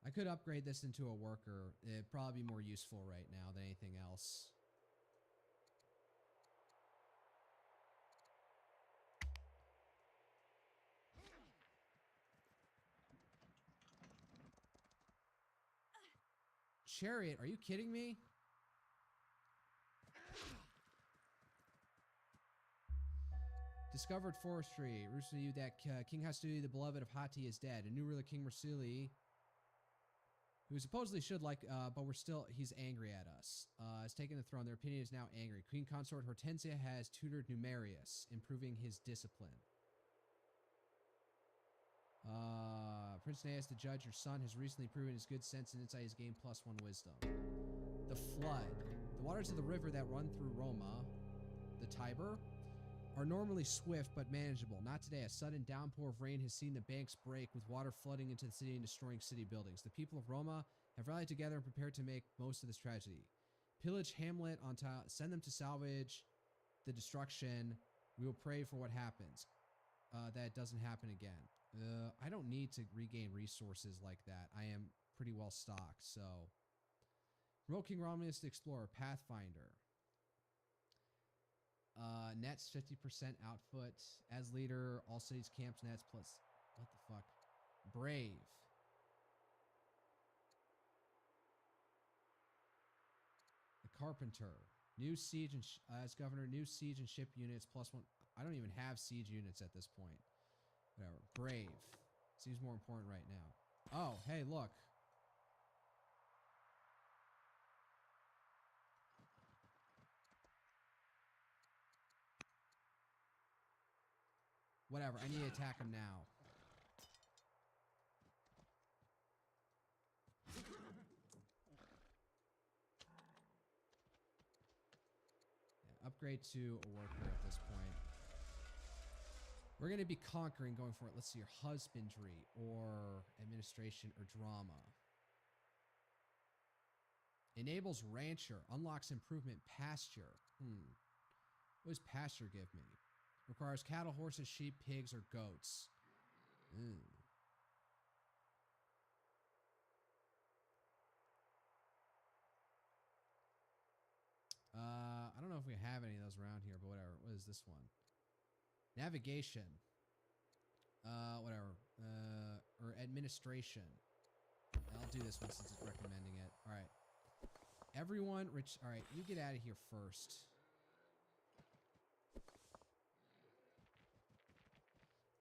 I could upgrade this into a worker. It'd probably be more useful right now than anything else. Chariot, are you kidding me? Discovered forestry. Rooster you that King Hastuli, the beloved of Hati, is dead. A new ruler, King Marsili, who supposedly should like, but he's angry at us. Has taken the throne. Their opinion is now angry. Queen Consort Hortensia has tutored Numerius, improving his discipline. Prince Neas, the judge, your son, has recently proven his good sense and insight. Has gained +1 wisdom. The flood. The waters of the river that run through Roma, the Tiber, are normally swift but manageable. Not today. A sudden downpour of rain has seen the banks break, with water flooding into the city and destroying city buildings. The people of Roma have rallied together and prepared to make most of this tragedy. Pillage Hamlet on top. Send them to salvage the destruction. We will pray for what happens. That it doesn't happen again. I don't need to regain resources like that. I am pretty well stocked, so. Promote King Romulus to Explorer. Pathfinder. Nets 50% output. As leader, all cities, camps, nets, plus... What the fuck? Brave. The Carpenter. New siege and... as governor, new siege and ship units, plus 1... I don't even have siege units at this point. Whatever. Brave. Seems more important right now. Oh, hey, look. Whatever, I need to attack him now. Yeah, upgrade to a worker at this point. We're going to be conquering, going for it. Let's see, your husbandry or administration or drama. Enables rancher. Unlocks improvement pasture. What does pasture give me? Requires cattle, horses, sheep, pigs, or goats. I don't know if we have any of those around here, but whatever. What is this one? Navigation. Whatever. Or administration. I'll do this one since it's recommending it. All right. Everyone, all right, you get out of here first.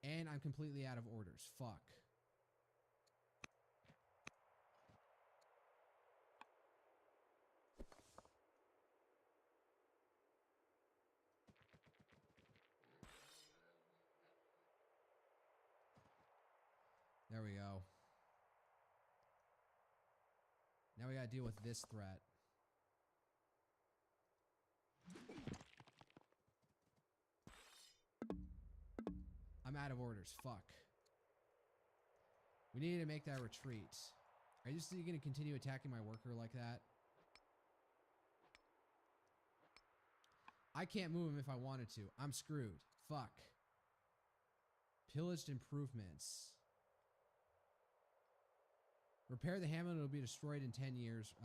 And I'm completely out of orders. Fuck. There we go. Now we gotta deal with this threat. I'm out of orders. Fuck. We need to make that retreat. Are you just going to continue attacking my worker like that? I can't move him if I wanted to. I'm screwed. Fuck. Pillaged improvements. Repair the hamlet. It'll be destroyed in 10 years.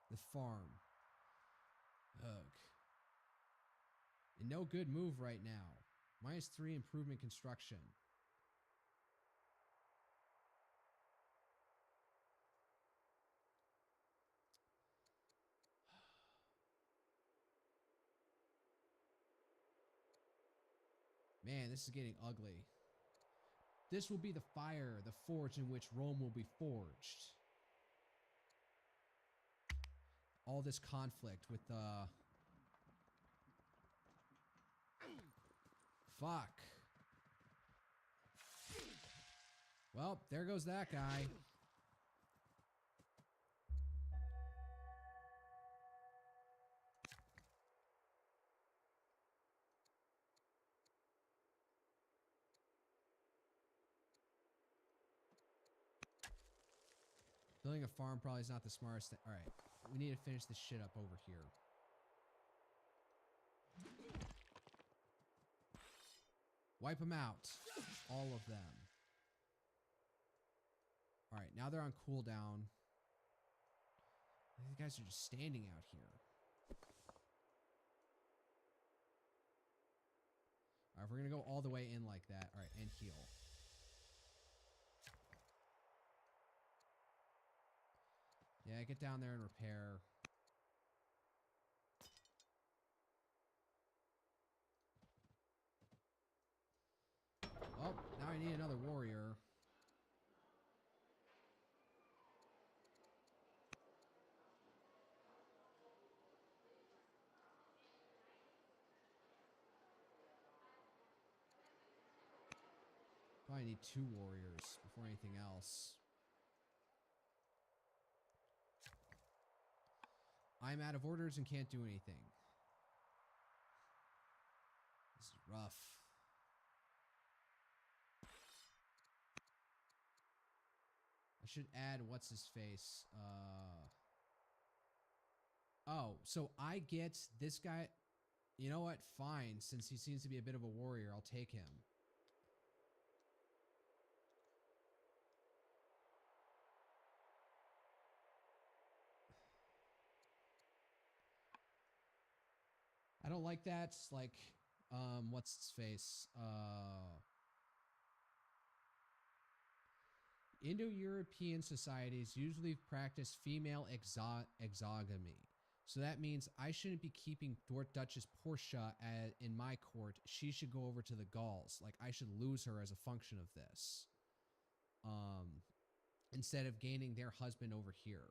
The farm. Ugh. And no good move right now. -3 improvement construction. Man, this is getting ugly. This will be the fire, the forge in which Rome will be forged. All this conflict with the... Fuck. Well, there goes that guy. Building a farm probably is not the smartest thing. All right, we need to finish this shit up over here. Wipe them out. All of them. Alright, now they're on cooldown. These guys are just standing out here. Alright, we're gonna go all the way in like that. Alright, and heal. Yeah, get down there and repair. Oh, now I need another warrior. Probably need 2 warriors before anything else. I'm out of orders and can't do anything. rough. I should add what's his face. Oh, so I get this guy. You know what? Fine. Since he seems to be a bit of a warrior, I'll take him. I don't like that. Like, what's his face? Indo-European societies usually practice female exogamy. So that means I shouldn't be keeping Duchess Portia in my court. She should go over to the Gauls. Like, I should lose her as a function of this. Instead of gaining their husband over here.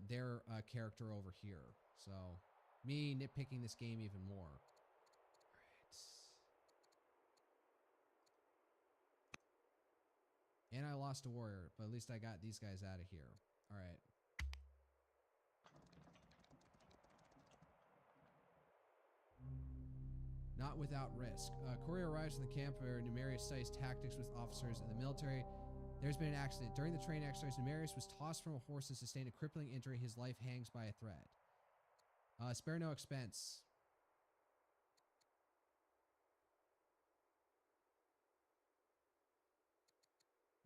Their character over here. So, me nitpicking this game even more. And I lost a warrior, but at least I got these guys out of here. All right. Not without risk. Courier arrives in the camp where Numerius studies tactics with officers in the military. There's been an accident. During the training exercise, Numerius was tossed from a horse and sustained a crippling injury. His life hangs by a thread. Spare no expense.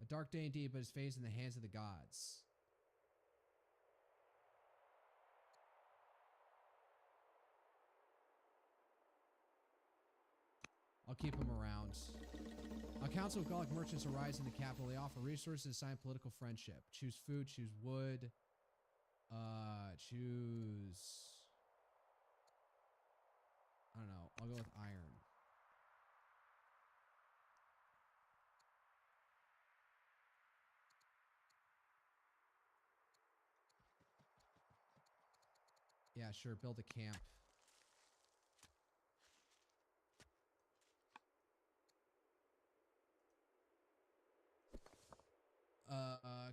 A dark day indeed, but his fate is in the hands of the gods. I'll keep him around. A council of Gallic merchants arise in the capital. They offer resources and sign political friendship. Choose food, choose wood. Choose... I don't know. I'll go with iron. Yeah, sure. Build a camp.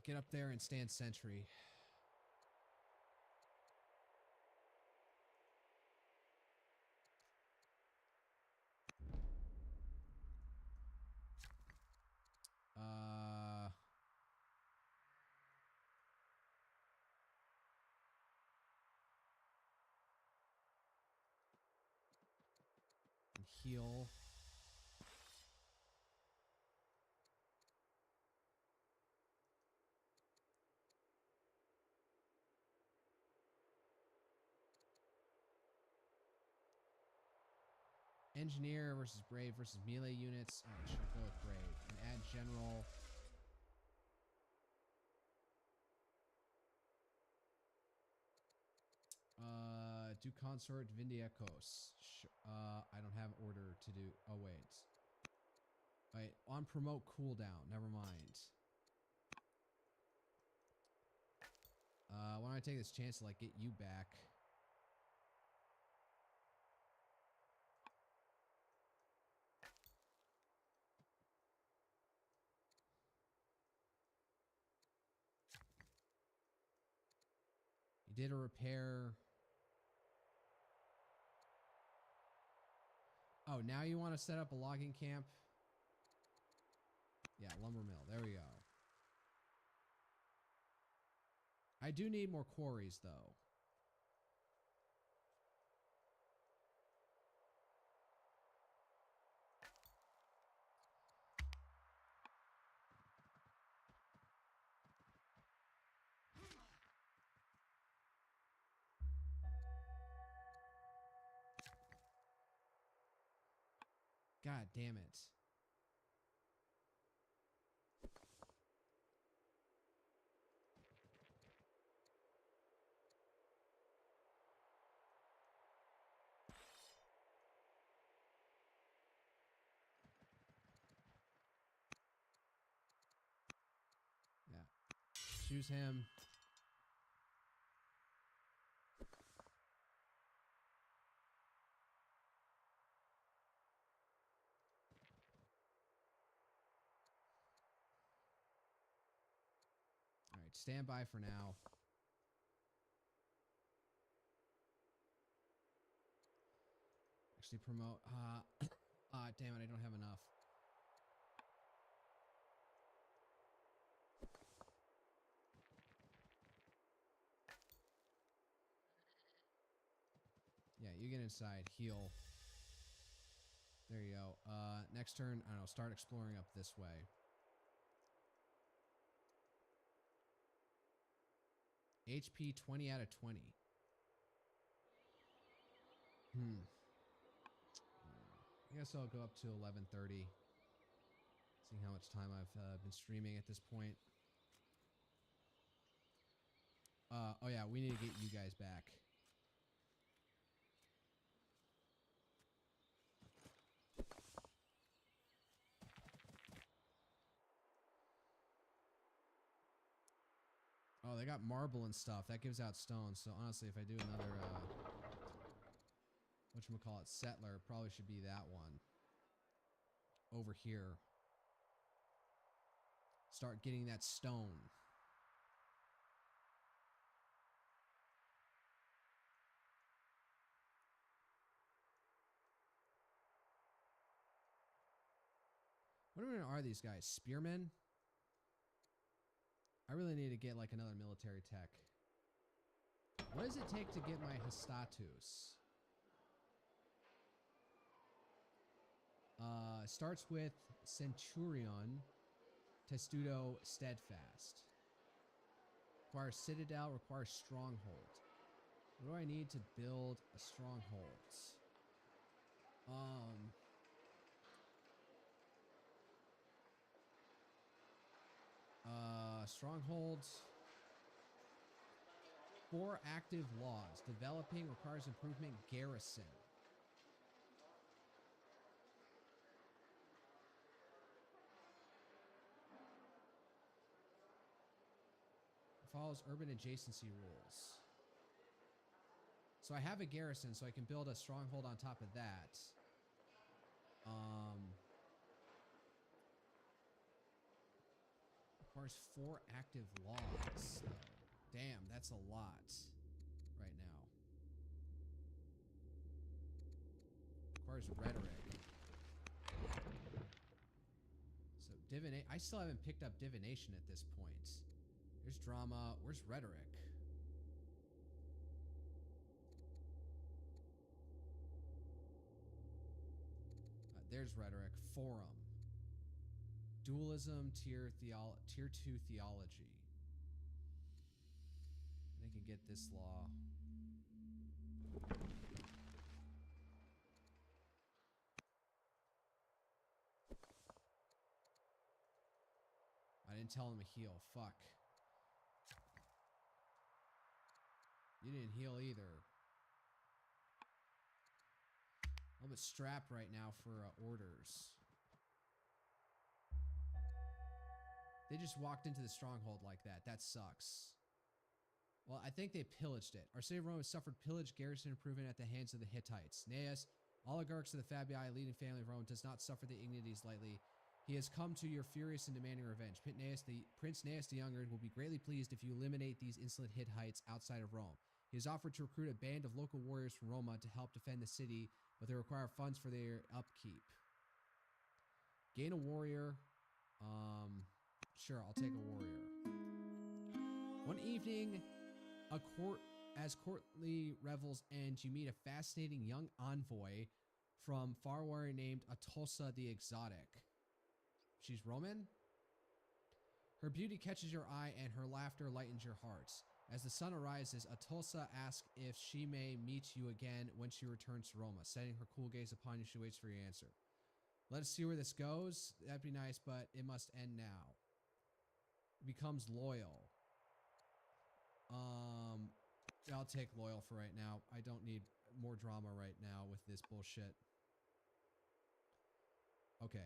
Get up there and stand sentry. And heal. Engineer versus Brave versus melee units. Oh, sure, go with Brave. And add General. Do Consort Vindiacos. I don't have order to do. Oh, wait. Wait, on promote cooldown. Never mind. Why don't I take this chance to, like, get you back? You did a repair. Oh, now you want to set up a logging camp? Yeah, lumber mill. There we go. I do need more quarries, though. God damn it. Yeah. Choose him. Alright, stand by for now. actually promote. Damn it, I don't have enough. Yeah, you get inside, heal. There you go. Next turn, I don't know, start exploring up this way. HP 20 out of 20. I guess I'll go up to 11:30. Seeing how much time I've been streaming at this point. Oh yeah, we need to get you guys back. Oh, they got marble and stuff. That gives out stones. So honestly, if I do another, whatchamacallit, settler, probably should be that one. Over here. Start getting that stone. What even are these guys? Spearmen? I really need to get like another military tech. What does it take to get my Hastatus? Starts with Centurion, Testudo, Steadfast. Requires Citadel, requires Stronghold. What do I need to build a stronghold? Strongholds. 4 active laws. Developing requires improvement. Garrison. Follows urban adjacency rules. So I have a garrison, so I can build a stronghold on top of that. Requires 4 active laws. Damn, that's a lot right now. Requires rhetoric. So divinate. I still haven't picked up divination at this point. There's drama. Where's rhetoric? There's rhetoric. Forum. Dualism, tier 2 theology. And I can get this law. I didn't tell him to heal. Fuck. You didn't heal either. I'm a bit strapped right now for orders. They just walked into the stronghold like that. That sucks. Well, I think they pillaged it. Our city of Rome has suffered pillage, garrison improvement at the hands of the Hittites. Gnaeus, oligarchs of the Fabii, leading family of Rome, does not suffer the ignominies lightly. He has come to your furious and demanding revenge. Prince Gnaeus the Younger will be greatly pleased if you eliminate these insolent Hittites outside of Rome. He has offered to recruit a band of local warriors from Roma to help defend the city, but they require funds for their upkeep. Gain a warrior. Sure, I'll take a warrior. One evening, as courtly revels end, you meet a fascinating young envoy from Farwar named Atossa the Exotic. She's Roman? Her beauty catches your eye and her laughter lightens your hearts. As the sun arises, Atossa asks if she may meet you again when she returns to Roma. Setting her cool gaze upon you, she waits for your answer. Let us see where this goes. That'd be nice, but it must end now. Becomes loyal. I'll take loyal for right now. I don't need more drama right now with this bullshit. Okay,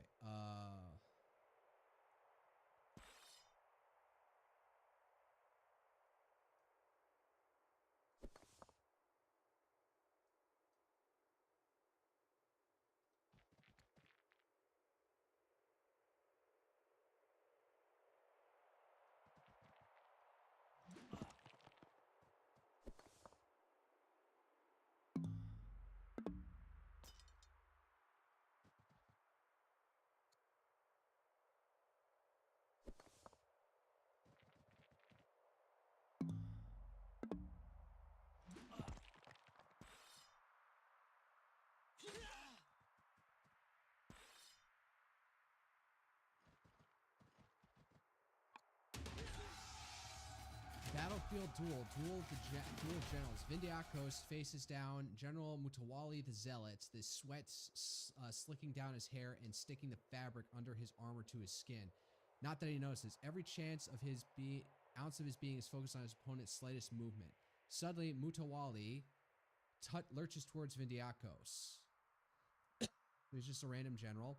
battlefield duel of generals. Vindhyakos faces down General Mutawali the Zealot, the sweat slicking down his hair and sticking the fabric under his armor to his skin. Not that he notices. Every chance of ounce of his being is focused on his opponent's slightest movement. Suddenly, Mutawali lurches towards Vindhyakos. He's just a random general.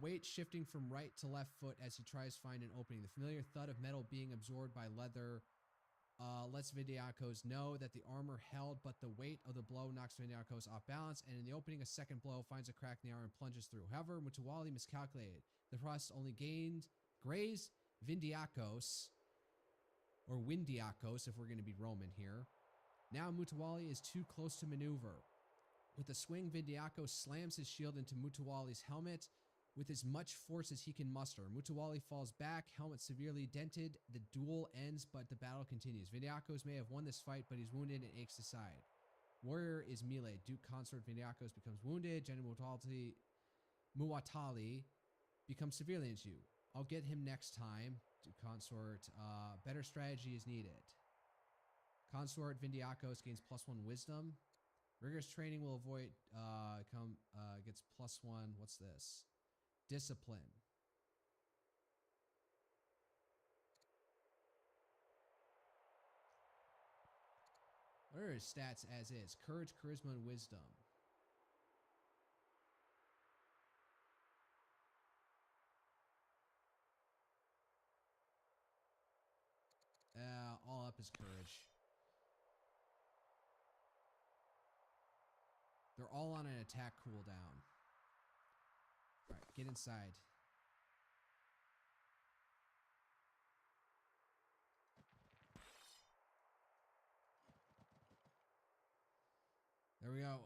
Weight shifting from right to left foot as he tries to find an opening. The familiar thud of metal being absorbed by leather lets Vindhyakos know that the armor held, but the weight of the blow knocks Vindhyakos off balance, and in the opening, a second blow finds a crack in the armor and plunges through. However, Mutawali miscalculated. The thrust only grazed Vindhyakos, or Windiakos if we're going to be Roman here. Now Mutawali is too close to maneuver. With a swing, Vindhyakos slams his shield into Mutawali's helmet with as much force as he can muster. Mutawali falls back, helmet severely dented. The duel ends, but the battle continues. Vindhyakos may have won this fight, but he's wounded and aches his side. Warrior is melee. Duke Consort Vindhyakos becomes wounded. General Muatali becomes severely injured. I'll get him next time. Duke Consort, better strategy is needed. Consort Vindhyakos gains +1 wisdom. Rigorous training will avoid, gets +1, what's this? Discipline. What are his stats as is? Courage, charisma, and wisdom. All up is courage. They're all on an attack cooldown. Alright, get inside. There we go.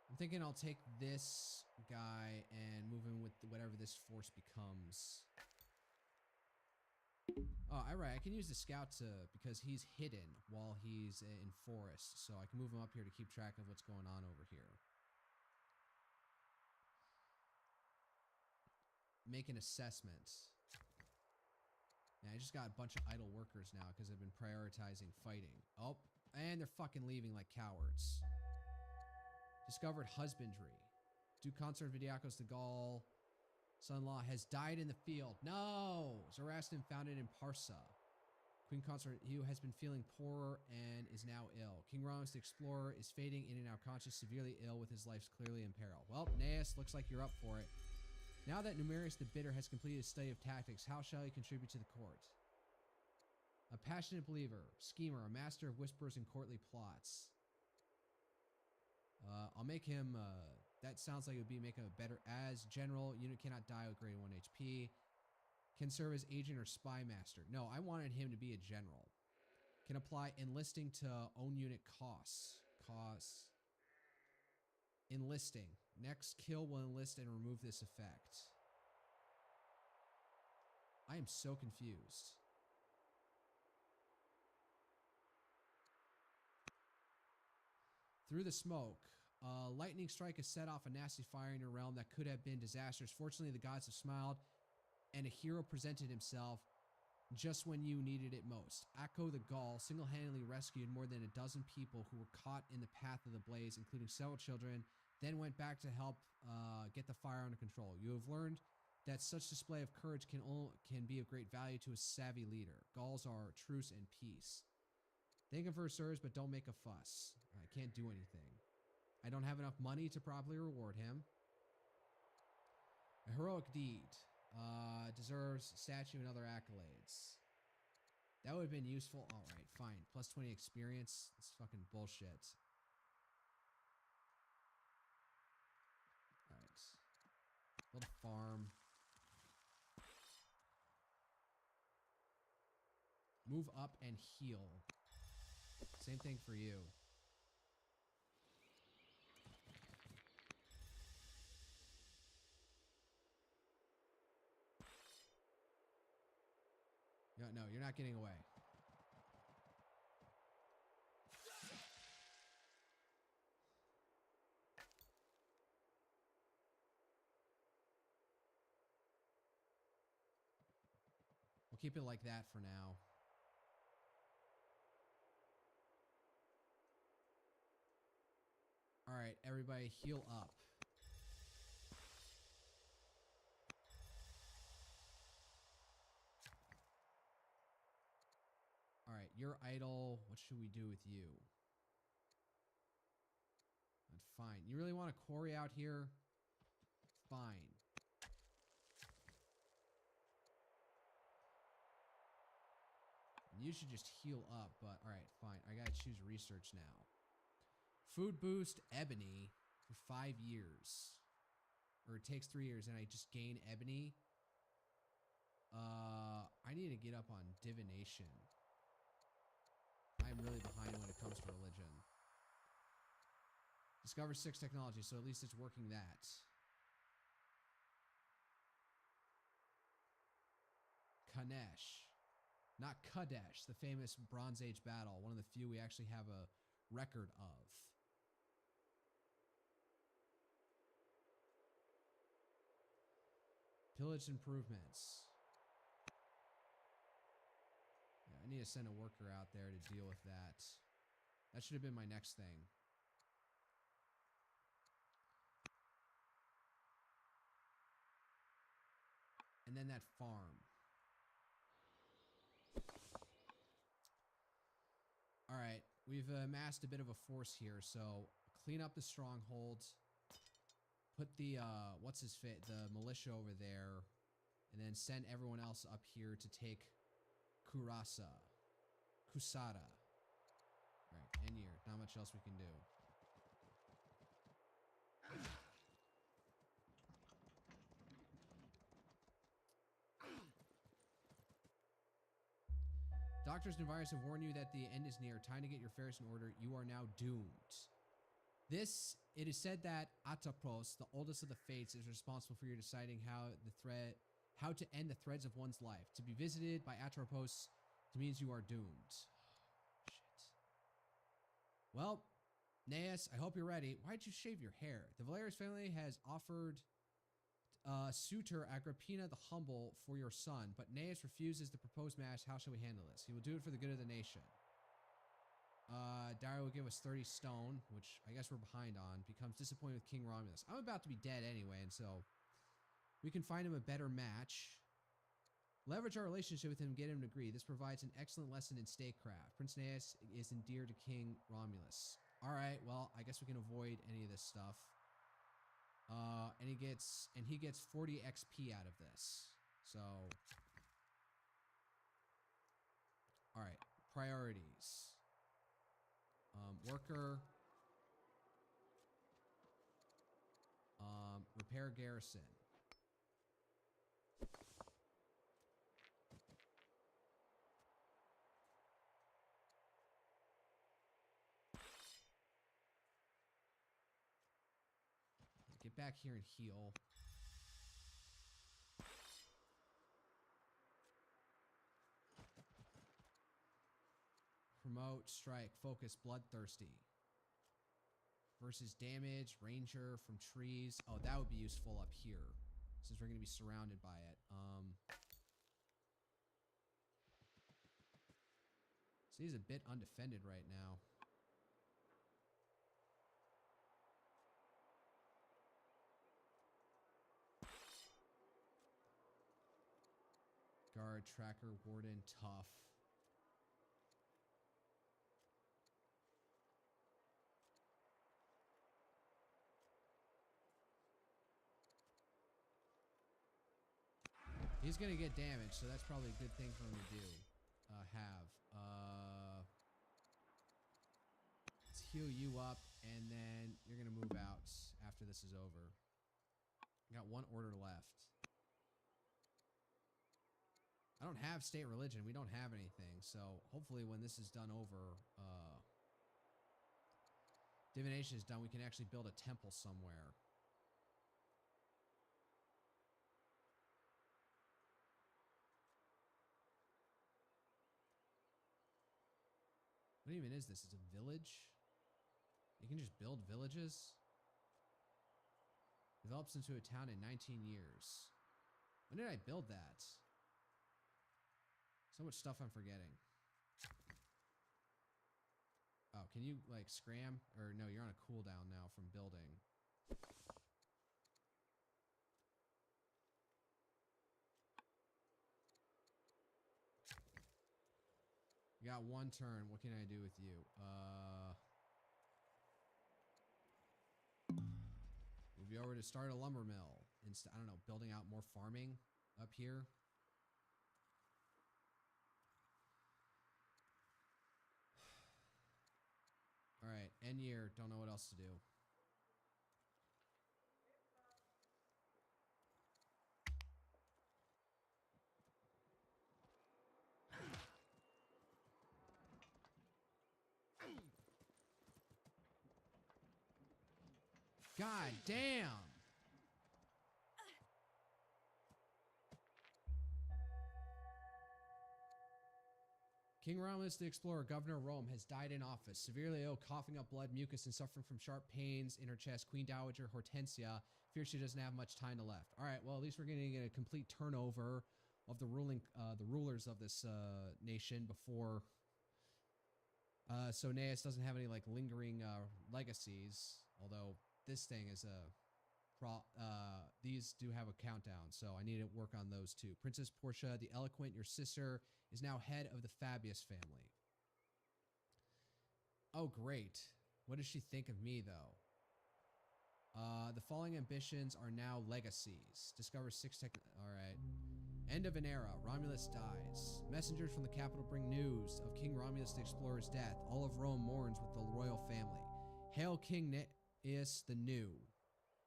I'm thinking I'll take this guy and move him with whatever this force becomes. Oh, alright, I can use the scout because he's hidden while he's in forest, so I can move him up here to keep track of what's going on over here. Make an assessment. Yeah, I just got a bunch of idle workers now because I've been prioritizing fighting. Oh, and they're fucking leaving like cowards. Discovered husbandry. Duke Consort Vindhyakos the Gaul son-in-law has died in the field. No! Zoroastrian founded in Parsa. Queen Consort, who has been feeling poor and is now ill. King Ramos the Explorer is fading in and out conscious, severely ill with his life clearly in peril. Well, Naeus, looks like you're up for it. Now that Numerius the Bitter has completed his study of tactics, how shall he contribute to the court? A passionate believer, schemer, a master of whispers and courtly plots. I'll make him, that sounds like it would be make him a better as general. Unit cannot die with greater 1 HP. Can serve as agent or spy master. No, I wanted him to be a general. Can apply enlisting to own unit costs. Enlisting. Next kill will enlist and remove this effect. I am so confused. Through the smoke, lightning strike has set off a nasty fire in your realm that could have been disastrous. Fortunately, the gods have smiled, and a hero presented himself just when you needed it most. Akko the Gaul single-handedly rescued more than a dozen people who were caught in the path of the blaze, including several children, then went back to help get the fire under control. You have learned that such display of courage can be of great value to a savvy leader. Gauls are truce and peace. Thank him for his service, but don't make a fuss. I can't do anything. I don't have enough money to properly reward him. A heroic deed. Deserves statue and other accolades. That would have been useful. Alright, fine. Plus 20 experience. It's fucking bullshit. Alright. Build a farm. Move up and heal. Same thing for you. No, you're not getting away. We'll keep it like that for now. All right, everybody heal up. All right, you're idle. What should we do with you? That's fine. You really want a quarry out here? Fine. You should just heal up, but all right, fine. I gotta choose research now. Food boost ebony for 5 years. Or it takes 3 years and I just gain ebony. I need to get up on divination. I'm really behind when it comes to religion. Discover 6 technology, so at least it's working that. Kanesh. Not Kadesh, the famous Bronze Age battle. One of the few we actually have a record of. Pillage improvements. Yeah, I need to send a worker out there to deal with that. That should have been my next thing. And then that farm. All right, we've amassed a bit of a force here, so clean up the stronghold. Put the, the militia over there, and then send everyone else up here to take Kusada. Alright, end year. Not much else we can do. Doctors and virus have warned you that the end is near. Time to get your affairs in order. You are now doomed. It is said that Atropos, the oldest of the fates, is responsible for your deciding how to end the threads of one's life. To be visited by Atropos means you are doomed. Shit. Well, Naeus, I hope you're ready. Why'd you shave your hair? The Valerius family has offered suitor Agrippina the Humble for your son, but Naeus refuses the proposed match. How shall we handle this? He will do it for the good of the nation. Dario will give us 30 stone, which I guess we're behind on. Becomes disappointed with King Romulus. I'm about to be dead anyway, and so we can find him a better match. Leverage our relationship with him, get him to agree. This provides an excellent lesson in statecraft. Prince Naeus is endeared to King Romulus. All right, well, I guess we can avoid any of this stuff. And he gets 40 XP out of this. So, all right, priorities. Worker. Repair garrison. Get back here and heal. Promote, strike, focus, bloodthirsty. Versus damage, ranger from trees. Oh, that would be useful up here, since we're going to be surrounded by it. So he's a bit undefended right now. Guard, tracker, warden, tough. He's gonna get damaged, so that's probably a good thing for him to do. Let's heal you up, and then you're gonna move out after this is over. Got one order left. I don't have state religion. We don't have anything, so hopefully when this is done over, divination is done, we can actually build a temple somewhere. What even is this? It's a village? You can just build villages? Develops into a town in 19 years. When did I build that? So much stuff I'm forgetting. Oh, can you, like, scram? Or no, you're on a cooldown now from building. You got one turn. What can I do with you? Move you over to start a lumber mill. Instead, I don't know, building out more farming up here. All right, end year. Don't know what else to do. God damn. King Romulus the Explorer, governor of Rome, has died in office, severely ill, coughing up blood, mucus, and suffering from sharp pains in her chest. Queen Dowager Hortensia fears she doesn't have much time left. All right, well, at least we're going to get a complete turnover of the rulers of this nation before so Naeus doesn't have any like lingering legacies. Although this thing is these do have a countdown, so I need to work on those too. Princess Portia the Eloquent, your sister, is now head of the Fabius family. Oh, great. What does she think of me, though? The following ambitions are now legacies. Discover 6 tech... Alright. End of an era. Romulus dies. Messengers from the capital bring news of King Romulus the Explorer's death. All of Rome mourns with the royal family. Hail King Naeus the New.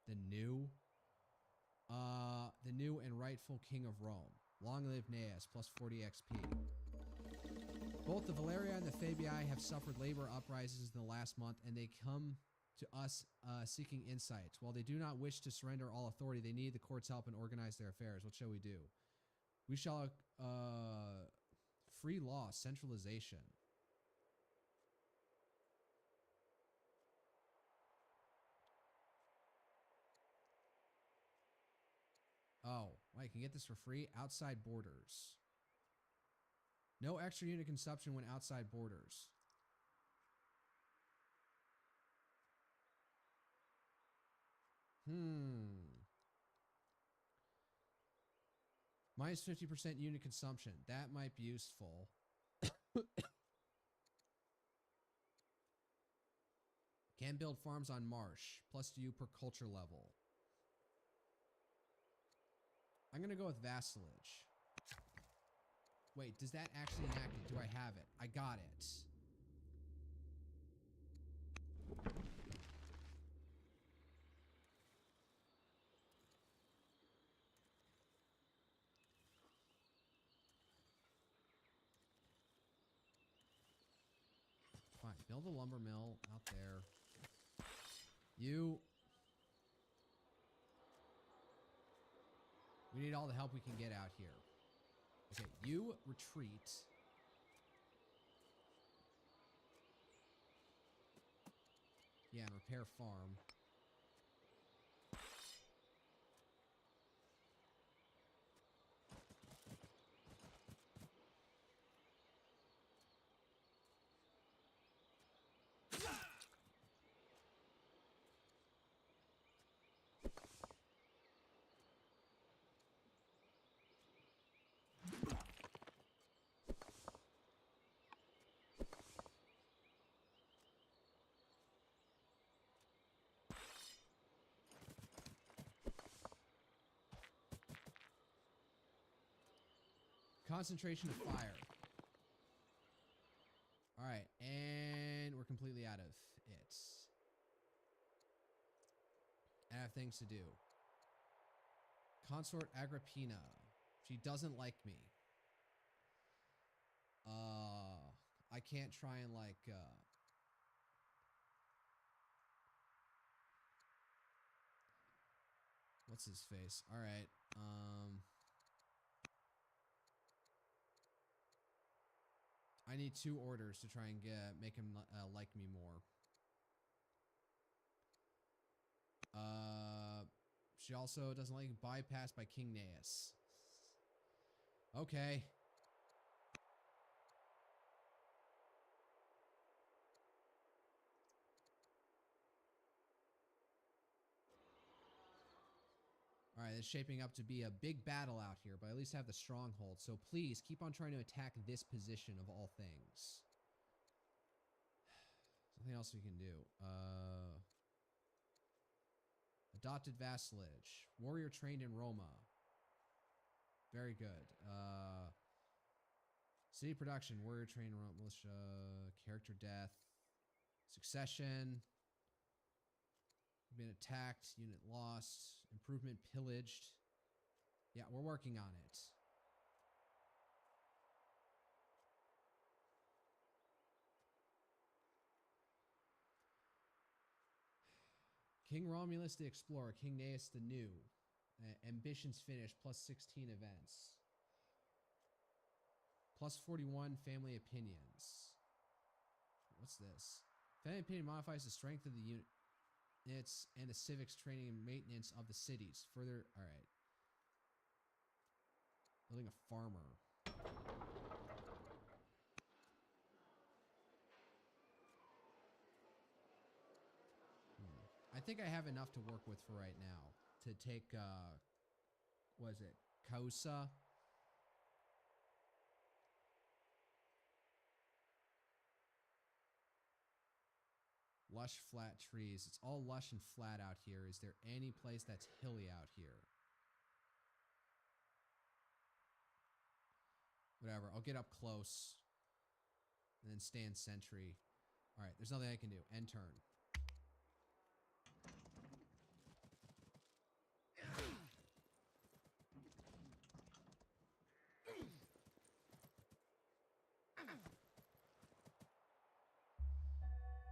The new? The new and rightful King of Rome. Long live Naeus, plus 40 XP. Both the Valeria and the Fabii have suffered labor uprisings in the last month, and they come to us seeking insights. While they do not wish to surrender all authority, they need the court's help and organize their affairs. What shall we do? We shall free law, centralization. Oh, I can get this for free. Outside borders. No extra unit consumption when outside borders. Minus 50% unit consumption. That might be useful. Can build farms on marsh. Plus to you per culture level. I'm going to go with vassalage. Wait, does that actually enact it? Do I have it? I got it. Fine, build a lumber mill out there. You... We need all the help we can get out here. Okay, you retreat. Yeah, and repair farm. Concentration of fire. Alright, and we're completely out of it. I have things to do. Consort Agrippina. She doesn't like me. I can't try and like, what's his face? Alright, I need 2 orders to try and make him like me more. She also doesn't like bypassed by King Naeus. Okay. Alright, it's shaping up to be a big battle out here, but at least have the stronghold. So please, keep on trying to attack this position of all things. Something else we can do. Adopted vassalage. Warrior trained in Roma. Very good. City production. Warrior trained in Roma. Militia. Character death. Succession. Been attacked. Unit lost. Improvement pillaged. Yeah, we're working on it. King Romulus the Explorer. King Naeus the New. Ambitions finished. Plus 16 events. Plus 41 family opinions. What's this? Family opinion modifies the strength of the units and the civics training and maintenance of the cities. Further, all right. Building a farmer. I think I have enough to work with for right now to take, what is it? Kausa. Lush, flat trees. It's all lush and flat out here. Is there any place that's hilly out here? Whatever. I'll get up close. And then stand sentry. Alright, there's nothing I can do. End turn.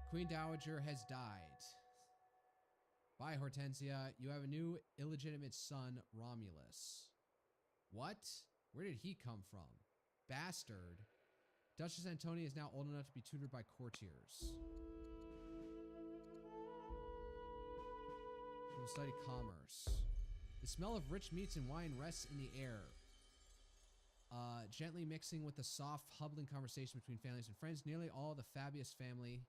Queen Dowager has died. Bye, Hortensia. You have a new illegitimate son, Romulus. What? Where did he come from? Bastard. Duchess Antonia is now old enough to be tutored by courtiers. We'll study commerce. The smell of rich meats and wine rests in the air. Gently mixing with the soft, hubbling conversation between families and friends. Nearly all of the Fabius family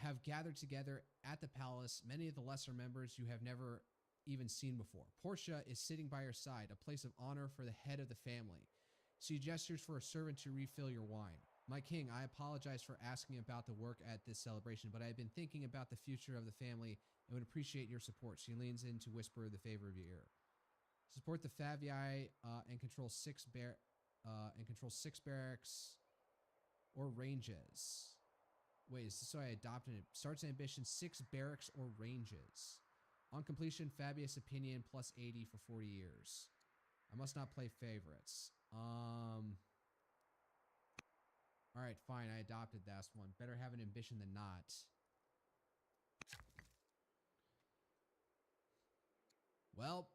have gathered together at the palace. Many of the lesser members you have never even seen before. Portia is sitting by her side, a place of honor for the head of the family. She gestures for a servant to refill your wine. My king, I apologize for asking about the work at this celebration, but I have been thinking about the future of the family and would appreciate your support. She leans in to whisper the favor of your ear. Support the Fabii and control six barracks or ranges. Wait, is this so I adopted it? Starts ambition 6 barracks or ranges. On completion, Fabius opinion plus 80 for 40 years. I must not play favorites. Alright, fine. I adopted that one. Better have an ambition than not. Well.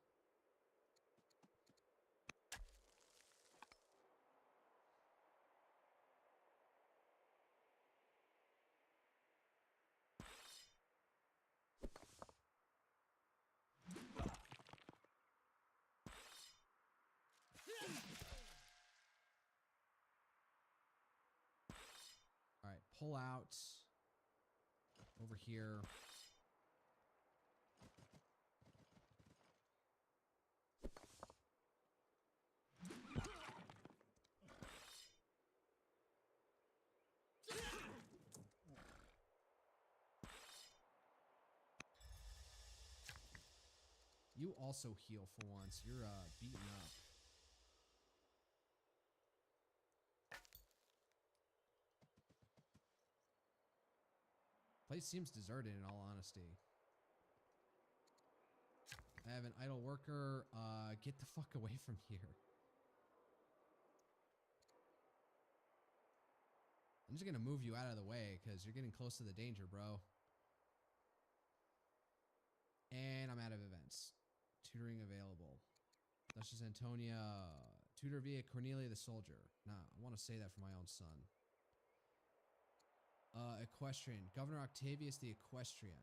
Alright, pull out over here. You also heal for once. You're beaten up. Place seems deserted in all honesty. I have an idle worker. Get the fuck away from here. I'm just gonna move you out of the way because you're getting close to the danger, bro. And I'm out of events. Tutoring available. Duchess Antonia. Tutor via Cornelia the soldier. Nah, I want to say that for my own son. Equestrian. Governor Octavius the Equestrian.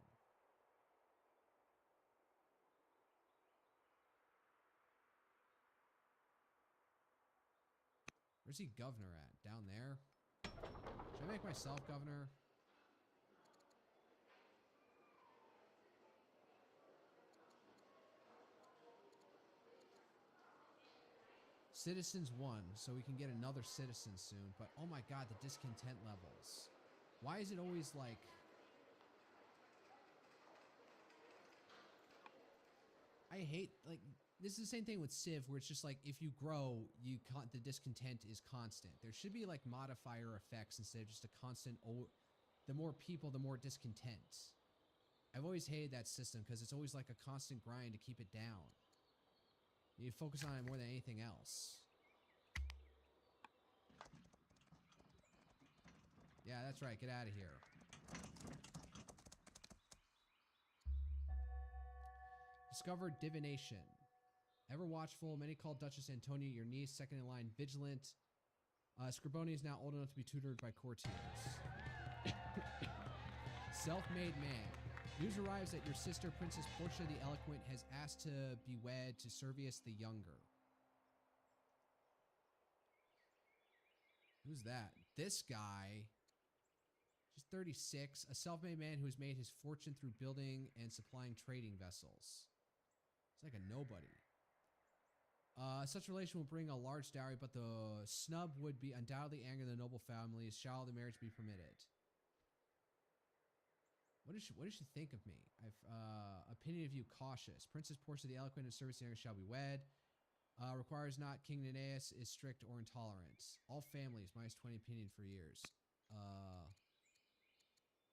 Where's he governor at? Down there? Should I make myself governor? Citizens 1, so we can get another citizen soon. But oh my god, the discontent levels. Why is it always like... I hate, like, this is the same thing with Civ, where it's just like, if you grow, the discontent is constant. There should be, like, modifier effects instead of just a constant, the more people, the more discontent. I've always hated that system, because it's always like a constant grind to keep it down. You focus on it more than anything else. Yeah, that's right, get out of here. Discovered divination. Ever watchful, many call Duchess Antonia your niece, second in line, vigilant. Scribonia is now old enough to be tutored by courtiers. Self-made man. News arrives that your sister, Princess Portia the Eloquent, has asked to be wed to Servius the Younger. Who's that? This guy. She's 36, a self-made man who has made his fortune through building and supplying trading vessels. It's like a nobody. Such relation will bring a large dowry, but the snub would be undoubtedly anger the noble families. Shall the marriage be permitted? What does she think of me? I've opinion of you cautious. Princess Portia the Eloquent and Service the Younger shall be wed. Requires not King Nenaeus is strict or intolerant. All families minus 20 opinion for years.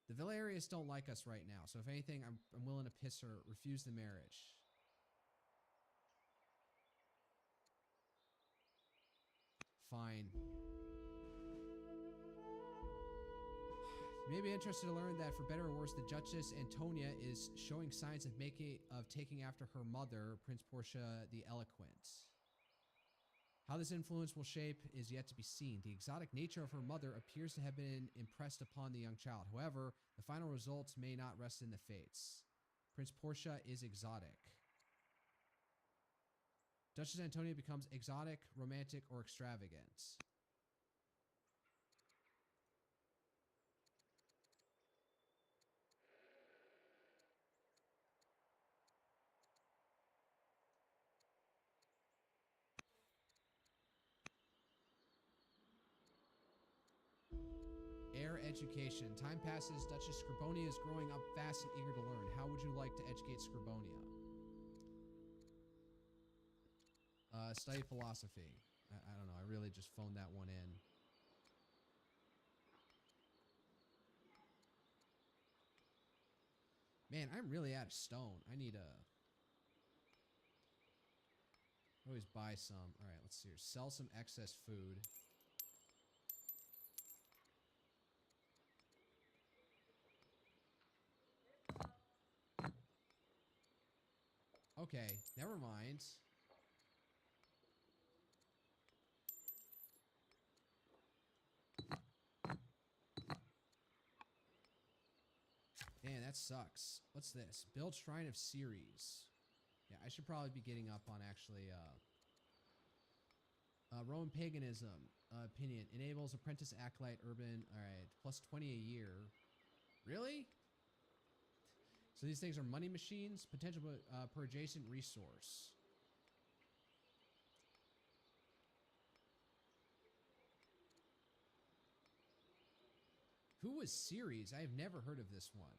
The Valerius don't like us right now, so if anything, I'm willing to piss her, refuse the marriage. Fine. You may be interested to learn that, for better or worse, the Duchess Antonia is showing signs of taking after her mother, Prince Portia the Eloquent. How this influence will shape is yet to be seen. The exotic nature of her mother appears to have been impressed upon the young child. However, the final results may not rest in the fates. Prince Portia is exotic. Duchess Antonia becomes exotic, romantic, or extravagant. Air education. Time passes. Duchess Scribonia is growing up fast and eager to learn. How would you like to educate Scribonia? Study philosophy. I don't know. I really just phoned that one in. Man, I'm really out of stone. I need a... always buy some. All right, let's see here. Sell some excess food. Okay, never mind. Man, that sucks. What's this? Build Shrine of Ceres. Yeah, I should probably be getting up on actually, Roman paganism. Opinion. Enables apprentice acolyte urban. Alright, plus 20 a year. Really? So these things are money machines? Potential per adjacent resource. Who was Ceres? I have never heard of this one.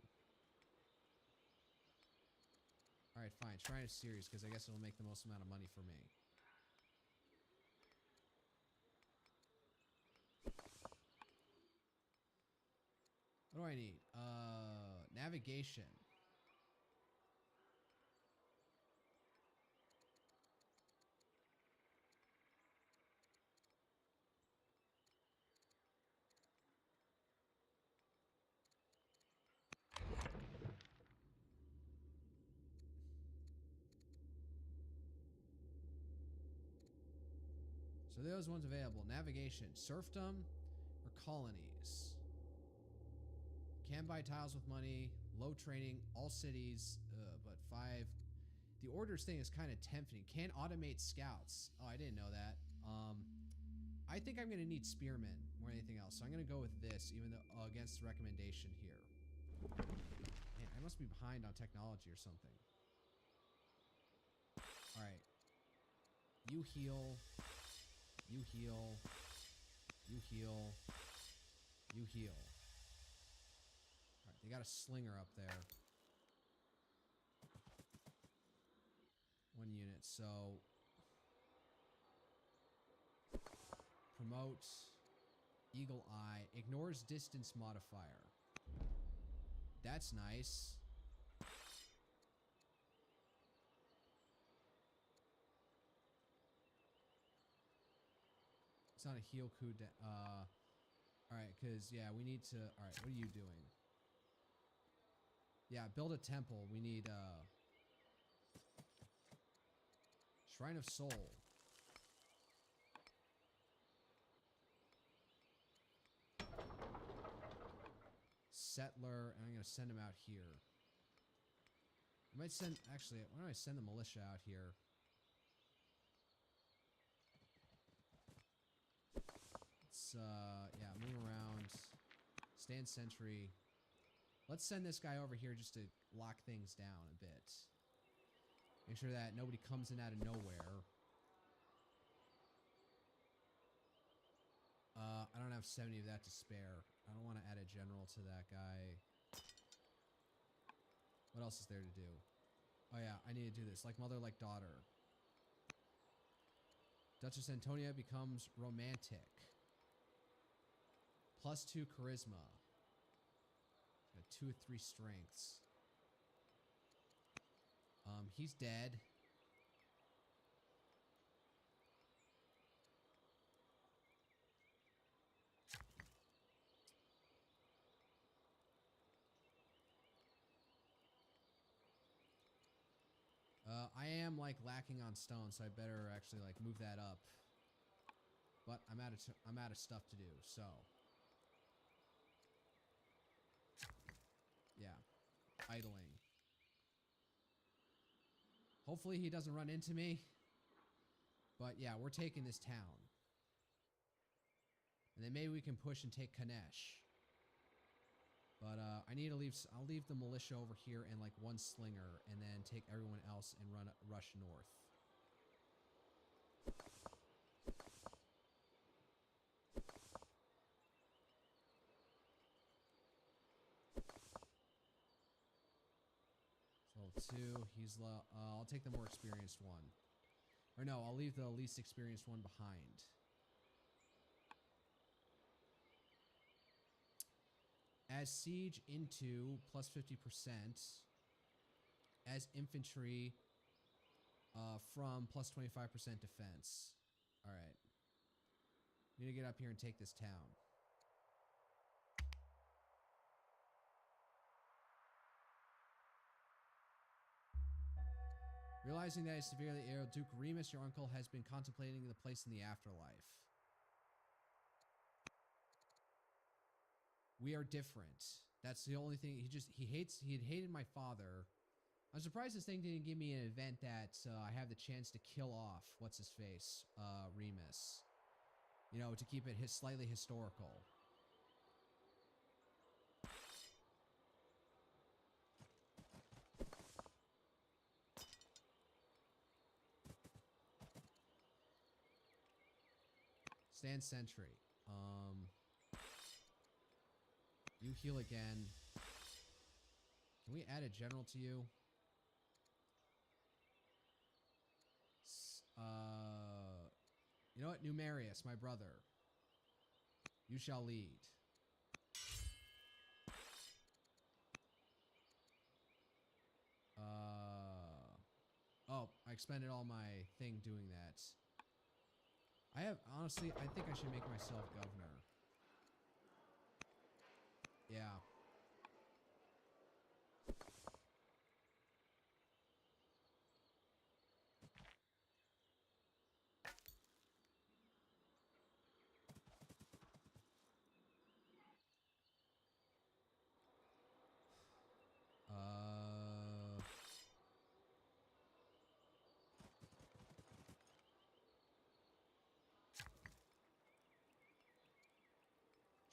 Alright, fine. Shrine of Ceres, because I guess it'll make the most amount of money for me. What do I need? Navigation. So those ones available. Navigation, serfdom, or colonies. Can buy tiles with money, low training, all cities, but 5. The orders thing is kind of tempting. Can automate scouts. Oh, I didn't know that. I think I'm going to need spearmen more than anything else. So I'm going to go with this, even though against the recommendation here. Man, I must be behind on technology or something. All right. You heal. You heal. You heal. You heal. Alright, they got a slinger up there. 1 unit, so... Promote. Eagle Eye. Ignores distance modifier. That's nice. It's not a heal cooldown. Alright, because, yeah, we need to... Alright, what are you doing? Yeah, build a temple. We need, Shrine of Soul. Settler, and I'm going to send him out here. I might send... Actually, why don't I send the militia out here? Let's, yeah, move around. Stand sentry. Let's send this guy over here just to lock things down a bit. Make sure that nobody comes in out of nowhere. I don't have 70 of that to spare. I don't want to add a general to that guy. What else is there to do? Oh yeah, I need to do this. Like mother, like daughter. Duchess Antonia becomes romantic. +2 charisma. Got 2 or 3 strengths. He's dead. I am like lacking on stone, so I better actually like move that up. But I'm out of stuff to do, so yeah, idling. Hopefully he doesn't run into me. But yeah, we're taking this town. And then maybe we can push and take Kanesh. But I need to leave. I'll leave the militia over here and like 1 slinger, and then take everyone else and rush north. So 2. He's I'll take the more experienced one. Or no, I'll leave the least experienced one behind. As siege into +50%. As infantry from +25% defense. Alright. Need to get up here and take this town. Realizing that he's severely ill, Duke Remus, your uncle, has been contemplating the place in the afterlife. We are different. That's the only thing. He had hated my father. I'm surprised this thing didn't give me an event that I have the chance to kill off what's-his-face, Remus. You know, to keep it slightly historical. Stand sentry. You heal again. Can we add a general to you? You know what? Numerius, my brother. You shall lead. Oh, I expended all my thing doing that. Honestly, I think I should make myself governor. Yeah.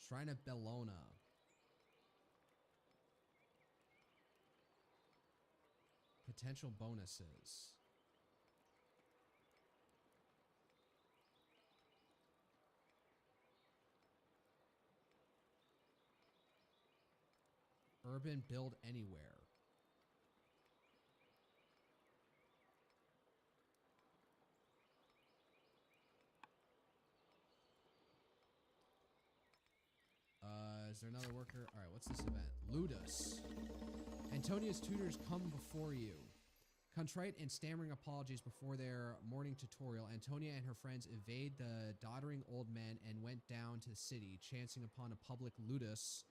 Shrine of Bellona. Potential bonuses. urban build anywhere. Is there another worker? All right, what's this event? Ludus. Antonia's tutors come before you. Contrite and stammering apologies before their morning tutorial, Antonia and her friends evade the doddering old men and went down to the city, chancing upon a public ludus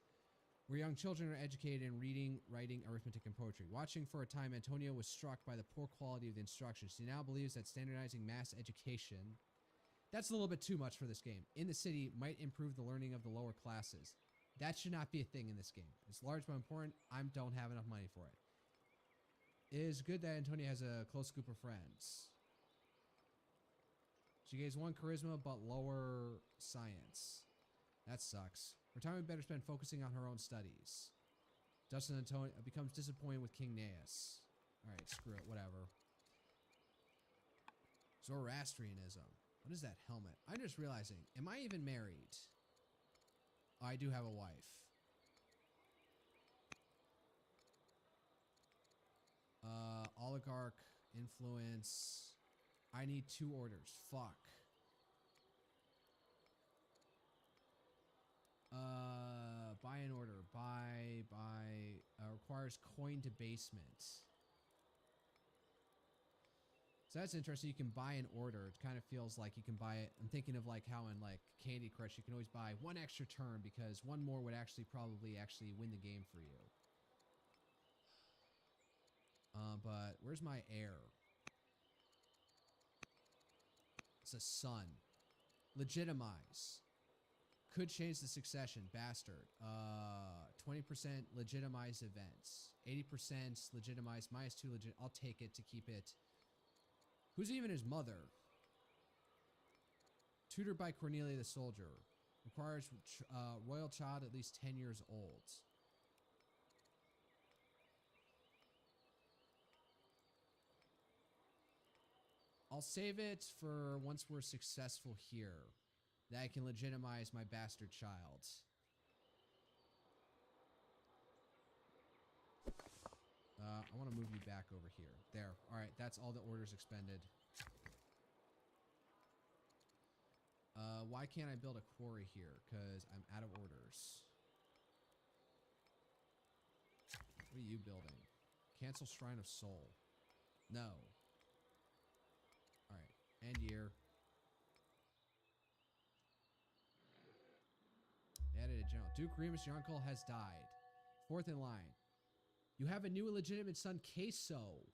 where young children are educated in reading, writing, arithmetic, and poetry. Watching for a time, Antonia was struck by the poor quality of the instruction. She now believes that standardizing mass education, that's a little bit too much for this game, in the city might improve the learning of the lower classes. That should not be a thing in this game. It's large but important. I don't have enough money for it. It is good that Antonia has a close group of friends. She gains 1 charisma but lower science. That sucks. Her time would better spent focusing on her own studies. Dustin Antonia becomes disappointed with King Naeus. Alright, screw it, whatever. Zoroastrianism. What is that helmet? I'm just realizing, am I even married? Oh, I do have a wife. Oligarch, influence. I need 2 orders. Fuck. Buy an order. Buy, requires coin debasement. So that's interesting. You can buy an order. It kind of feels like you can buy it. I'm thinking of like how in like Candy Crush, you can always buy 1 extra turn because 1 more would probably win the game for you. But where's my heir? It's a son. Legitimize. Could change the succession. Bastard. 20% legitimize events. 80% legitimize. -2 legit. I'll take it to keep it. Who's even his mother? Tutored by Cornelia the soldier. Requires royal child at least 10 years old. I'll save it for once we're successful here. That I can legitimize my bastard child. I want to move you back over here. There. Alright, that's all the orders expended. Why can't I build a quarry here? Because I'm out of orders. What are you building? Cancel Shrine of Soul. No. Alright, end year. Added a general. Duke Remus, your uncle, has died. 4th in line. You have a new illegitimate son, Queso.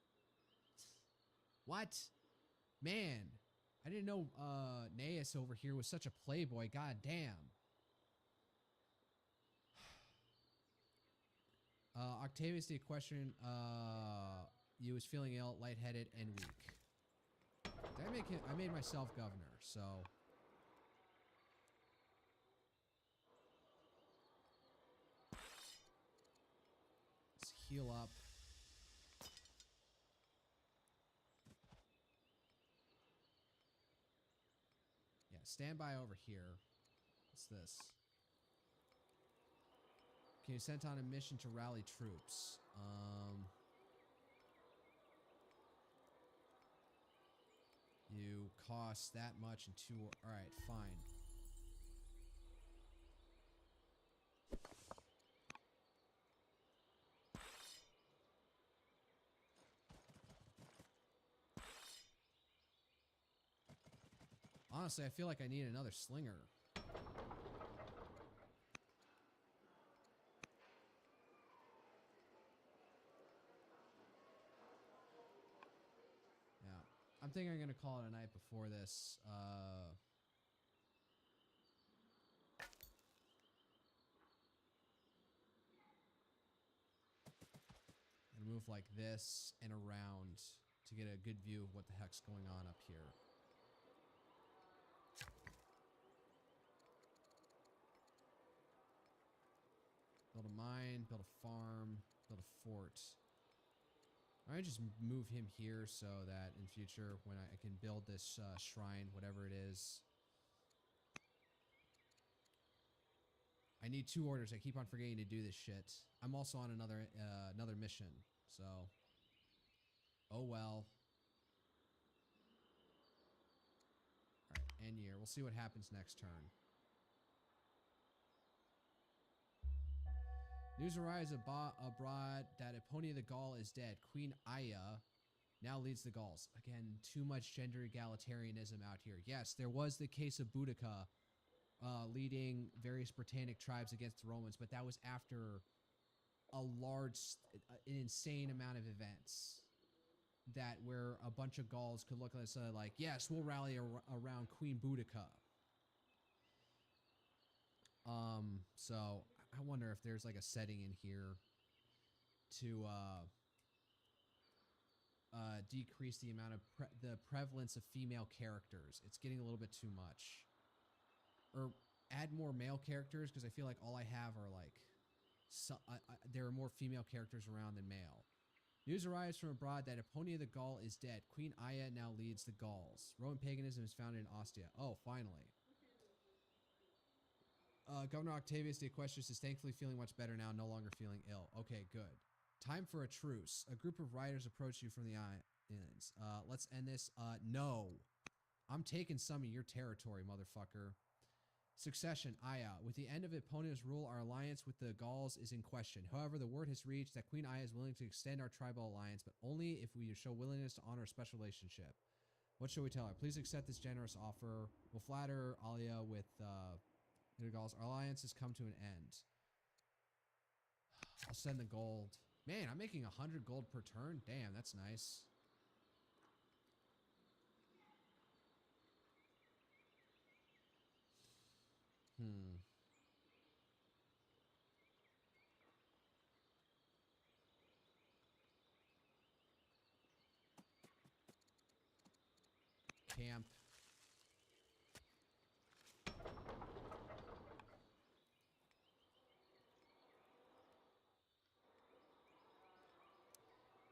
What? Man. I didn't know Naeus over here was such a playboy. God damn. Octavius the Equestrian, you was feeling ill, lightheaded, and weak. Did I make him? I made myself governor, so. Let's heal up. Yeah, stand by over here. What's this? Can you send on a mission to rally troops? You cost that much in 2. Alright, fine. Honestly, I feel like I need another slinger. Yeah. I'm thinking I'm going to call it a night before this. And move like this and around to get a good view of what the heck's going on up here. Build a mine, build a farm, build a fort. I just move him here so that in future when I can build this shrine, whatever it is. I need 2 orders. I keep on forgetting to do this shit. I'm also on another mission. So, oh well. All right, end year. We'll see what happens next turn. News arrives abroad that Epona the Gaul is dead. Queen Aya now leads the Gauls. Again, too much gender egalitarianism out here. Yes, there was the case of Boudica leading various Britannic tribes against the Romans, but that was after an insane amount of events that where a bunch of Gauls could look at us like, yes, we'll rally around Queen Boudica. So I wonder if there's like a setting in here to decrease the amount of the prevalence of female characters. It's getting a little bit too much. Or add more male characters, because I feel like all I have are like there are more female characters around than male. News arrives from abroad that Epona the Gaul is dead. Queen Aya now leads the Gauls. Roman paganism is founded in Ostia. Oh, finally. Governor Octavius de Equestrius is thankfully feeling much better now, no longer feeling ill. Okay, good. Time for a truce. A group of riders approach you from the islands. Let's end this. No. I'm taking some of your territory, motherfucker. Succession, Aya. With the end of Epona's rule, our alliance with the Gauls is in question. However, the word has reached that Queen Aya is willing to extend our tribal alliance, but only if we show willingness to honor a special relationship. What shall we tell her? Please accept this generous offer. We'll flatter Aya with the Gauls. Our alliance has come to an end. I'll send the gold. Man, I'm making 100 gold per turn. Damn, that's nice. Camp.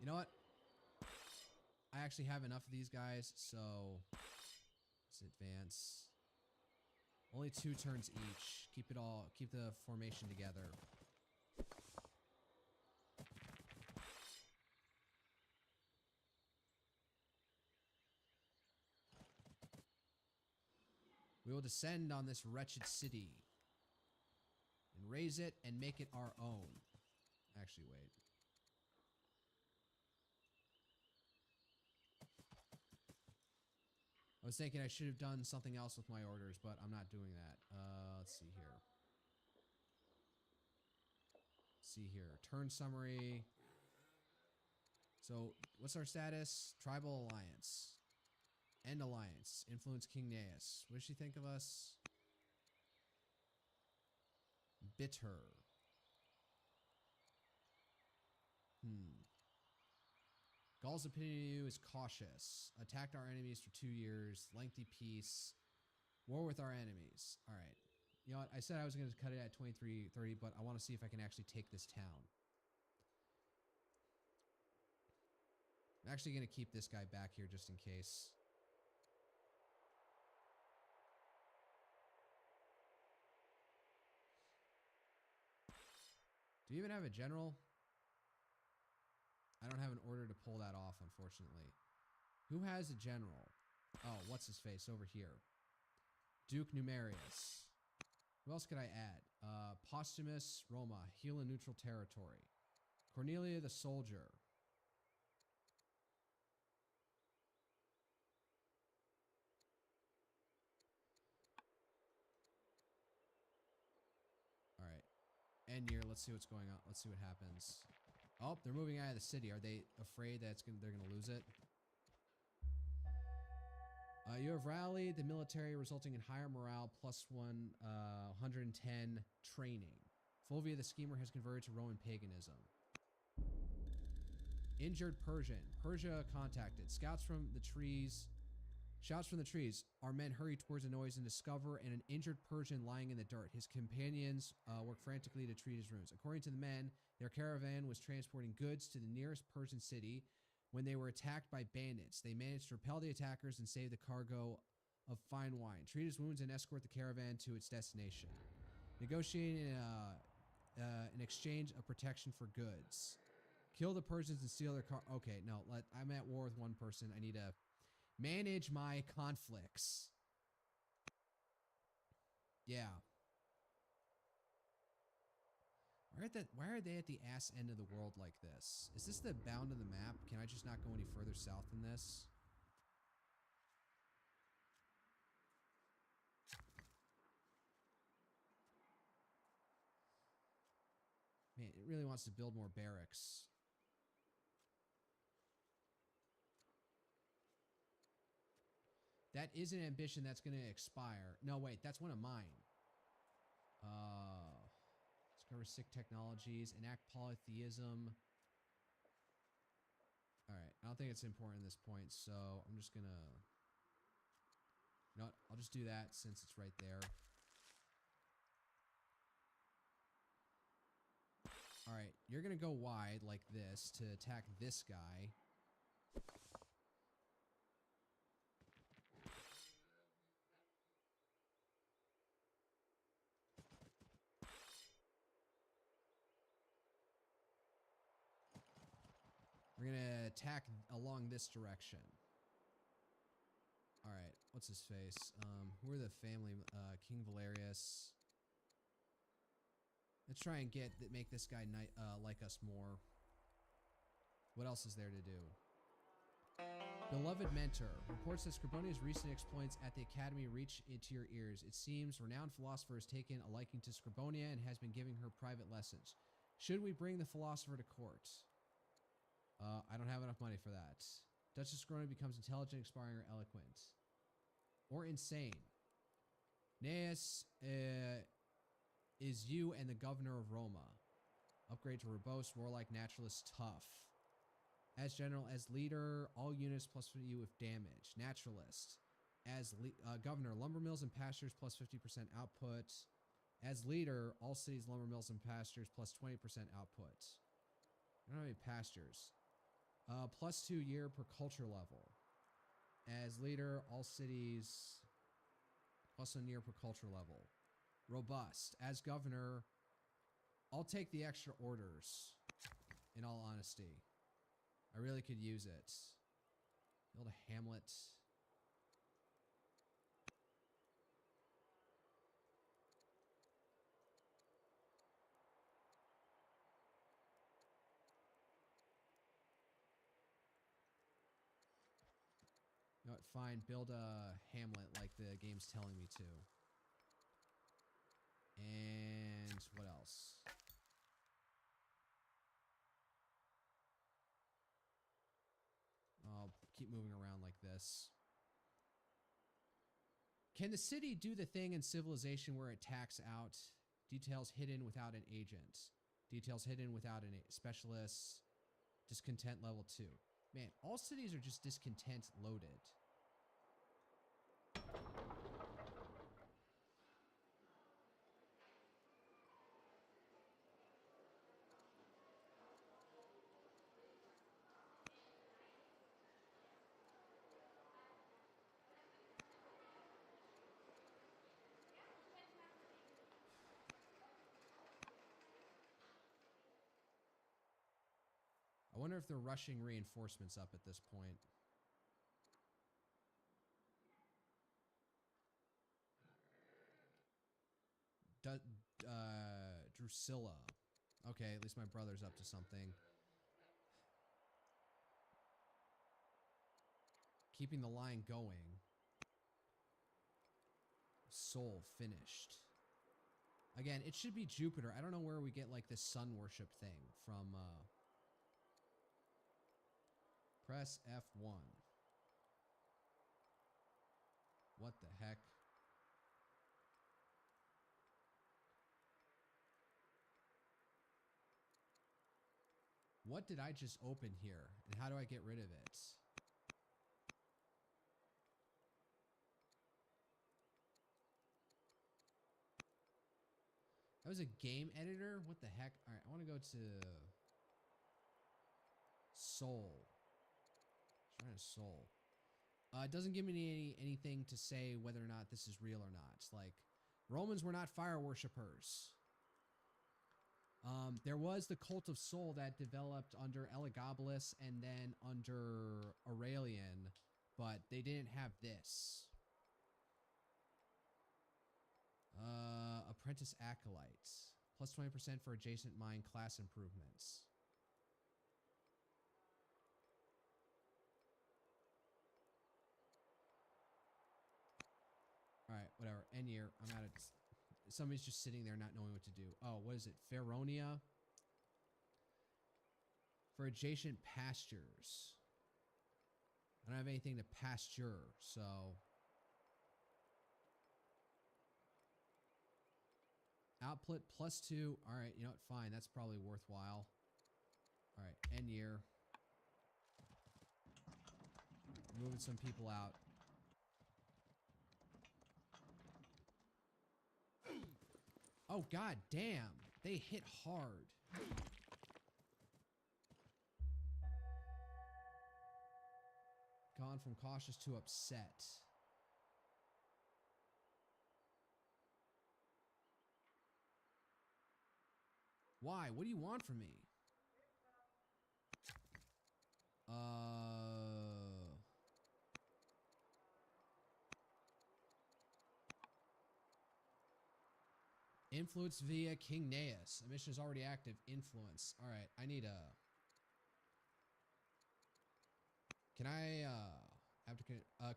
You know what? I actually have enough of these guys, so let's advance. Only 2 turns each. Keep the formation together. We will descend on this wretched city and raise it and make it our own. Actually, wait. I was thinking I should have done something else with my orders, but I'm not doing that. Let's see here. Turn summary. So, what's our status? Tribal alliance. End alliance. Influence King Naeus. What does she think of us? Bitter. Gaul's opinion of you is cautious. Attacked our enemies for 2 years. Lengthy peace. War with our enemies. All right. You know what? I said I was going to cut it at 23:30, but I want to see if I can actually take this town. I'm actually going to keep this guy back here just in case. Do you even have a general? I don't have an order to pull that off, unfortunately. Who has a general? Oh, what's his face over here? Duke Numerius. Who else could I add? Posthumus Roma. Heal in neutral territory. Cornelia the soldier. End year. Let's see what's going on. Let's see what happens. Oh, they're moving out of the city. Are they afraid that they're going to lose it? You have rallied the military, resulting in higher morale, +1, 110 training. Fulvia the schemer has converted to Roman paganism. Injured Persian. Persia contacted. Scouts from the trees. Shouts from the trees. Our men hurry towards the noise and discover an injured Persian lying in the dirt. His companions work frantically to treat his wounds. According to the men, their caravan was transporting goods to the nearest Persian city when they were attacked by bandits. They managed to repel the attackers and save the cargo of fine wine. Treat his wounds and escort the caravan to its destination. Negotiating an exchange of protection for goods. Kill the Persians and steal their car. Okay, no, I'm at war with one person. I need to manage my conflicts. Yeah. Why are they at the ass end of the world like this? Is this the bound of the map? Can I just not go any further south than this? Man, it really wants to build more barracks. That is an ambition that's going to expire. No, wait, that's one of mine. Discover sick technologies, enact polytheism. All right, I don't think it's important at this point, so I'm just going to... You know what? I'll just do that since it's right there. All right, you're going to go wide like this to attack this guy. We're going to attack along this direction. All right, what's his face? Who are the family? King Valerius. Let's try and make this guy like us more. What else is there to do? Beloved mentor. Reports that Scribonia's recent exploits at the Academy reach into your ears. It seems renowned philosopher has taken a liking to Scribonia and has been giving her private lessons. Should we bring the philosopher to court? I don't have enough money for that. Duchess Scribonia becomes intelligent, inspiring, or eloquent. Or insane. Gnaeus is you and the governor of Roma. Upgrade to robust, warlike, naturalist, tough. As general, as leader, all units plus you with damage. Naturalist. As governor, lumber mills and pastures plus 50% output. As leader, all cities, lumber mills, and pastures plus 20% output. I don't have any pastures. Plus 2 year per culture level. As leader, all cities plus 1 year per culture level. Robust. As governor, I'll take the extra orders, in all honesty. I really could use it. Build a hamlet. You know what? Fine. Build a hamlet like the game's telling me to. And what else? I'll keep moving around like this. Can the city do the thing in Civilization where it attacks out? Details hidden without an agent. Details hidden without a specialist. Discontent level 2. Man, all cities are just discontent loaded. I wonder if they're rushing reinforcements up at this point. Drusilla. Okay, at least my brother's up to something. Keeping the line going. Soul finished. Again, it should be Jupiter. I don't know where we get like this sun worship thing from. Press F1. What the heck? What did I just open here? And how do I get rid of it? That was a game editor? What the heck? Alright, I want to go to Soul. Trying to Soul. It doesn't give me anything to say whether or not this is real or not. Like, Romans were not fire worshippers. There was the cult of soul that developed under Elagabalus and then under Aurelian, but they didn't have this. Apprentice acolytes. Plus 20% for adjacent mine class improvements. Alright, whatever. End year. I'm out of... Somebody's just sitting there not knowing what to do. Oh, what is it? Feronia? For adjacent pastures. I don't have anything to pasture, so... Output plus 2. Alright, you know what? Fine. That's probably worthwhile. Alright, end year. Moving some people out. Oh, god damn. They hit hard. Gone from cautious to upset. Why? What do you want from me? Influence via King Naeus. A mission is already active. Influence. Alright, I need a... Can I, have to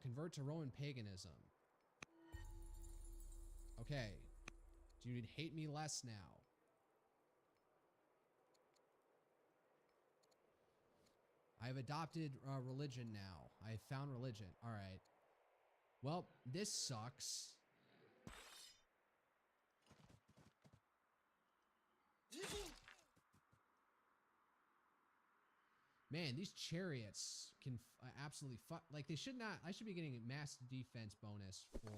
convert to Roman paganism? Okay. Do you hate me less now? I have adopted religion now. I have found religion. Alright. Well, this sucks. Man, these chariots can absolutely fuck. Like, they should not... I should be getting a mass defense bonus for,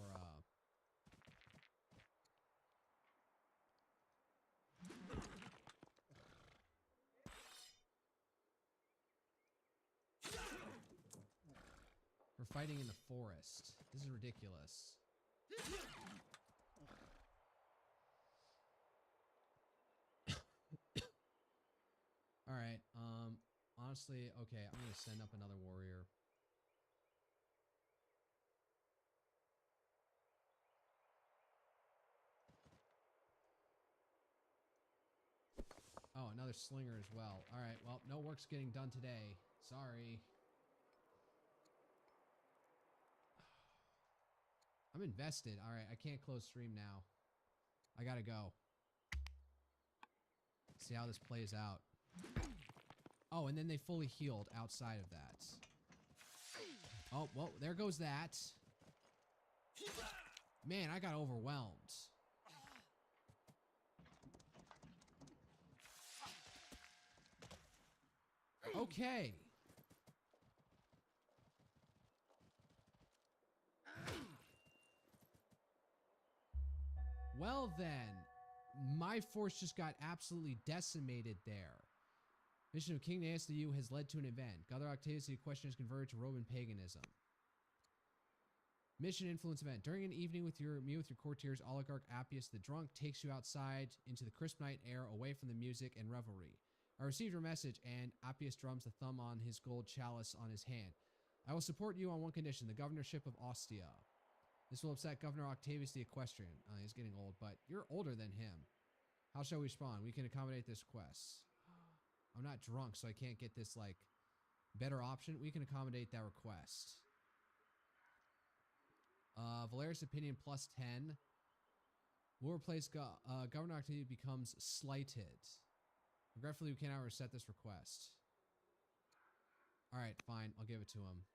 for fighting in the forest. This is ridiculous. Alright, honestly, okay, I'm gonna send up another warrior. Oh, another slinger as well. Alright, well, no work's getting done today. Sorry. I'm invested. Alright, I can't close stream now. I gotta go. See how this plays out. Oh, and then they fully healed outside of that. Oh, well, there goes that. Man, I got overwhelmed. Okay. Well then, my force just got absolutely decimated there. Mission of King Naeus to you has led to an event. Gather Octavius, the question is converted to Roman paganism. Mission influence event. During an evening with your courtiers, oligarch Appius the Drunk takes you outside into the crisp night air away from the music and revelry. I received your message, and Appius drums the thumb on his gold chalice on his hand. I will support you on one condition, the governorship of Ostia. This will upset Governor Octavius the Equestrian. He's getting old, but you're older than him. How shall we respond? We can accommodate this request. I'm not drunk, so I can't get this, like, better option. We can accommodate that request. Valerius' opinion plus 10. Will replace Governor Octavius becomes slighted. Regretfully, we cannot reset this request. Alright, fine. I'll give it to him.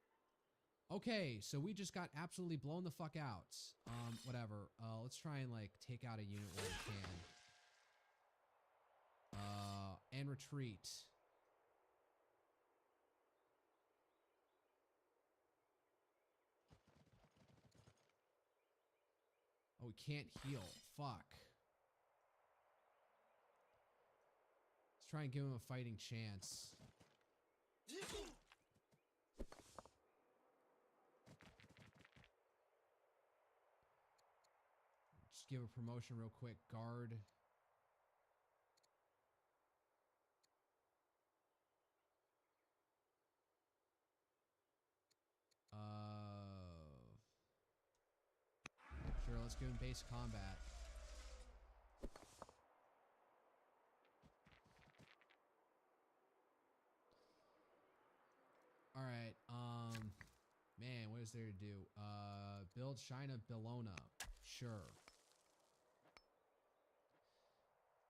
Okay, so we just got absolutely blown the fuck out. Whatever. Let's try and, like, take out a unit where we can. And retreat. Oh, we can't heal. Fuck. Let's try and give him a fighting chance. just give a promotion real quick. Guard. Sure, let's give him base combat. All right. Man, what is there to do? Build Shrine of Bellona. Sure.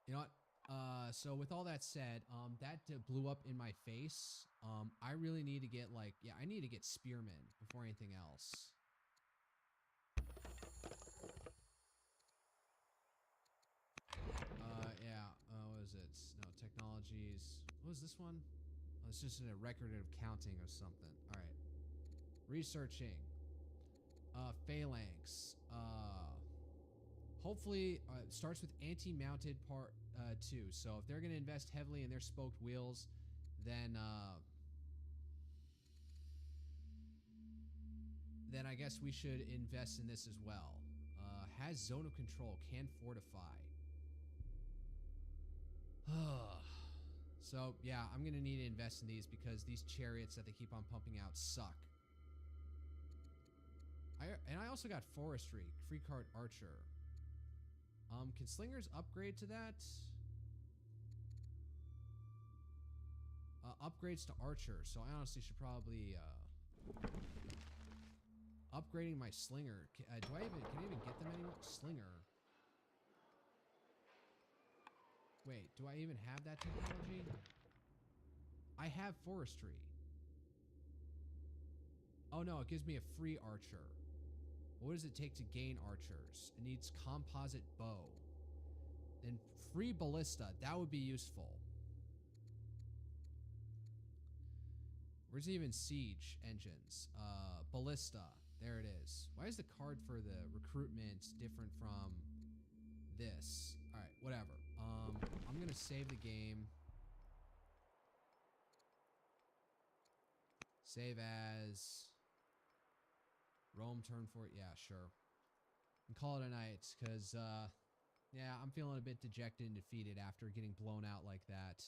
You know what? So with all that said, that blew up in my face. I really need to get like, yeah, I need to get Spearmen before anything else. Yeah. What is it? No, technologies. What was this one? Oh, it's just a record of counting of something. All right. Researching. Phalanx. Hopefully, it starts with anti-mounted part 2. So if they're going to invest heavily in their spoked wheels, then I guess we should invest in this as well. Has zone of control, can fortify. So yeah, I'm gonna need to invest in these because these chariots that they keep on pumping out suck. I also got forestry, free card archer. Can slingers upgrade to that? Upgrades to archer. So I honestly should probably upgrading my slinger. Can I even get them anymore? Slinger. Wait, do I even have that technology? I have forestry. Oh no, it gives me a free archer. What does it take to gain archers? It needs composite bow. Then free ballista, that would be useful. Where's even siege engines? Ballista, there it is. Why is the card for the recruitment different from this? All right, whatever. I'm gonna save the game. Save as Rome turn for it. Yeah, sure. And call it a night, because yeah, I'm feeling a bit dejected and defeated after getting blown out like that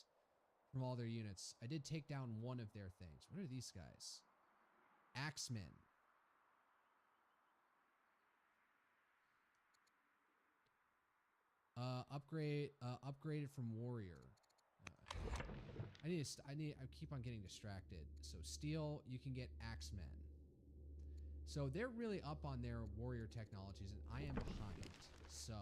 from all their units. I did take down one of their things. What are these guys? Axemen. Upgraded from warrior. I keep on getting distracted. So steel, you can get axemen. So they're really up on their warrior technologies, and I am behind. So